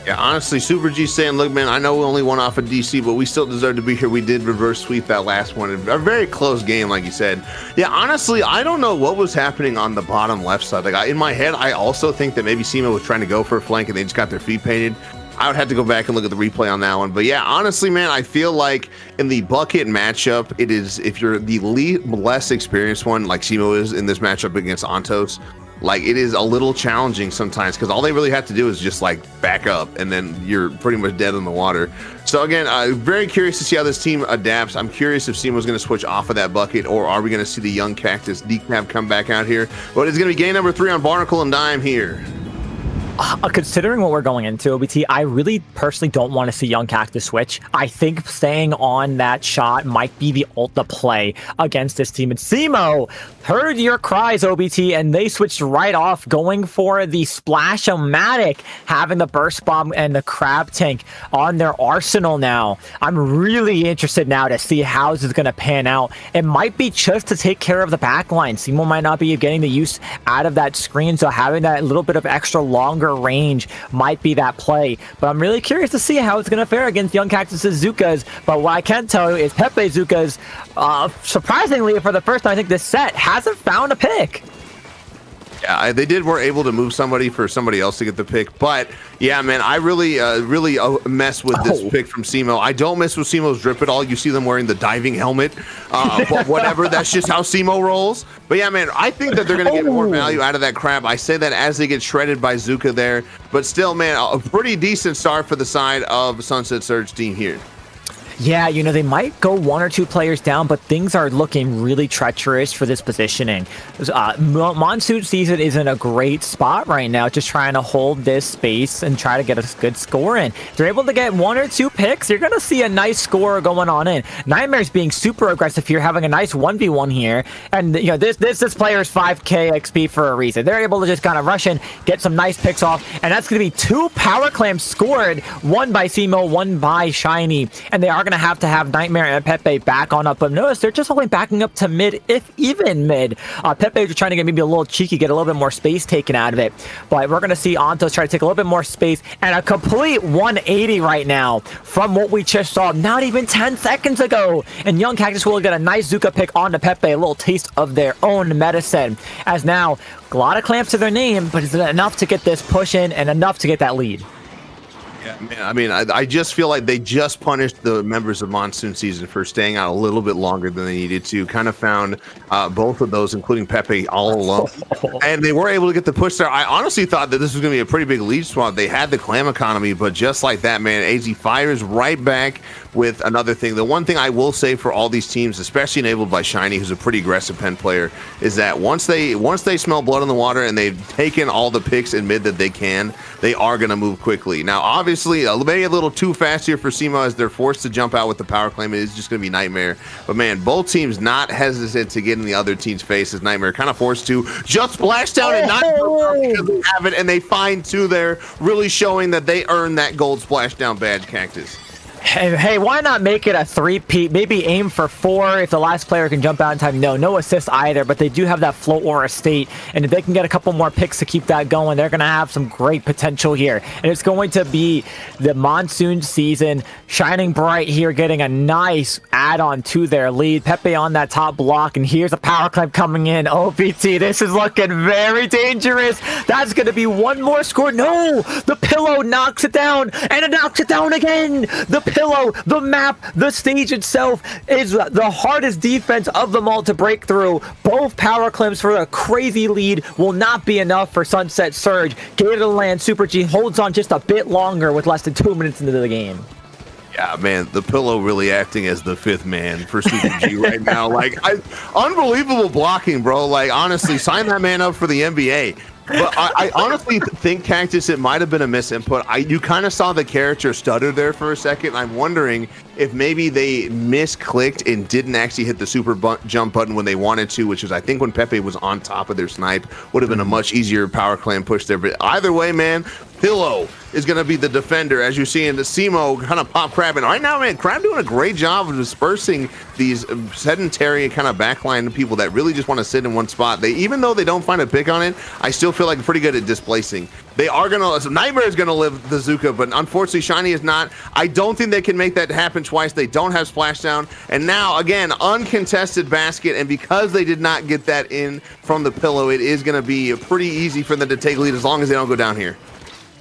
Yeah, honestly, Super G saying, look, man, I know we only won off of DC, but we still deserve to be here. We did reverse sweep that last one. A very close game, like you said. Yeah, honestly, I don't know what was happening on the bottom left side. Like, in my head, I also think that maybe Simo was trying to go for a flank and they just got their feet painted. I would have to go back and look at the replay on that one. But yeah, honestly, man, I feel like in the bucket matchup, it is, if you're the less experienced one, like Simo is in this matchup against Ontos, like it is a little challenging sometimes, because all they really have to do is just like back up and then you're pretty much dead in the water. So again, very curious to see how this team adapts. I'm curious if Simo's going to switch off of that bucket, or are we going to see the young Cactus Decap come back out here? But it's going to be game number 3 on Barnacle and Dime here. Considering what we're going into, OBT, I really personally don't want to see Young Cactus switch. I think staying on that shot might be the play against this team. And Simo heard your cries, OBT, and they switched right off, going for the Splash-O-Matic, having the Burst Bomb and the Crab Tank on their arsenal now. I'm really interested now to see how this is going to pan out. It might be just to take care of the backline. Simo might not be getting the use out of that screen, so having that little bit of extra longer range might be that play. But I'm really curious to see how it's going to fare against Young Cactus's Zukas. But what I can tell you is Pepe Zukas, surprisingly, for the first time I think this set, hasn't found a pick. Yeah, they were able to move somebody for somebody else to get the pick. But yeah, man, I really mess with this pick from Simo. I don't mess with Simo's drip at all. You see them wearing the diving helmet, but whatever. That's just how Simo rolls. But yeah, man, I think that they're going to get more value out of that crab. I say that as they get shredded by Zuka there. But still, man, a pretty decent start for the side of Sunset Surge team here. Yeah, you know, they might go 1 or 2 players down, but things are looking really treacherous for this positioning. Monsoon Season is in a great spot right now, just trying to hold this space and try to get a good score in. If they're able to get 1 or 2 picks, you're going to see a nice score going on in. Nightmare's being super aggressive here, having a nice 1v1 here. And, you know, this player's 5k XP for a reason. They're able to just kind of rush in, get some nice picks off, and that's going to be 2 power clams scored, 1 by Simo, 1 by Shiny. And they are going to have Nightmare and Pepe back on up, but notice they're just only backing up to mid, if even mid. Pepe is trying to get maybe a little cheeky, get a little bit more space taken out of it, but we're going to see Ontos try to take a little bit more space, and a complete 180 right now from what we just saw not even 10 seconds ago. And Young Cactus will get a nice Zuka pick onto Pepe, a little taste of their own medicine, as now a lot of clamps to their name, but is it enough to get this push in and enough to get that lead? Man, I mean, I just feel like they just punished the members of Monsoon Season for staying out a little bit longer than they needed to. Kind of found both of those, including Pepe, all alone. And they were able to get the push there. I honestly thought that this was going to be a pretty big lead swap. They had the clam economy, but just like that, man, AZ fires right back with another thing. The one thing I will say for all these teams, especially enabled by Shiny, who's a pretty aggressive pen player, is that once they smell blood in the water and they've taken all the picks in mid that they can, they are going to move quickly. Now, obviously, maybe a little too fast here for SEMO as they're forced to jump out with the power claim. It is just going to be Nightmare. But man, both teams not hesitant to get in the other team's face as Nightmare kind of forced to just splash down and not because they have it, and they find two there, really showing that they earned that gold splashdown badge, Cactus. Hey, why not make it a 3-peat? Maybe aim for 4 if the last player can jump out in time. No assist either, but they do have that float aura state, and if they can get a couple more picks to keep that going, they're going to have some great potential here. And it's going to be the Monsoon Season shining bright here, getting a nice add-on to their lead. Pepe on that top block, and here's a power climb coming in. OPT, this is looking very dangerous. That's going to be one more score. No, the pillow knocks it down, and it knocks it down again. The pillow, the map, the stage itself is the hardest defense of them all to break through. Both power climbs for a crazy lead will not be enough for Sunset Surge. Gator LAN Super G holds on just a bit longer with less than 2 minutes into the game. Yeah, man, the pillow really acting as the 5th man for Super G right now. Like, unbelievable blocking, bro. Like, honestly, sign that man up for the NBA. But I honestly think, Cactus, it might have been a misinput. You kind of saw the character stutter there for a second. I'm wondering if maybe they misclicked and didn't actually hit the super jump button when they wanted to, which is, I think, when Pepe was on top of their snipe, would have been a much easier power clam push there. But either way, man, Pillow is going to be the defender, as you're seeing the SEMO kind of pop Crab. And right now, man, Crab doing a great job of dispersing these sedentary kind of backline people that really just want to sit in one spot. Even though they don't find a pick on it, I still feel like pretty good at displacing. They are going to, so Nightmare is going to live the Zuka, but unfortunately Shiny is not. I don't think they can make that happen twice. They don't have Splashdown. And now, again, uncontested basket. And because they did not get that in from the pillow, it is going to be pretty easy for them to take lead as long as they don't go down here.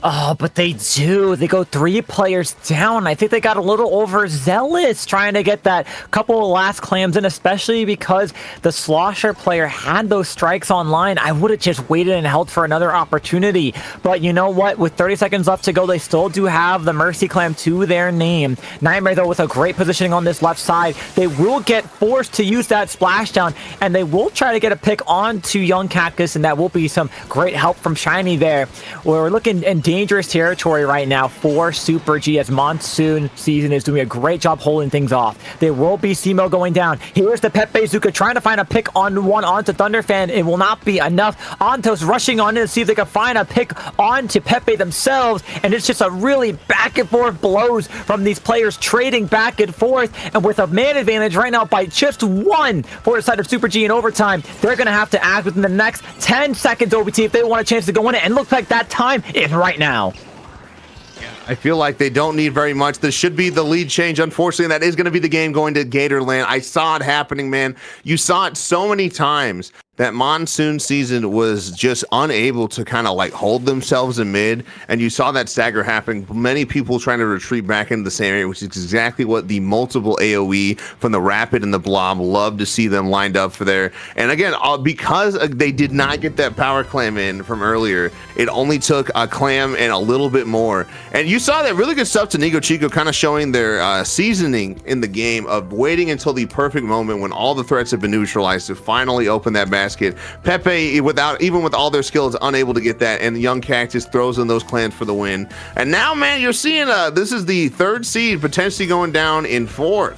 Oh, but they do. They go 3 players down. I think they got a little overzealous trying to get that couple of last clams in, especially because the Slosher player had those strikes online. I would have just waited and held for another opportunity. But you know what? With 30 seconds left to go, they still do have the Mercy Clam to their name. Nightmare, though, with a great positioning on this left side. They will get forced to use that splashdown, and they will try to get a pick onto Young Cactus, and that will be some great help from Shiny there. We're looking in dangerous territory right now for Super G as Monsoon Season is doing a great job holding things off. There will be SEMO going down. Here's the Pepe Zuka trying to find a pick on one onto Thunderfan. It will not be enough. Antos rushing on in to see if they can find a pick onto Pepe themselves, and it's just a really back and forth blows from these players trading back and forth, and with a man advantage right now by just 1 for the side of Super G in overtime, they're going to have to act within the next 10 seconds, OBT, if they want a chance to go in it, and looks like that time is right now. I feel like they don't need very much. This should be the lead change. Unfortunately, that is going to be the game going to Gator LAN. I saw it happening, man. You saw it so many times that Monsoon Season was just unable to kind of like hold themselves in mid, and you saw that stagger happen. Many people trying to retreat back into the same area, which is exactly what the multiple AoE from the Rapid and the Blob love to see them lined up for there. And again, because they did not get that power clam in from earlier, it only took a clam and a little bit more. And you saw that really good stuff to Nico Chico kind of showing their seasoning in the game of waiting until the perfect moment when all the threats have been neutralized to finally open that basket. Pepe, even with all their skills, unable to get that, and Young Cactus throws in those clans for the win. And now, man, you're seeing this is the 3rd seed potentially going down in 4th.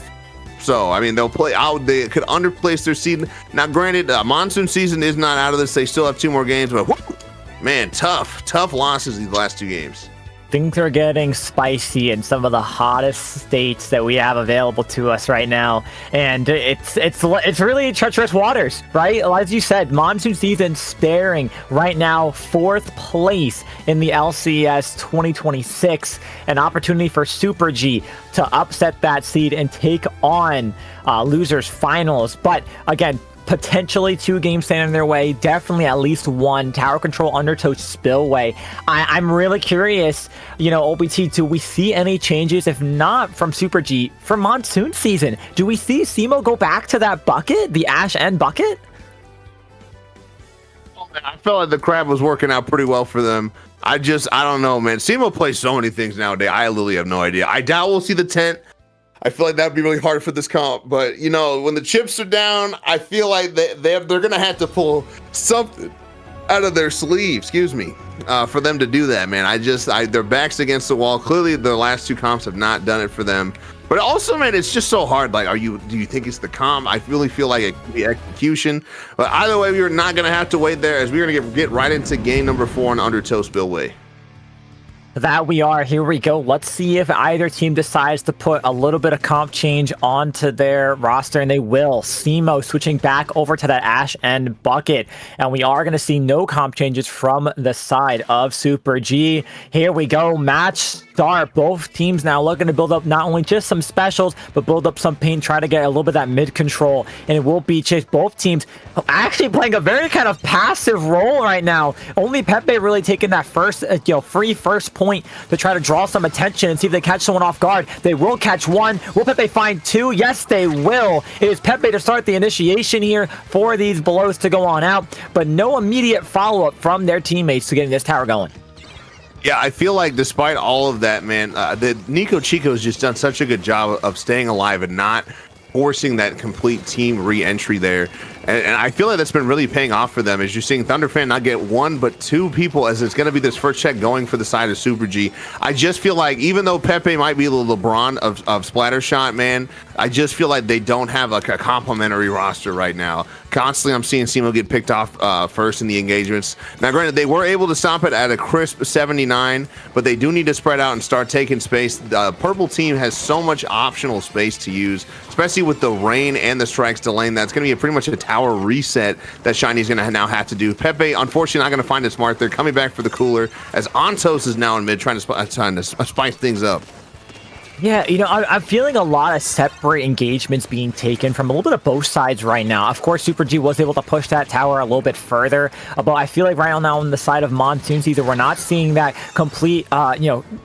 So, I mean, they'll play out. They could underplace their seed. Now, granted, Monsoon Season is not out of this. They still have 2 more games, but man, tough losses these last 2 games. Things are getting spicy in some of the hottest states that we have available to us right now, and it's really treacherous waters, right? As you said, Monsoon Season staring right now 4th place in the LCS 2026, an opportunity for Super G to upset that seed and take on losers finals. But again, potentially 2 games standing their way, definitely at least 1 tower control undertow spillway. I'm really curious, you know, OBT, do we see any changes? If not from Super G, for Monsoon season, do we see SEAMO go back to that bucket, the Ash End bucket? I felt like the crab was working out pretty well for them. I don't know, man. SEAMO plays so many things nowadays. I literally have no idea. I doubt we'll see the tent. I feel like that'd be really hard for this comp. But, you know, when the chips are down, I feel like they're going to have to pull something out of their sleeve, for them to do that, man. Their back's against the wall. Clearly, their last 2 comps have not done it for them. But also, man, it's just so hard. Like, do you think it's the comp? I really feel like it could be execution. But either way, we are not going to have to wait there, as we're going to get right into game number 4 on Undertow Spillway. That we are. Here we go. Let's see if either team decides to put a little bit of comp change onto their roster, and they will. SEAMO switching back over to that Ash End bucket, and we are going to see no comp changes from the side of Super G. Here we go. Match start. Both teams now looking to build up not only just some specials, but build up some paint, try to get a little bit of that mid control, and it will be chased. Both teams actually playing a very kind of passive role right now. Only Pepe really taking that first, free first point to try to draw some attention and see if they catch someone off guard. They will catch 1. Will Pepe find 2? Yes, they will. It is Pepe to start the initiation here for these blows to go on out, but no immediate follow-up from their teammates to getting this tower going. Yeah, I feel like despite all of that, man, the Nico Chico has just done such a good job of staying alive and not forcing that complete team re-entry there. And I feel like that's been really paying off for them, as you're seeing ThunderFan not get 1 but 2 people, as it's going to be this first check going for the side of Super G. I just feel like even though Pepe might be the LeBron of Splattershot, man, I just feel like they don't have like a complimentary roster right now. Constantly I'm seeing SEAMO get picked off first in the engagements. Now granted, they were able to stop it at a crisp 79, but they do need to spread out and start taking space. The purple team has so much optional space to use, especially with the rain and the strikes delaying. That's going to be pretty much a tower reset that Shiny's going to now have to do. Pepe, unfortunately, not going to find it smart. They're coming back for the cooler, as Ontos is now in mid, trying to spice things up. Yeah, you know, I'm feeling a lot of separate engagements being taken from a little bit of both sides right now. Of course, Super G was able to push that tower a little bit further, but I feel like right now on the side of Monsoon Season, we're not seeing that complete,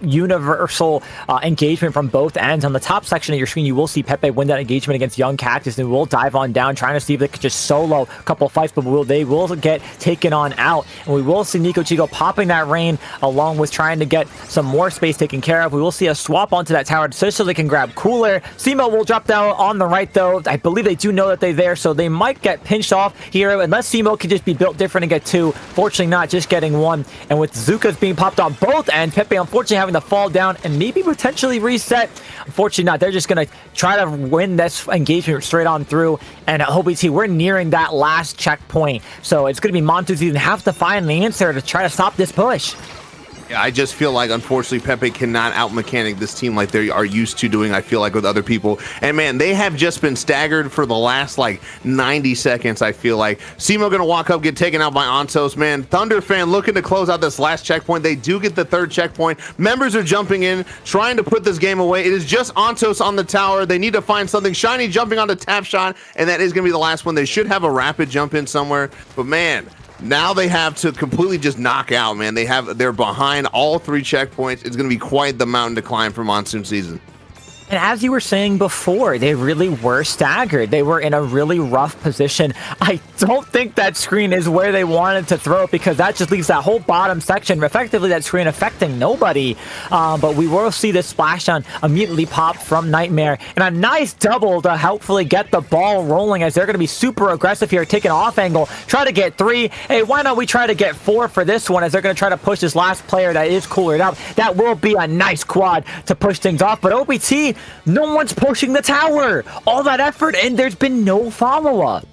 universal engagement from both ends. On the top section of your screen, you will see Pepe win that engagement against Young Cactus, and we'll dive on down, trying to see if they could just solo a couple of fights, but they will get taken on out, and we will see Nico Chico popping that rain, along with trying to get some more space taken care of. We will see a swap onto that tower just so they can grab cooler. SEAMO will drop down on the right, though. I believe they do know that they're there, so they might get pinched off here, unless SEAMO could just be built different and get 2. Fortunately not, just getting 1. And with Zuka's being popped on both ends, Pepe unfortunately having to fall down and maybe potentially reset. Unfortunately not. They're just going to try to win this engagement straight on through. And OBT, we're nearing that last checkpoint, so it's going to be Monsoon Season have to find the answer to try to stop this push. Yeah, I just feel like, unfortunately, Pepe cannot out-mechanic this team like they are used to doing, I feel like, with other people. And, man, they have just been staggered for the last, 90 seconds, I feel like. SEAMO going to walk up, get taken out by Ontos, man. ThunderFan looking to close out this last checkpoint. They do get the 3rd checkpoint. Members are jumping in, trying to put this game away. It is just Ontos on the tower. They need to find something. Shiny jumping onto Tap Shot, and that is going to be the last one. They should have a rapid jump in somewhere. But, man, now they have to completely just knock out, man. They're behind all 3 checkpoints. It's going to be quite the mountain to climb for Monsoon Season. And as you were saying before, they really were staggered. They were in a really rough position. I don't think that screen is where they wanted to throw it, because that just leaves that whole bottom section, effectively that screen affecting nobody. But we will see this splashdown immediately pop from Nightmare, and a nice double to helpfully get the ball rolling, as they're going to be super aggressive here, taking off angle, try to get 3. Hey, why not we try to get 4 for this one, as they're going to try to push this last player that is coolered out. That will be a nice quad to push things off, but OBT, no one's pushing the tower. All that effort, and there's been no follow-up.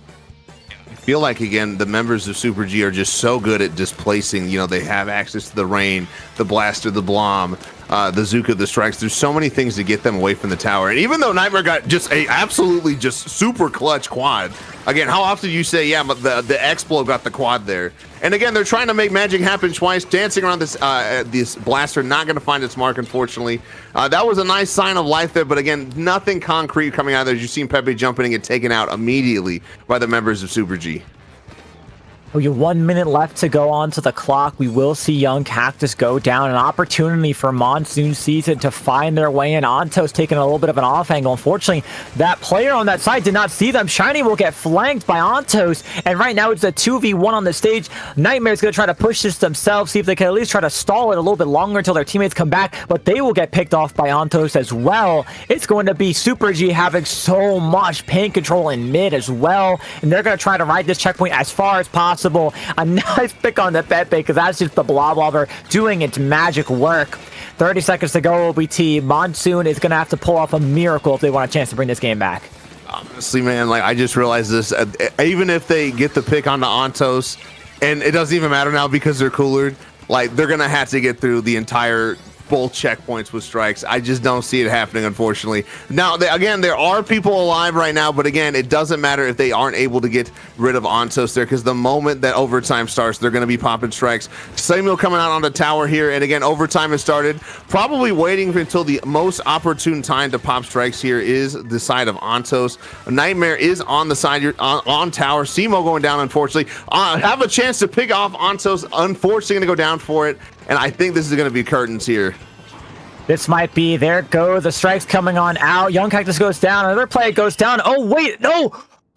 I feel like, again, the members of Super G are just so good at displacing. You know, they have access to the rain, the blaster, the blom. the Zuka, the strikes. There's so many things to get them away from the tower. And even though Nightmare got just a absolutely just super clutch quad, again, how often do you say, yeah, but the Explo got the quad there? And again, they're trying to make magic happen twice, dancing around this blaster, not going to find its mark, unfortunately. That was a nice sign of life there, but again, nothing concrete coming out of there. You've seen Pepe jumping and get taken out immediately by the members of Super G. We have 1 minute left to go on to the clock. We will see Young Cactus go down. An opportunity for Monsoon Season to find their way in. Antos taking a little bit of an off angle. Unfortunately, that player on that side did not see them. Shiny will get flanked by Antos. And right now it's a 2v1 on the stage. Nightmare's going to try to push this themselves, see if they can at least try to stall it a little bit longer until their teammates come back. But they will get picked off by Antos as well. It's going to be Super G having so much paint control in mid as well. And they're going to try to ride this checkpoint as far as possible. A nice pick on the Pepe, because that's just the Blob Lobber doing its magic work. 30 seconds to go, OBT. Monsoon is going to have to pull off a miracle if they want a chance to bring this game back. Honestly, man, like I just realized this. Even if they get the pick onto Antos, and it doesn't even matter now because they're coolered, like they're going to have to get through the entire both checkpoints with strikes. I just don't see it happening, unfortunately. Now, again, there are people alive right now, but again, it doesn't matter if they aren't able to get rid of Antos there, because the moment that overtime starts, they're going to be popping strikes. Samuel coming out on the tower here, and again, overtime has started. Probably waiting until the most opportune time to pop strikes here is the side of Antos. Nightmare is on the side, on tower. Simo going down, unfortunately. Have a chance to pick off Antos, unfortunately going to go down for it. And I think this is going to be curtains here. This might be, there go the strikes coming on out. Young Cactus goes down. Another player goes down. Oh, wait, no.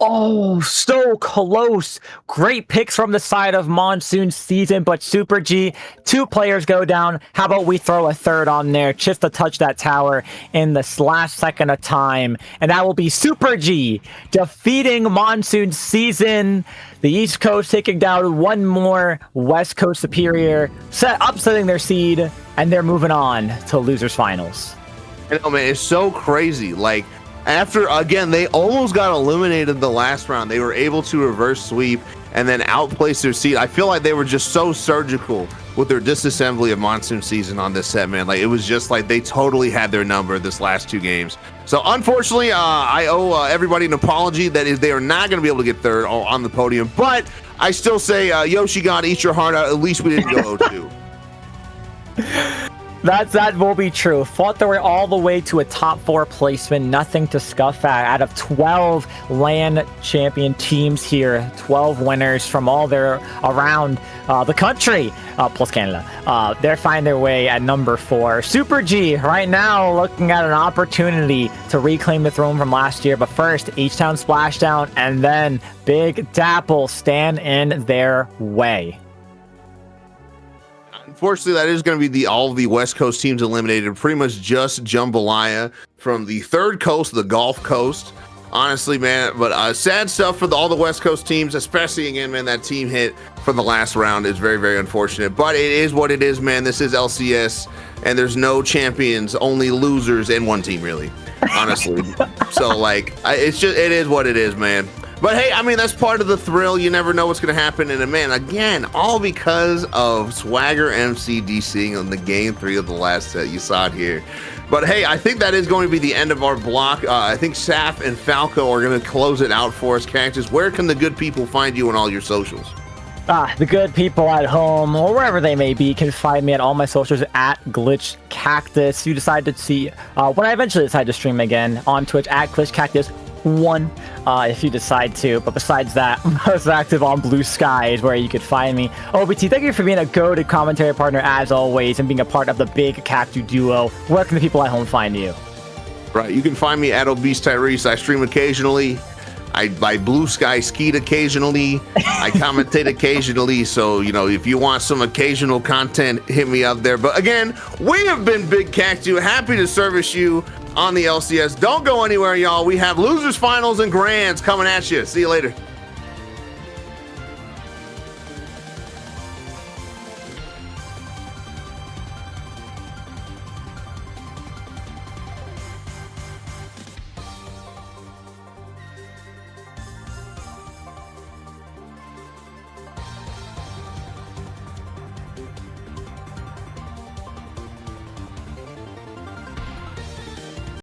Oh, so close. Great picks from the side of Monsoon Season, but Super G, 2 players go down. How about we throw a third on there just to touch that tower in the last second of time? And that will be Super G defeating Monsoon Season. The East Coast taking down one more West Coast Superior, upsetting their seed, and they're moving on to losers finals. I know, man, it's so crazy. Like, after, again, they almost got eliminated the last round. They were able to reverse sweep and then outplace their seed. I feel like they were just so surgical with their disassembly of Monsoon Season on this set, man. Like, it was just like they totally had their number this last 2 games. So, unfortunately, I owe everybody an apology. That is, they are not going to be able to get third on the podium. But I still say, Yoshi God, eat your heart out. At least we didn't go 0-2. That will be true. Fought their way all the way to a top 4 placement. Nothing to scuff at. Out of 12 LAN champion teams here, 12 winners from all their around the country, plus Canada. They're finding their way at number 4. Super G right now looking at an opportunity to reclaim the throne from last year. But first, H-Town Splashdown and then Big Dapple stand in their way. Unfortunately, that is going to be all of the West Coast teams eliminated. Pretty much just Jambalaya from the third coast, the Gulf Coast. Honestly, man, but sad stuff for all the West Coast teams, especially, again, man, that team hit for the last round is very, very unfortunate. But it is what it is, man. This is LCS, and there's no champions, only losers, and one team, really, honestly. So, like, it is what it is, man. But hey, I mean, that's part of the thrill. You never know what's going to happen. And man, again, all because of Swagger MC DCing on the game 3 of the last set. You saw it here. But hey, I think that is going to be the end of our block. I think Saf and Falco are going to close it out for us. Cactus, where can the good people find you on all your socials? The good people at home or wherever they may be can find me at all my socials at Glitch Cactus. You decide to see when I eventually decide to stream again on Twitch at Glitch Cactus 1 if you decide to. But besides that, I'm most active on Blue Skies where you could find me. OBT, thank you for being a go-to commentary partner as always and being a part of the big Cactus duo. Where can the people at home find you? Right, you can find me at Obese Tyrese. I stream occasionally. I Blue Sky Skeet occasionally. I commentate occasionally. So, you know, if you want some occasional content, hit me up there. But again, we have been Big Cactus. Happy to service you on the LCS. Don't go anywhere, y'all. We have losers finals and grands coming at you. See you later.